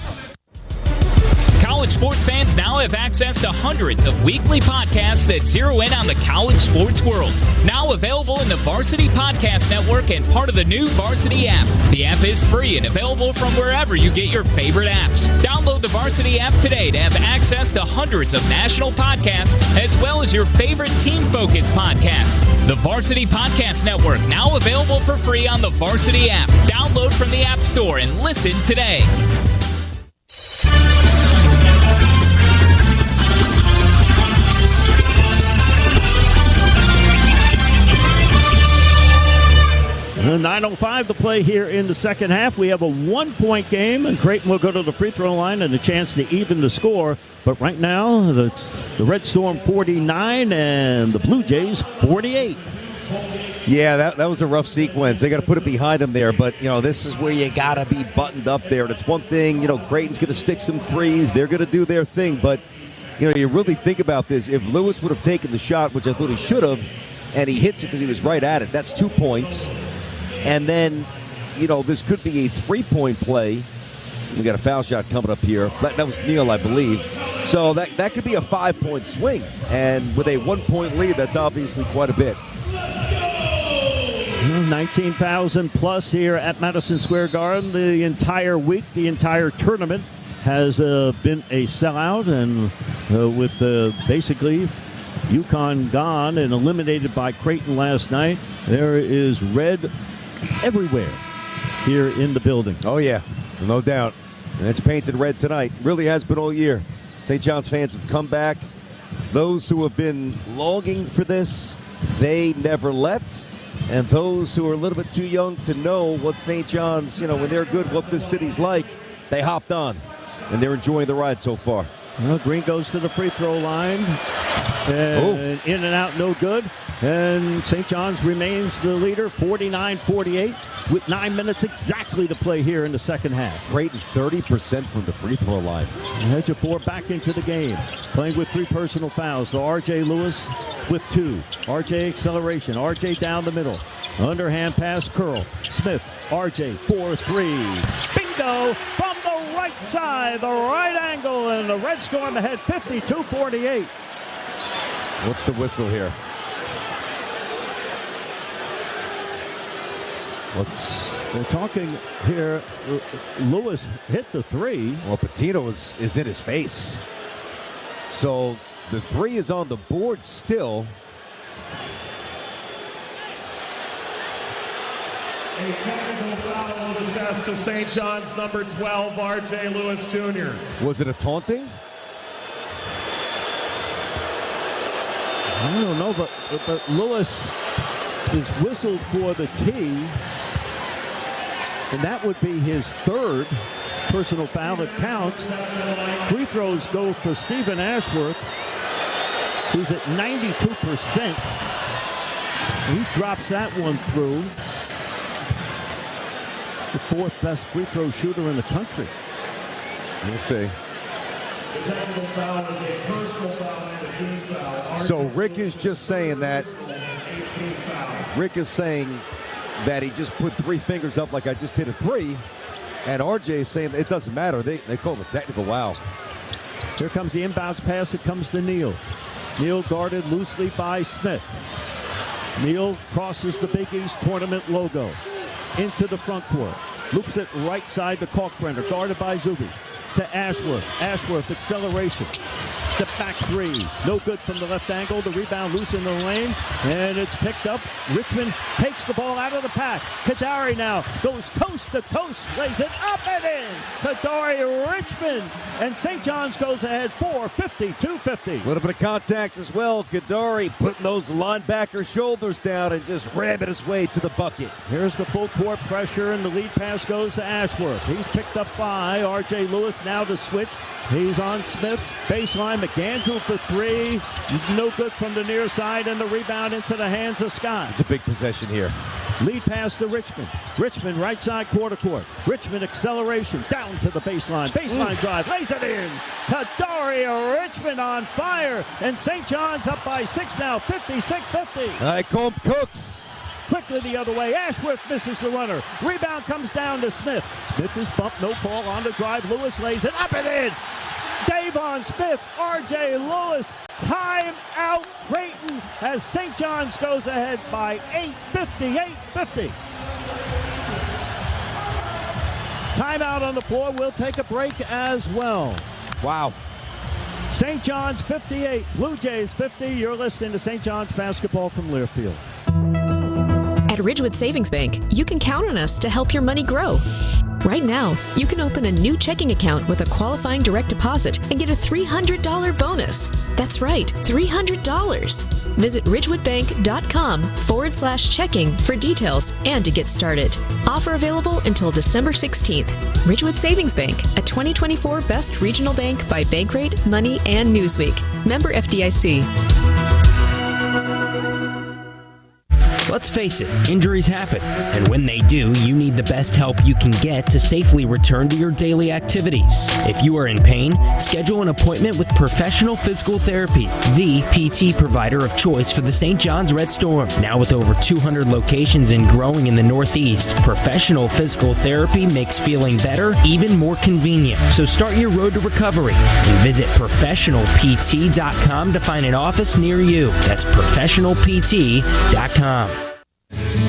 College sports fans now have access to hundreds of weekly podcasts that zero in on the college sports world. Now available in the Varsity Podcast Network and part of the new Varsity app. The app is free and available from wherever you get your favorite apps. Download the Varsity app today to have access to hundreds of national podcasts as well as your favorite team-focused podcasts. The Varsity Podcast Network now available for free on the Varsity app. Download from the App Store and listen today. And 9:05 to play here in the second half. We have a 1-point game, and Creighton will go to the free throw line and a chance to even the score. But right now, it's the Red Storm 49 and the Blue Jays 48. Yeah, that was a rough sequence. They got to put it behind them there. But, this is where you got to be buttoned up there. And it's one thing, Creighton's going to stick some threes. They're going to do their thing. But, you really think about this. If Lewis would have taken the shot, which I thought he should have, and he hits it because he was right at it, that's 2 points. And then, this could be a 3-point play. We got a foul shot coming up here. That was Neal, I believe. So that could be a 5-point swing. And with a 1-point lead, that's obviously quite a bit. 19,000 plus here at Madison Square Garden. The entire week, the entire tournament has been a sellout. And with basically UConn gone and eliminated by Creighton last night, there is red everywhere here in the building. Oh, yeah, no doubt. And it's painted red tonight. Really has been all year. St. John's fans have come back. Those who have been longing for this, they never left. And those who are a little bit too young to know what St. John's, when they're good, what this city's like, they hopped on. And they're enjoying the ride so far. Well, Green goes to the free throw line. And in and out, no good. And St. John's remains the leader, 49-48, with 9 minutes exactly to play here in the second half. Creighton 30% from the free throw line. Hedgefor back into the game, playing with 3 personal fouls. So R.J. Lewis with 2. R.J. acceleration. R.J. down the middle. Underhand pass, curl. Smith, R.J. 4-3. Bingo from the right side, the right angle, and the Red Storm ahead 52-48. What's the whistle here? They're talking here. Lewis hit the 3. Well, Patino is in his face. So the 3 is on the board still. A technical foul was assessed to St. John's number 12, R.J. Lewis Jr. Was it a taunting? I don't know, but Lewis is whistled for the key, and that would be his 3rd personal foul that counts. Free throws go for Stephen Ashworth, who's at 92%. He drops that one through. He's the 4th best free throw shooter in the country. We'll see. The technical foul is a personal foul and a team foul. So Rick is just saying that. Rick is saying that he just put 3 fingers up like I just hit a 3. And RJ is saying it doesn't matter. They call it a technical wow. Here comes the inbounds pass. It comes to Neal. Neal guarded loosely by Smith. Neal crosses the Big East Tournament logo into the front court. Loops it right side to Kalkbrenner, guarded by Zuby. To Ashworth. Ashworth acceleration. Step back three. No good from the left angle. The rebound loose in the lane. And it's picked up. Richmond takes the ball out of the pack. Kadari now goes coast to coast. Lays it up and in. Kadari Richmond. And St. John's goes ahead 4-50-250. A little bit of contact as well. Kadari putting those linebacker shoulders down and just ramming his way to the bucket. Here's the full court pressure, and the lead pass goes to Ashworth. He's picked up by R.J. Lewis. Now to switch. He's on Smith. Baseline. McAndrew for three. No good from the near side, and the rebound into the hands of Scott. It's a big possession here. Lead pass to Richmond. Richmond right side quarter court. Richmond acceleration down to the baseline. Baseline drive. Lays it in. Kadari Richmond on fire. And St. John's up by 6 now. 56-50. Combe Cooks. Quickly the other way. Ashworth misses the runner. Rebound comes down to Smith. Smith is bumped. No call on the drive. Lewis lays it up and in. Davon Smith. R.J. Lewis. Time out Creighton as St. John's goes ahead by 8:50. Timeout on the floor. We'll take a break as well. Wow. St. John's 58, Blue Jays 50. You're listening to St. John's basketball from Learfield. At Ridgewood Savings Bank, you can count on us to help your money grow. Right now, you can open a new checking account with a qualifying direct deposit and get a $300 bonus. That's right, $300. Visit ridgewoodbank.com/checking for details and to get started. Offer available until December 16th. Ridgewood Savings Bank, a 2024 Best Regional Bank by Bankrate, Money, and Newsweek. Member FDIC. Let's face it, injuries happen, and when they do, you need the best help you can get to safely return to your daily activities. If you are in pain, schedule an appointment with Professional Physical Therapy, the PT provider of choice for the St. John's Red Storm. Now with over 200 locations and growing in the Northeast, Professional Physical Therapy makes feeling better even more convenient. So start your road to recovery and visit professionalpt.com to find an office near you. That's professionalpt.com.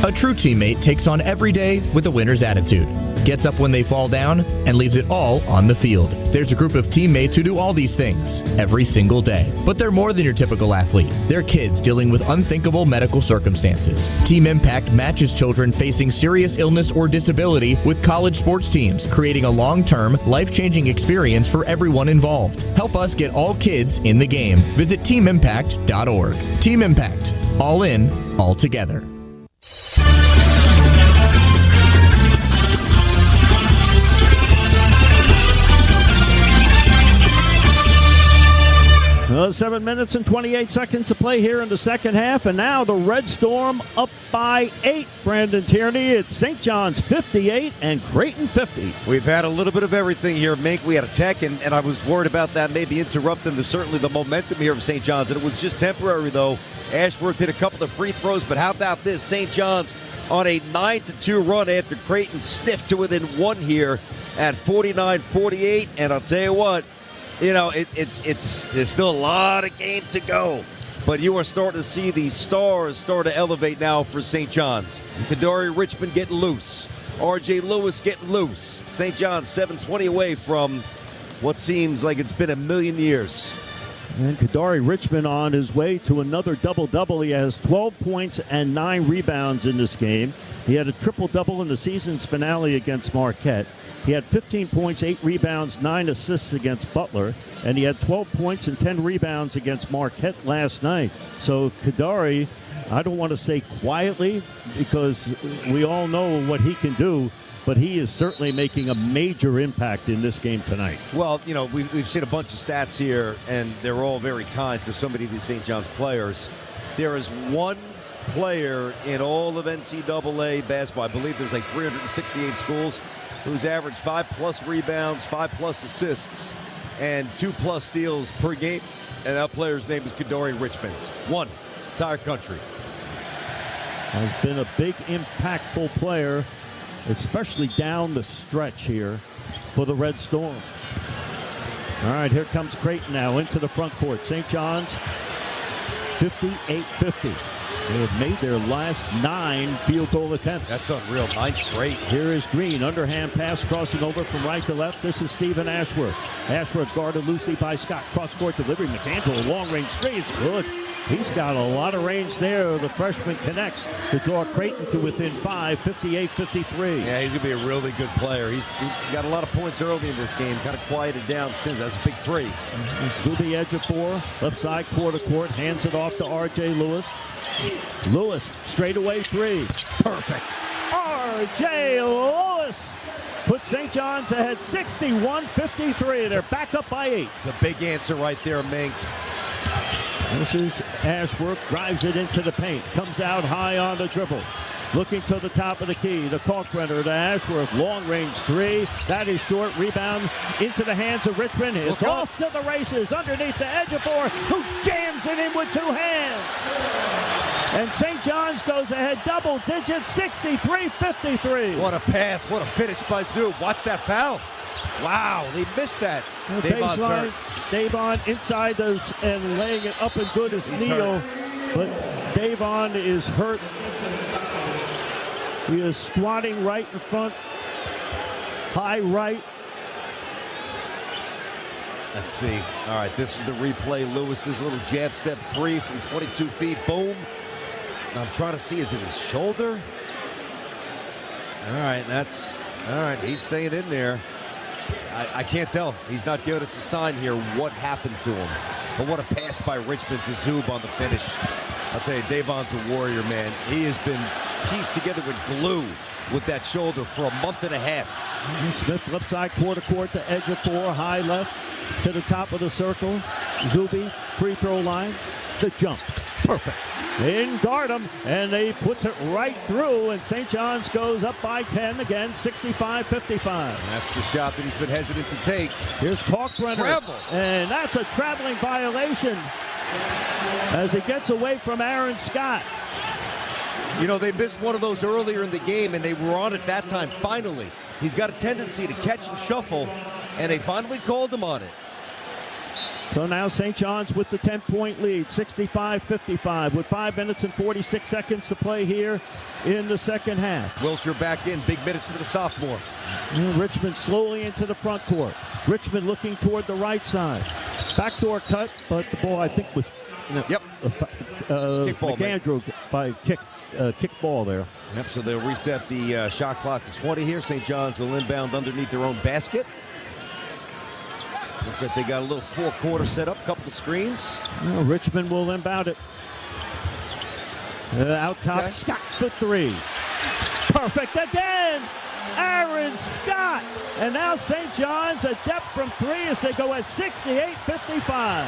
A true teammate takes on every day with a winner's attitude, gets up when they fall down, and leaves it all on the field. There's a group of teammates who do all these things every single day. But they're more than your typical athlete. They're kids dealing with unthinkable medical circumstances. Team Impact matches children facing serious illness or disability with college sports teams, creating a long-term, life-changing experience for everyone involved. Help us get all kids in the game. Visit teamimpact.org. Team Impact. All in, all together. Well, 7 minutes and 28 seconds to play here in the second half, and now the Red Storm up by 8. Brandon Tierney, it's St. John's 58 and Creighton 50. We've had a little bit of everything here, Mink. We had a tech, and I was worried about that maybe interrupting certainly the momentum here of St. John's, and it was just temporary, though. Ashworth hit a couple of free throws, but how about this? St. John's on a 9-2 run after Creighton sniffed to within 1 here at 49-48, and I'll tell you what, you know, there's still a lot of game to go. But you are starting to see these stars start to elevate now for St. John's. Kadari Richmond getting loose. R.J. Lewis getting loose. St. John's 7:20 away from what seems like it's been a million years. And Kadari Richmond on his way to another double-double. He has 12 points and 9 rebounds in this game. He had a triple-double in the season's finale against Marquette. He had 15 points, 8 rebounds, 9 assists against Butler, and he had 12 points and 10 rebounds against Marquette last night. So Kadari, I don't want to say quietly because we all know what he can do, but he is certainly making a major impact in this game tonight. Well, you know, we've seen a bunch of stats here, and they're all very kind to so many of these St. John's players. There is one player in all of NCAA basketball, I believe there's like 368 schools, who's averaged 5+ rebounds, 5+ assists, and 2+ steals per game. And that player's name is Kadari Richmond. One, entire country. Has been a big, impactful player, especially down the stretch here for the Red Storm. All right, here comes Creighton now into the front court. St. John's 58-50. They have made their last 9 field goal attempts. That's unreal. 9 straight. Here is Green. Underhand pass crossing over from right to left. This is Stephen Ashworth. Ashworth guarded loosely by Scott. Cross-court delivery. McAndrew, a long-range three. It's good. He's got a lot of range there. The freshman connects to draw Creighton to within 5, 58-53. Yeah, he's going to be a really good player. He's got a lot of points early in this game. Kind of quieted down since. That's a big 3. To the edge of 4. Left side, quarter court. Hands it off to R.J. Lewis. Lewis, straightaway 3. Perfect. R.J. Lewis puts St. John's ahead 61-53. They're back up by 8. It's a big answer right there, Mink. This is Ashworth, drives it into the paint, comes out high on the dribble. Looking to the top of the key, the Kalkbrenner to Ashworth, long-range 3. That is short, rebound into the hands of Richmond. It's off to the races, underneath the edge of 4, who jams it in with 2 hands. And St. John's goes ahead double digits, 63-53. What a pass, what a finish by Zub. Watch that foul. Wow, they missed that. Davon's hurt. Davon inside those and laying it up and good as Neal. But Davon is hurt. He is squatting right in front. High right. Let's see. All right, this is the replay. Lewis's little jab step 3 from 22 feet. Boom. And I'm trying to see, is it his shoulder? All right, he's staying in there. I can't tell. He's not giving us a sign here what happened to him. But what a pass by Richmond to Zub on the finish. I'll tell you, Davon's a warrior, man. He has been pieced together with glue with that shoulder for a month and a half. Smith left side, quarter court to edge of 4, high left to the top of the circle. Zuby, free throw line, the jump. Perfect. In guard him, and they puts it right through, and St. John's goes up by 10 again, 65-55. That's the shot that he's been hesitant to take. Here's Kalkbrenner. Travel. And that's a traveling violation as he gets away from Aaron Scott. You know, they missed one of those earlier in the game, and they were on it that time, finally. He's got a tendency to catch and shuffle, and they finally called him on it. So now St. John's with the 10-point lead, 65-55, with 5 minutes and 46 seconds to play here in the second half. Wilcher back in, big minutes for the sophomore. Richmond slowly into the front court. Richmond looking toward the right side. Backdoor cut, but the ball, I think, was McAndrew by kick ball there. Yep, so they'll reset the shot clock to 20 here. St. John's will inbound underneath their own basket. Looks like they got a little four-quarter set up, couple of screens. Well, Richmond will inbound it. Out top, Scott for 3. Perfect again! Aaron Scott! And now St. John's a depth from 3 as they go at 68-55.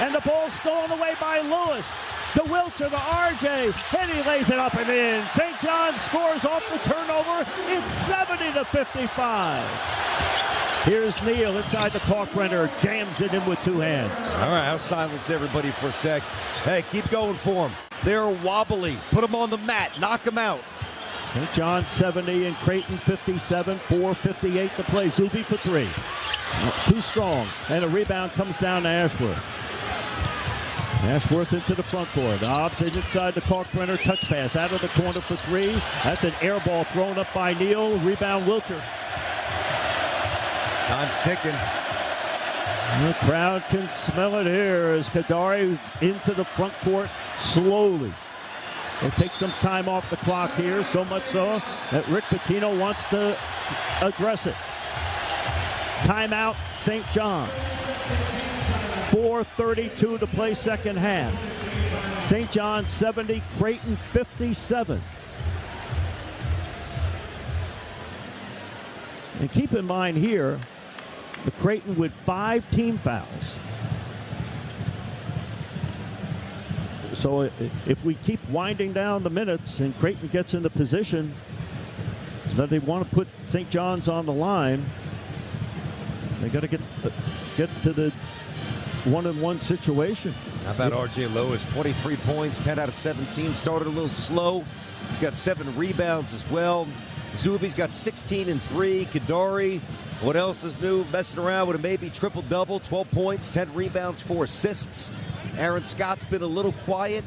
And the ball's stolen away by Lewis. To Wilcher, to RJ, and he lays it up and in. St. John's scores off the turnover. It's 70-55. Here's Neal inside the Kalkbrenner, jams it in with 2 hands. All right, I'll silence everybody for a sec. Hey, keep going for them. They're wobbly. Put them on the mat. Knock them out. St. John's 70 and Creighton 57, 4:58 to play. Zuby for 3. Too strong, and a rebound comes down to Ashworth. Ashworth into the front court. Hobbs inside the Kalkbrenner, touch pass out of the corner for 3. That's an air ball thrown up by Neal. Rebound Wilcher. Time's ticking. The crowd can smell it here as Kadari into the front court slowly. They'll take some time off the clock here, so much so that Rick Pitino wants to address it. Timeout, St. John. 4:32 to play second half. St. John 70, Creighton 57. And keep in mind here, the Creighton with 5 team fouls. So if we keep winding down the minutes and Creighton gets in the position that they want to put St. John's on the line, they got to get to the 1-on-1 situation. How about R.J. Lewis? 23 points, 10 out of 17. Started a little slow. He's got 7 rebounds as well. Zuby's got 16 and 3. Kadari, what else is new? Messing around with a maybe triple-double, 12 points, 10 rebounds, 4 assists. Aaron Scott's been a little quiet.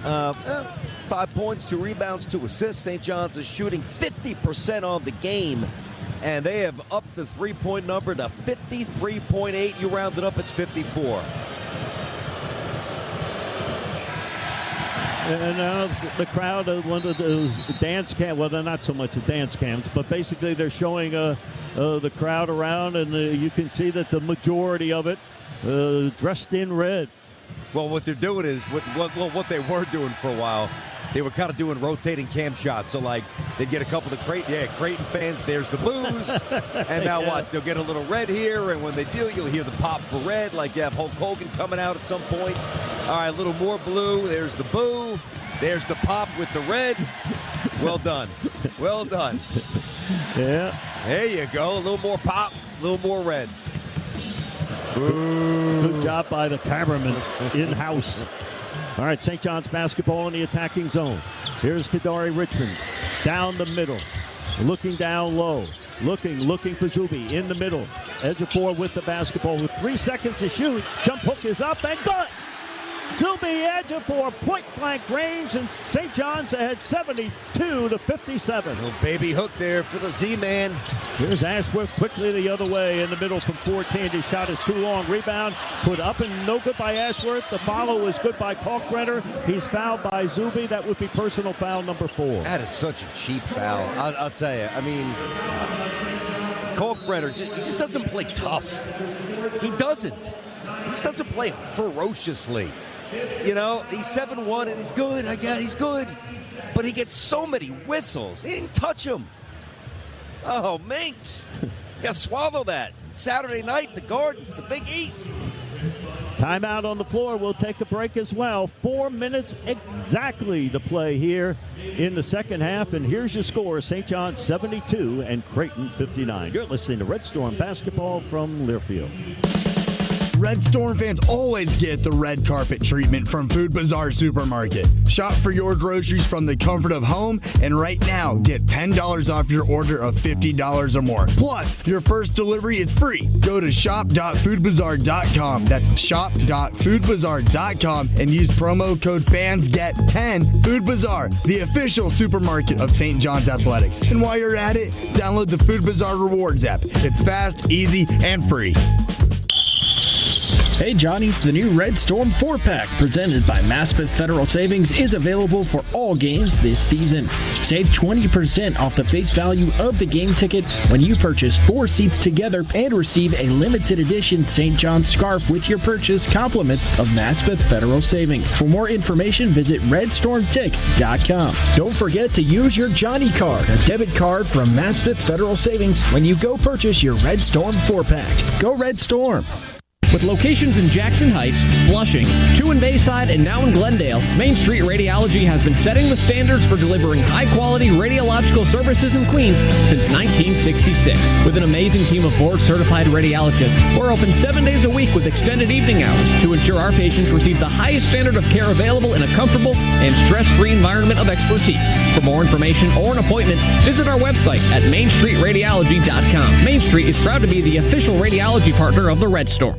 5 points, 2 rebounds, 2 assists. St. John's is shooting 50% on the game, and they have upped the three-point number to 53.8. You round it up, it's 54. And now the crowd, one of those dance camps, well, they're not so much the dance camps, but basically they're showing the crowd around, and you can see that the majority of it dressed in red. Well, what they're doing is, what they were doing for a while, they were kind of doing rotating cam shots. So, like, they'd get a couple of Creighton fans, there's the blues. And now what? They'll get a little red here, and when they do, you'll hear the pop for red, like you have Hulk Hogan coming out at some point. All right, a little more blue. There's the boo. There's the pop with the red. Well done. Well done. Yeah. There you go. A little more pop, a little more red. Good job by the cameraman in-house. All right, St. John's basketball in the attacking zone. Here's Kadari Richmond down the middle, looking down low, looking for Zuby in the middle. Edge of 4 with the basketball with 3 seconds to shoot. Jump hook is up and good. Zuby edge of 4, point-blank range, and St. John's ahead 72-57. Little baby hook there for the Z-Man. Here's Ashworth quickly the other way in the middle from 14. His shot is too long. Rebound put up and no good by Ashworth. The follow is good by Kalkbrenner. He's fouled by Zuby. That would be personal foul number 4. That is such a cheap foul. I'll tell you. I mean, Kalkbrenner, he just doesn't play tough. He doesn't. He just doesn't play ferociously. You know, he's 7'1", and he's good. I guess he's good. But he gets so many whistles. He didn't touch him. Oh, Minx. You got to swallow that. Saturday night, the Gardens, the Big East. Timeout on the floor. We'll take a break as well. 4 minutes exactly to play here in the second half. And here's your score, St. John's 72 and Creighton 59. You're listening to Red Storm Basketball from Learfield. Red Storm fans always get the red carpet treatment from Food Bazaar Supermarket. Shop for your groceries from the comfort of home, and right now, get $10 off your order of $50 or more. Plus, your first delivery is free. Go to shop.foodbazaar.com. That's shop.foodbazaar.com and use promo code FANSGET10. Food Bazaar, the official supermarket of St. John's Athletics. And while you're at it, download the Food Bazaar Rewards app. It's fast, easy, and free. Hey Johnny's, the new Red Storm 4-pack presented by Maspeth Federal Savings is available for all games this season. Save 20% off the face value of the game ticket when you purchase 4 seats together and receive a limited edition St. John's scarf with your purchase, compliments of Maspeth Federal Savings. For more information, visit redstormtix.com. Don't forget to use your Johnny card, a debit card from Maspeth Federal Savings, when you go purchase your Red Storm 4-pack. Go Red Storm! With locations in Jackson Heights, Flushing, 2 in Bayside, and now in Glendale, Main Street Radiology has been setting the standards for delivering high-quality radiological services in Queens since 1966. With an amazing team of board-certified radiologists, we're open 7 days a week with extended evening hours to ensure our patients receive the highest standard of care available in a comfortable and stress-free environment of expertise. For more information or an appointment, visit our website at mainstreetradiology.com. Main Street is proud to be the official radiology partner of the Red Storm.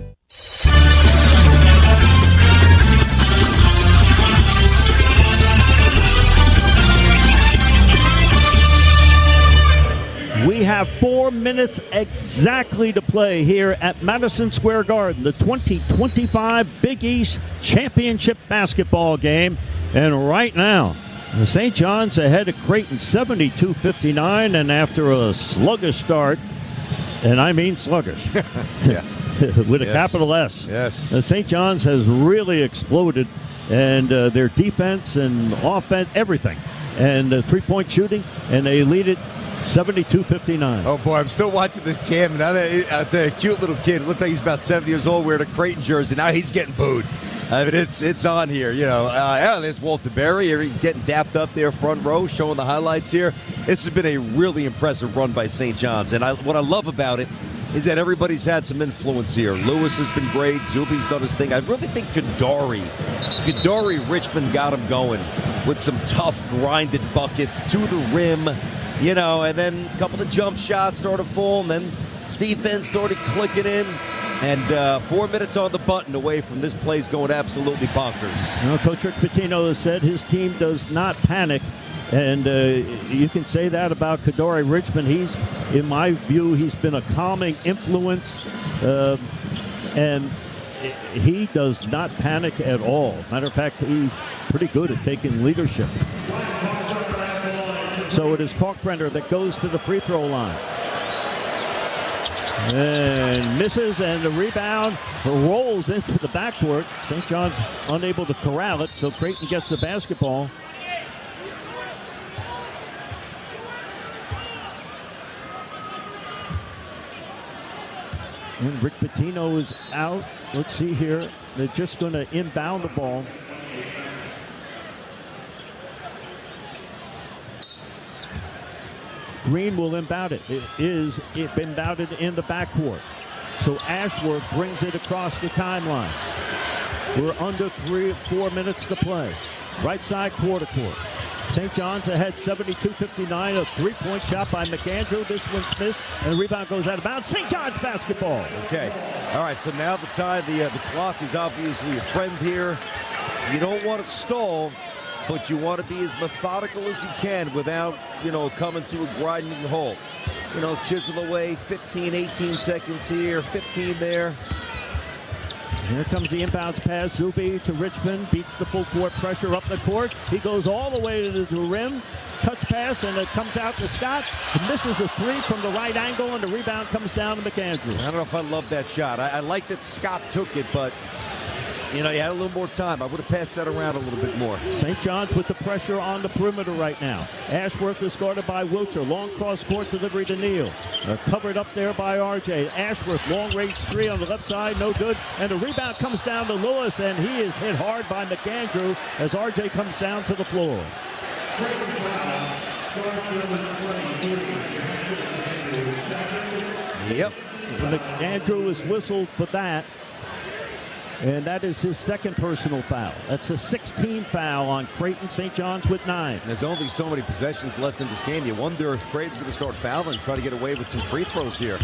We have 4 minutes exactly to play here at Madison Square Garden, the 2025 Big East Championship basketball game. And right now, St. John's ahead of Creighton 72-59, and after a sluggish start, and I mean sluggish, yeah. with a capital S. Yes. St. John's has really exploded, and their defense and offense, everything. And three-point shooting, and they lead it 72-59. Oh, boy, I'm still watching this jam. Now that a cute little kid, looked like he's about 7 years old, wearing a Creighton jersey. Now he's getting booed. I mean, it's on here, you know. There's Walter Berry getting dapped up there front row, showing the highlights here. This has been a really impressive run by St. John's. And what I love about it is that everybody's had some influence here. Lewis has been great. Zuby's done his thing. I really think Kadari Richmond got him going with some tough, grinded buckets to the rim. You know, and then a couple of jump shots started falling, then defense started clicking in. And 4 minutes on the button away from this place going absolutely bonkers. You know, Coach Rick Pitino has said his team does not panic. And you can say that about Kadori Richmond. He's, in my view, he's been a calming influence. And he does not panic at all. Matter of fact, he's pretty good at taking leadership. So it is Kalkbrenner that goes to the free throw line. And misses, and the rebound rolls into the backcourt. St. John's unable to corral it, so Creighton gets the basketball. And Rick Pitino is out. Let's see here. They're just going to inbound the ball. Green will inbound it. It is inbounded in the backcourt. So Ashworth brings it across the timeline. We're under 4 minutes to play. Right side quarter court. St. John's ahead 72-59. A three-point shot by McAndrew. This one's missed, and the rebound goes out of bounds. St. John's basketball. Okay. All right, so now the clock is obviously a friend here. You don't want to stall, but you want to be as methodical as you can without, coming to a grinding halt. Chisel away, 15, 18 seconds here, 15 there. Here comes the inbounds pass. Zuby to Richmond, beats the full court pressure up the court. He goes all the way to the rim. Touch pass, and it comes out to Scott. He misses a three from the right angle, and the rebound comes down to McAndrew. I don't know if I love that shot. I like that Scott took it, but, you had a little more time. I would have passed that around a little bit more. St. John's with the pressure on the perimeter right now. Ashworth is guarded by Wiltshire. Long cross-court delivery to Neal. Covered up there by RJ. Ashworth, long-range three on the left side, no good. And the rebound comes down to Lewis, and he is hit hard by McAndrew as RJ comes down to the floor. Yep. McAndrew is whistled for that. And that is his second personal foul. That's a 16 foul on Creighton. St. John's with 9. There's only so many possessions left in this game. You wonder if Creighton's going to start fouling, try to get away with some free throws here.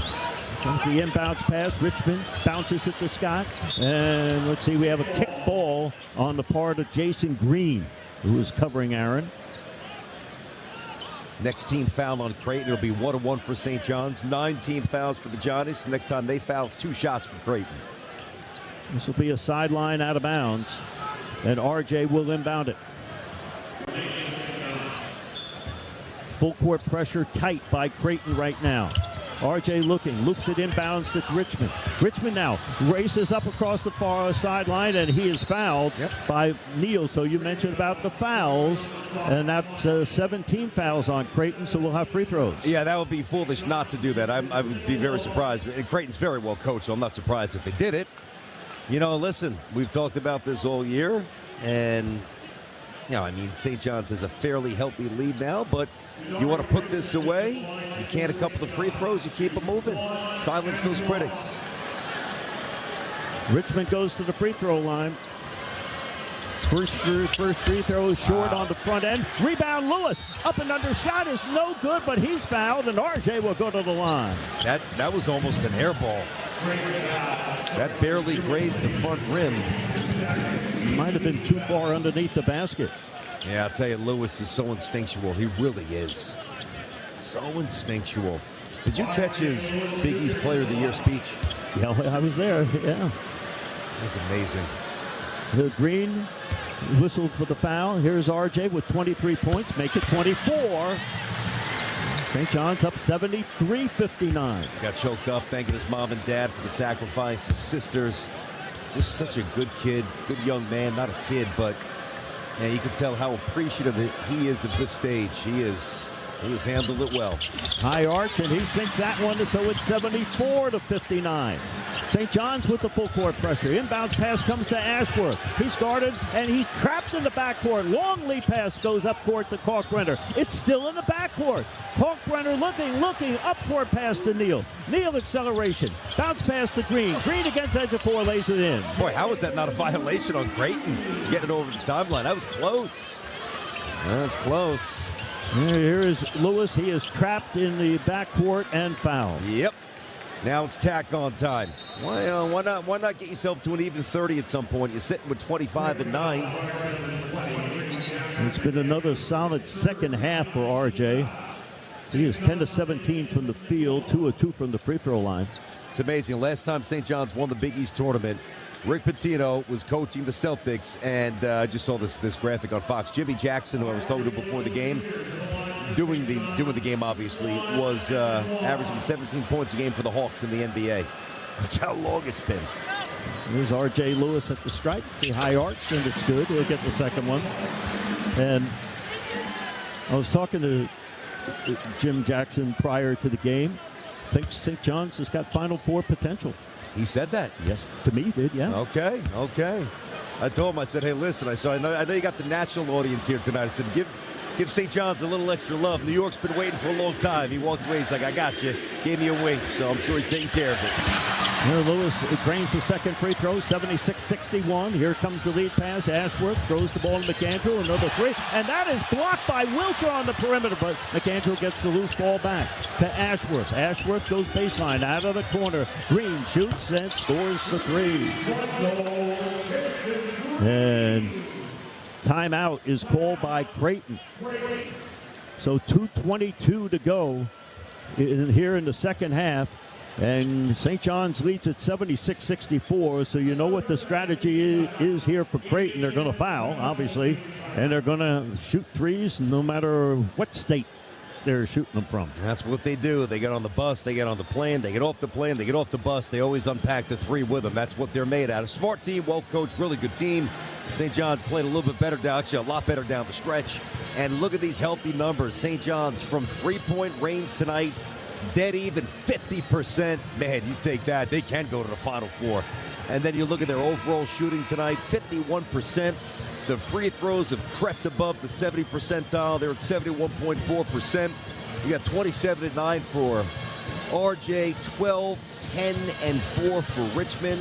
Comes the inbounds pass. Richmond bounces it to Scott. And let's see, we have a kick ball on the part of Jason Green, who is covering Aaron. Next team foul on Creighton. It'll be 1-1 for St. John's. 19 fouls for the Johnnies. Next time they foul, it's 2 shots for Creighton. This will be a sideline out of bounds, and RJ will inbound it. Full court pressure tight by Creighton right now. RJ looking, loops it inbounds to Richmond. Richmond now races up across the far sideline, and he is fouled by Neal. So you mentioned about the fouls, and that's 17 fouls on Creighton, so we'll have free throws. Yeah, that would be foolish not to do that. I would be very surprised. And Creighton's very well coached, so I'm not surprised if they did it. Listen, we've talked about this all year, and, St. John's has a fairly healthy lead now, but you want to put this away, you can't a couple of free throws, you keep them moving. Silence those critics. Richmond goes to the free throw line. First free throw is short on the front end. Rebound, Lewis. Up and under shot is no good, but he's fouled, and RJ will go to the line. That was almost an air ball. That barely grazed the front rim. Might have been too far underneath the basket. Yeah, I'll tell you, Lewis is so instinctual. He really is. So instinctual. Did you catch his Big East Player of the Year speech? Yeah, I was there, yeah. It was amazing. The Green whistled for the foul. Here's RJ with 23 points. Make it 24. St. John's up 73-59. Got choked up, thanking his mom and dad for the sacrifice, his sisters. Just such a good kid, good young man. Not a kid, but you can tell how appreciative he is at this stage. He has handled it well. High arch, and he sinks that one, so it's 74-59. St. John's with the full court pressure. Inbounds pass comes to Ashworth. He's guarded, and he's trapped in the backcourt. Long lead pass goes up court to Kalkbrenner. It's still in the backcourt. Kalkbrenner looking, up court pass to Neal. Neal acceleration. Bounce pass to Green. Green against edge of 4, lays it in. Boy, how is that not a violation on Creighton? Getting it over the timeline. That was close. That was close. Here is Lewis. He is trapped in the backcourt and fouled. Yep. Now it's tack-on time. Why not get yourself to an even 30 at some point? You're sitting with 25 and 9. It's been another solid second half for RJ. He is 10 to 17 from the field, 2 of 2 from the free throw line. It's amazing. Last time St. John's won the Big East tournament, Rick Pitino was coaching the Celtics, and I just saw this graphic on Fox. Jimmy Jackson, who I was talking to before the game, doing the game obviously, was averaging 17 points a game for the Hawks in the NBA. That's how long it's been. There's R.J. Lewis at the stripe. The high arch, and it's good. He'll get the second one. And I was talking to Jim Jackson prior to the game. Thinks St. John's has got Final Four potential. He said that? Yes, to me he did, yeah. Okay. I told him, I said, hey, listen, I know you got the national audience here tonight. I said, give St. John's a little extra love. New York's been waiting for a long time. He walked away. He's like, I got you. Gave me a wink, so I'm sure he's taking care of it. Here Lewis drains the second free throw, 76-61. Here comes the lead pass. Ashworth throws the ball to McAndrew, another three. And that is blocked by Wilcher on the perimeter, but McAndrew gets the loose ball back to Ashworth. Ashworth goes baseline out of the corner. Green shoots and scores the three. And timeout is called by Creighton. So 2:22 to go here in the second half. And St. John's leads at 76-64, so you know what the strategy is here for Creighton. They're going to foul, obviously, and they're going to shoot threes no matter what state they're shooting them from. That's what they do. They get on the bus, they get on the plane, they get off the plane, they get off the bus. They always unpack the three with them. That's what they're made out of. Smart team, well-coached, really good team. St. John's played a little bit better down, actually a lot better down the stretch. And look at these healthy numbers. St. John's from three-point range tonight, dead even 50%. Man, you take that. They can go to the Final Four. And then you look at their overall shooting tonight, 51%. The free throws have crept above the 70 percentile. They're at 71.4%. You got 27 and 9 for RJ, 12, 10, and 4 for Richmond.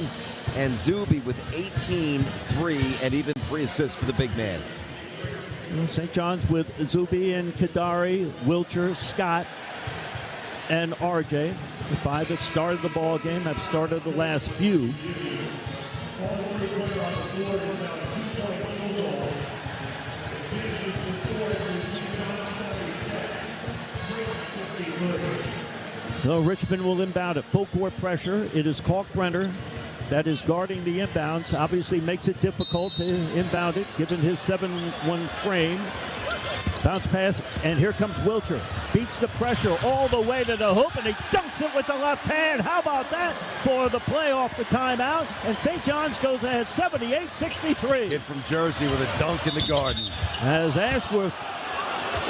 And Zuby with 18, 3, and even 3 assists for the big man. St. John's with Zuby and Kadari, Wilcher, Scott, and RJ. The 5 that started the ball game have started the last few. So Richmond will inbound at full court pressure. It is Kalkbrenner that is guarding the inbounds. Obviously makes it difficult to inbound it, given his 7-1 frame. Bounce pass, and here comes Wilcher. Beats the pressure all the way to the hoop, and he dunks it with the left hand. How about that for the play off the timeout? And St. John's goes ahead 78-63. Kid from Jersey with a dunk in the Garden. As Ashworth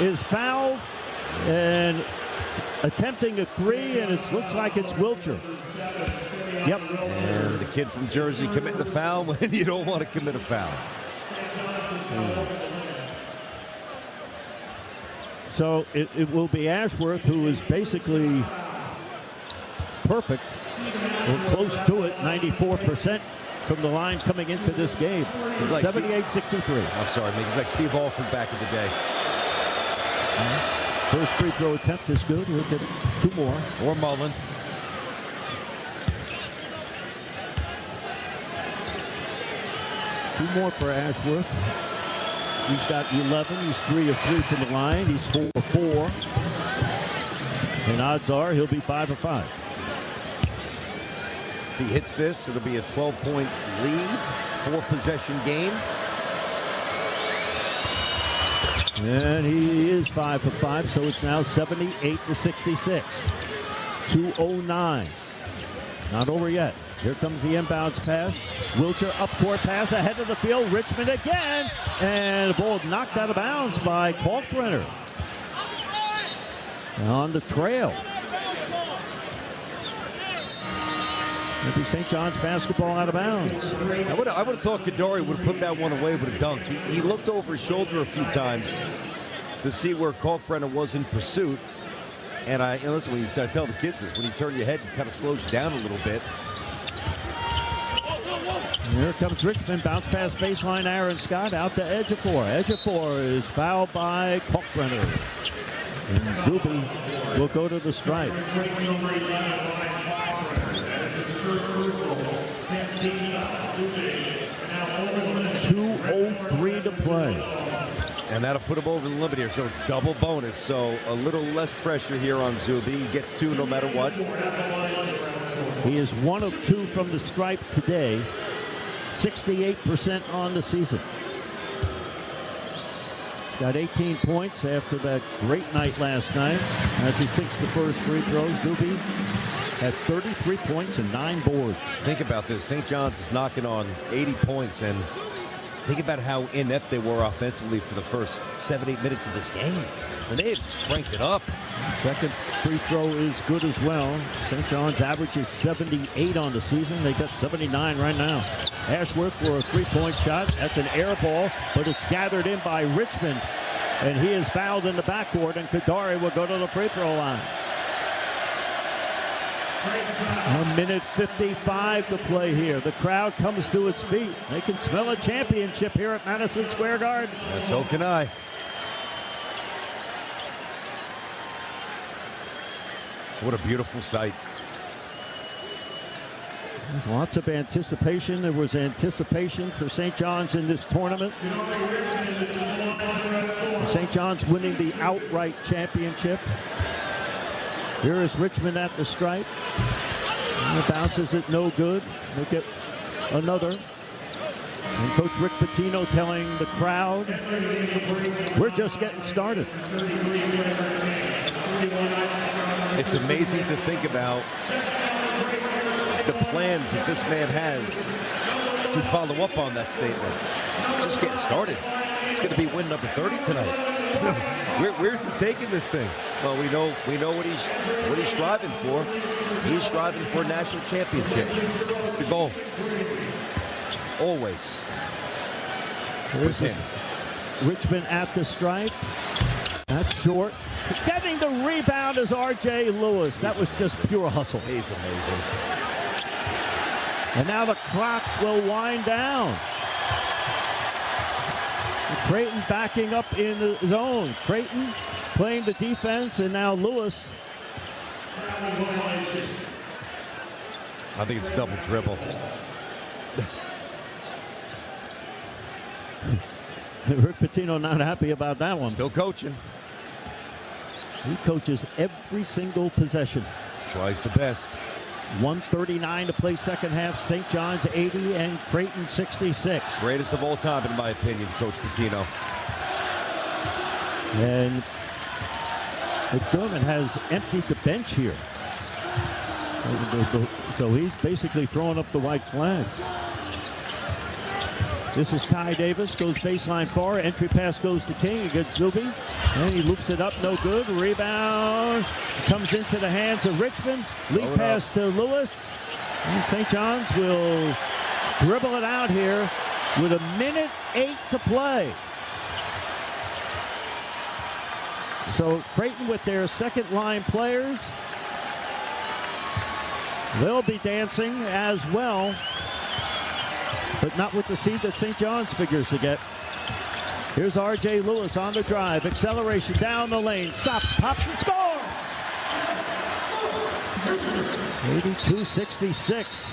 is fouled and attempting a three, and it looks like it's Wilcher. Yep. And the kid from Jersey committing the foul when you don't want to commit a foul. So it will be Ashworth, who is basically perfect, or close to it, 94% from the line coming into this game. He's like 78-63. I'm sorry, man. He's like Steve Alford back in the day. First free throw attempt is good. He'll get 2 more. Or Mullen. Two more for Ashworth. He's got 11. He's 3 of 3 from the line. He's 4 of 4. And odds are he'll be 5 of 5. If he hits this, it'll be a 12-point lead, 4-possession game. And he is 5 of 5, so it's now 78-66. 2:09. Not over yet. Here comes the inbounds pass. Wilcher up court pass ahead of the field. Richmond again. And the ball knocked out of bounds by Kalkbrenner. On the trail. Maybe St. John's basketball out of bounds. I would have thought Kadari would have put that one away with a dunk. He looked over his shoulder a few times to see where Kalkbrenner was in pursuit. And listen, when you tell the kids this, when you turn your head, it kind of slows you down a little bit. Here comes Richmond. Bounce pass baseline. Aaron Scott out to Ejiofor. Ejiofor is fouled by Kalkbrenner. And Zuby will go to the stripe. .203 to play. And that'll put him over the limit here, so it's double bonus. So a little less pressure here on Zuby. He gets 2 no matter what. He is 1 of 2 from the stripe today. 68% on the season. He's got 18 points after that great night last night. As he sinks the first free throw, Zuby had 33 points and 9 boards. Think about this. St. John's is knocking on 80 points, and think about how inept they were offensively for the first 7-8 minutes of this game. And they have just cranked it up. Second free throw is good as well. St. John's averages 78 on the season. They got 79 right now. Ashworth for a three-point shot. That's an air ball, but it's gathered in by Richmond. And he is fouled in the backcourt, and Kadari will go to the free throw line. 1:55 to play here. The crowd comes to its feet. They can smell a championship here at Madison Square Garden. Yeah, so can I. What a beautiful sight. There's lots of anticipation. There was anticipation for St. John's in this tournament. St. John's winning the outright championship. Here is Richmond at the stripe. And it bounces it no good. They get another. And Coach Rick Pitino telling the crowd, we're just getting started. It's amazing to think about the plans that this man has to follow up on that statement. Just getting started. It's going to be win number 30 tonight. Where's he taking this thing? Well, we know what he's striving for. He's striving for a national championship. It's the goal. Always. Here's Richmond at the stripe. That's short. Getting the rebound is R.J. Lewis. That was just pure hustle. He's amazing. And now the clock will wind down. Creighton backing up in the zone. Creighton playing the defense, and now Lewis. I think it's double dribble. Rick Pitino not happy about that one. Still coaching. He coaches every single possession. That's why he's the best. 1:39 to play second half. St. John's 80 and Creighton 66. Greatest of all time, in my opinion, Coach Pitino. And McDermott has emptied the bench here. So he's basically throwing up the white flag. This is Ty Davis, goes baseline far. Entry pass goes to King against Zuby. And he loops it up, no good. Rebound comes into the hands of Richmond. Lead pass to Lewis. And St. John's will dribble it out here with 1:08 to play. So Creighton with their second line players. They'll be dancing as well, but not with the seed that St. John's figures to get. Here's R.J. Lewis on the drive. Acceleration down the lane. Stops, pops, and scores! 82-66.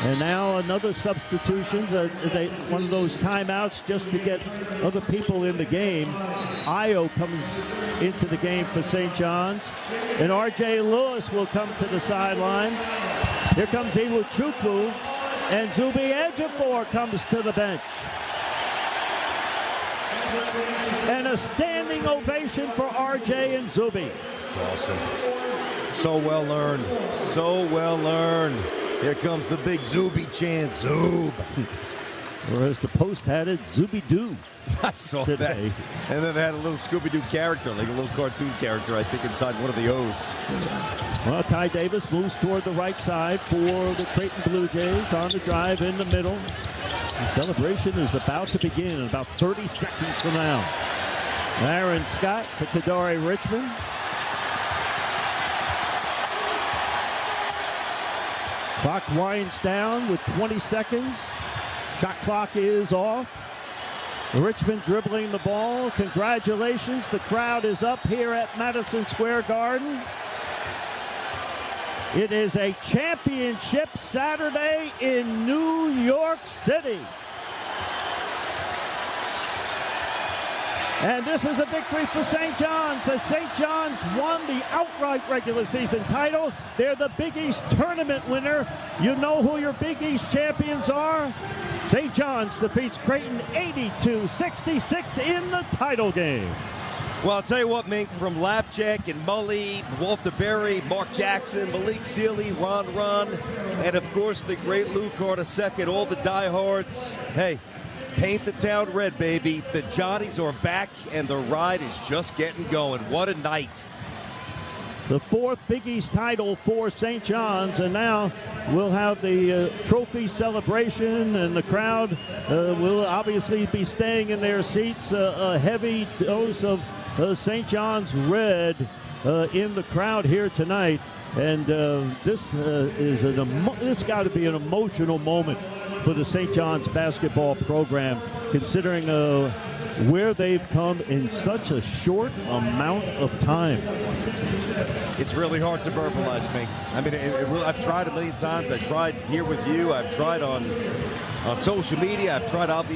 And now another substitution. One of those timeouts just to get other people in the game. Io comes into the game for St. John's. And R.J. Lewis will come to the sideline. Here comes Iwuchukwu. And Zuby Ejiofor comes to the bench. And a standing ovation for RJ and Zuby. It's awesome. So well earned. So well earned. Here comes the big Zuby chant. Zoob. Whereas the Post had it, Zuby-Doo. I saw that. And then they had a little Scooby-Doo character, like a little cartoon character, I think, inside one of the O's. Well, Ty Davis moves toward the right side for the Creighton Bluejays on the drive in the middle. The celebration is about to begin in about 30 seconds from now. Aaron Scott to Kadari Richmond. Clock winds down with 20 seconds. Shot clock is off. Richmond dribbling the ball. Congratulations. The crowd is up here at Madison Square Garden. It is a championship Saturday in New York City. And this is a victory for St. John's, as St. John's won the outright regular season title. They're the Big East tournament winner. You know who your Big East champions are? St. John's defeats Creighton 82-66 in the title game. Well, I'll tell you what, Mink, from Lapjack and Mully, Walter Berry, Mark Jackson, Malik Sealy, Ron, and of course the great Lou Carter II, all the diehards. Hey, paint the town red, baby. The Johnnies are back, and the ride is just getting going. What a night. The fourth Big East title for St. John's, and now we'll have the trophy celebration, and the crowd will obviously be staying in their seats. A heavy dose of St. John's red in the crowd here tonight, and this got to be an emotional moment for the St. John's basketball program, considering where they've come in such a short amount of time. It's really hard to verbalize, Mink. I mean, I've tried a million times. I tried here with you. I've tried on social media. I've tried obviously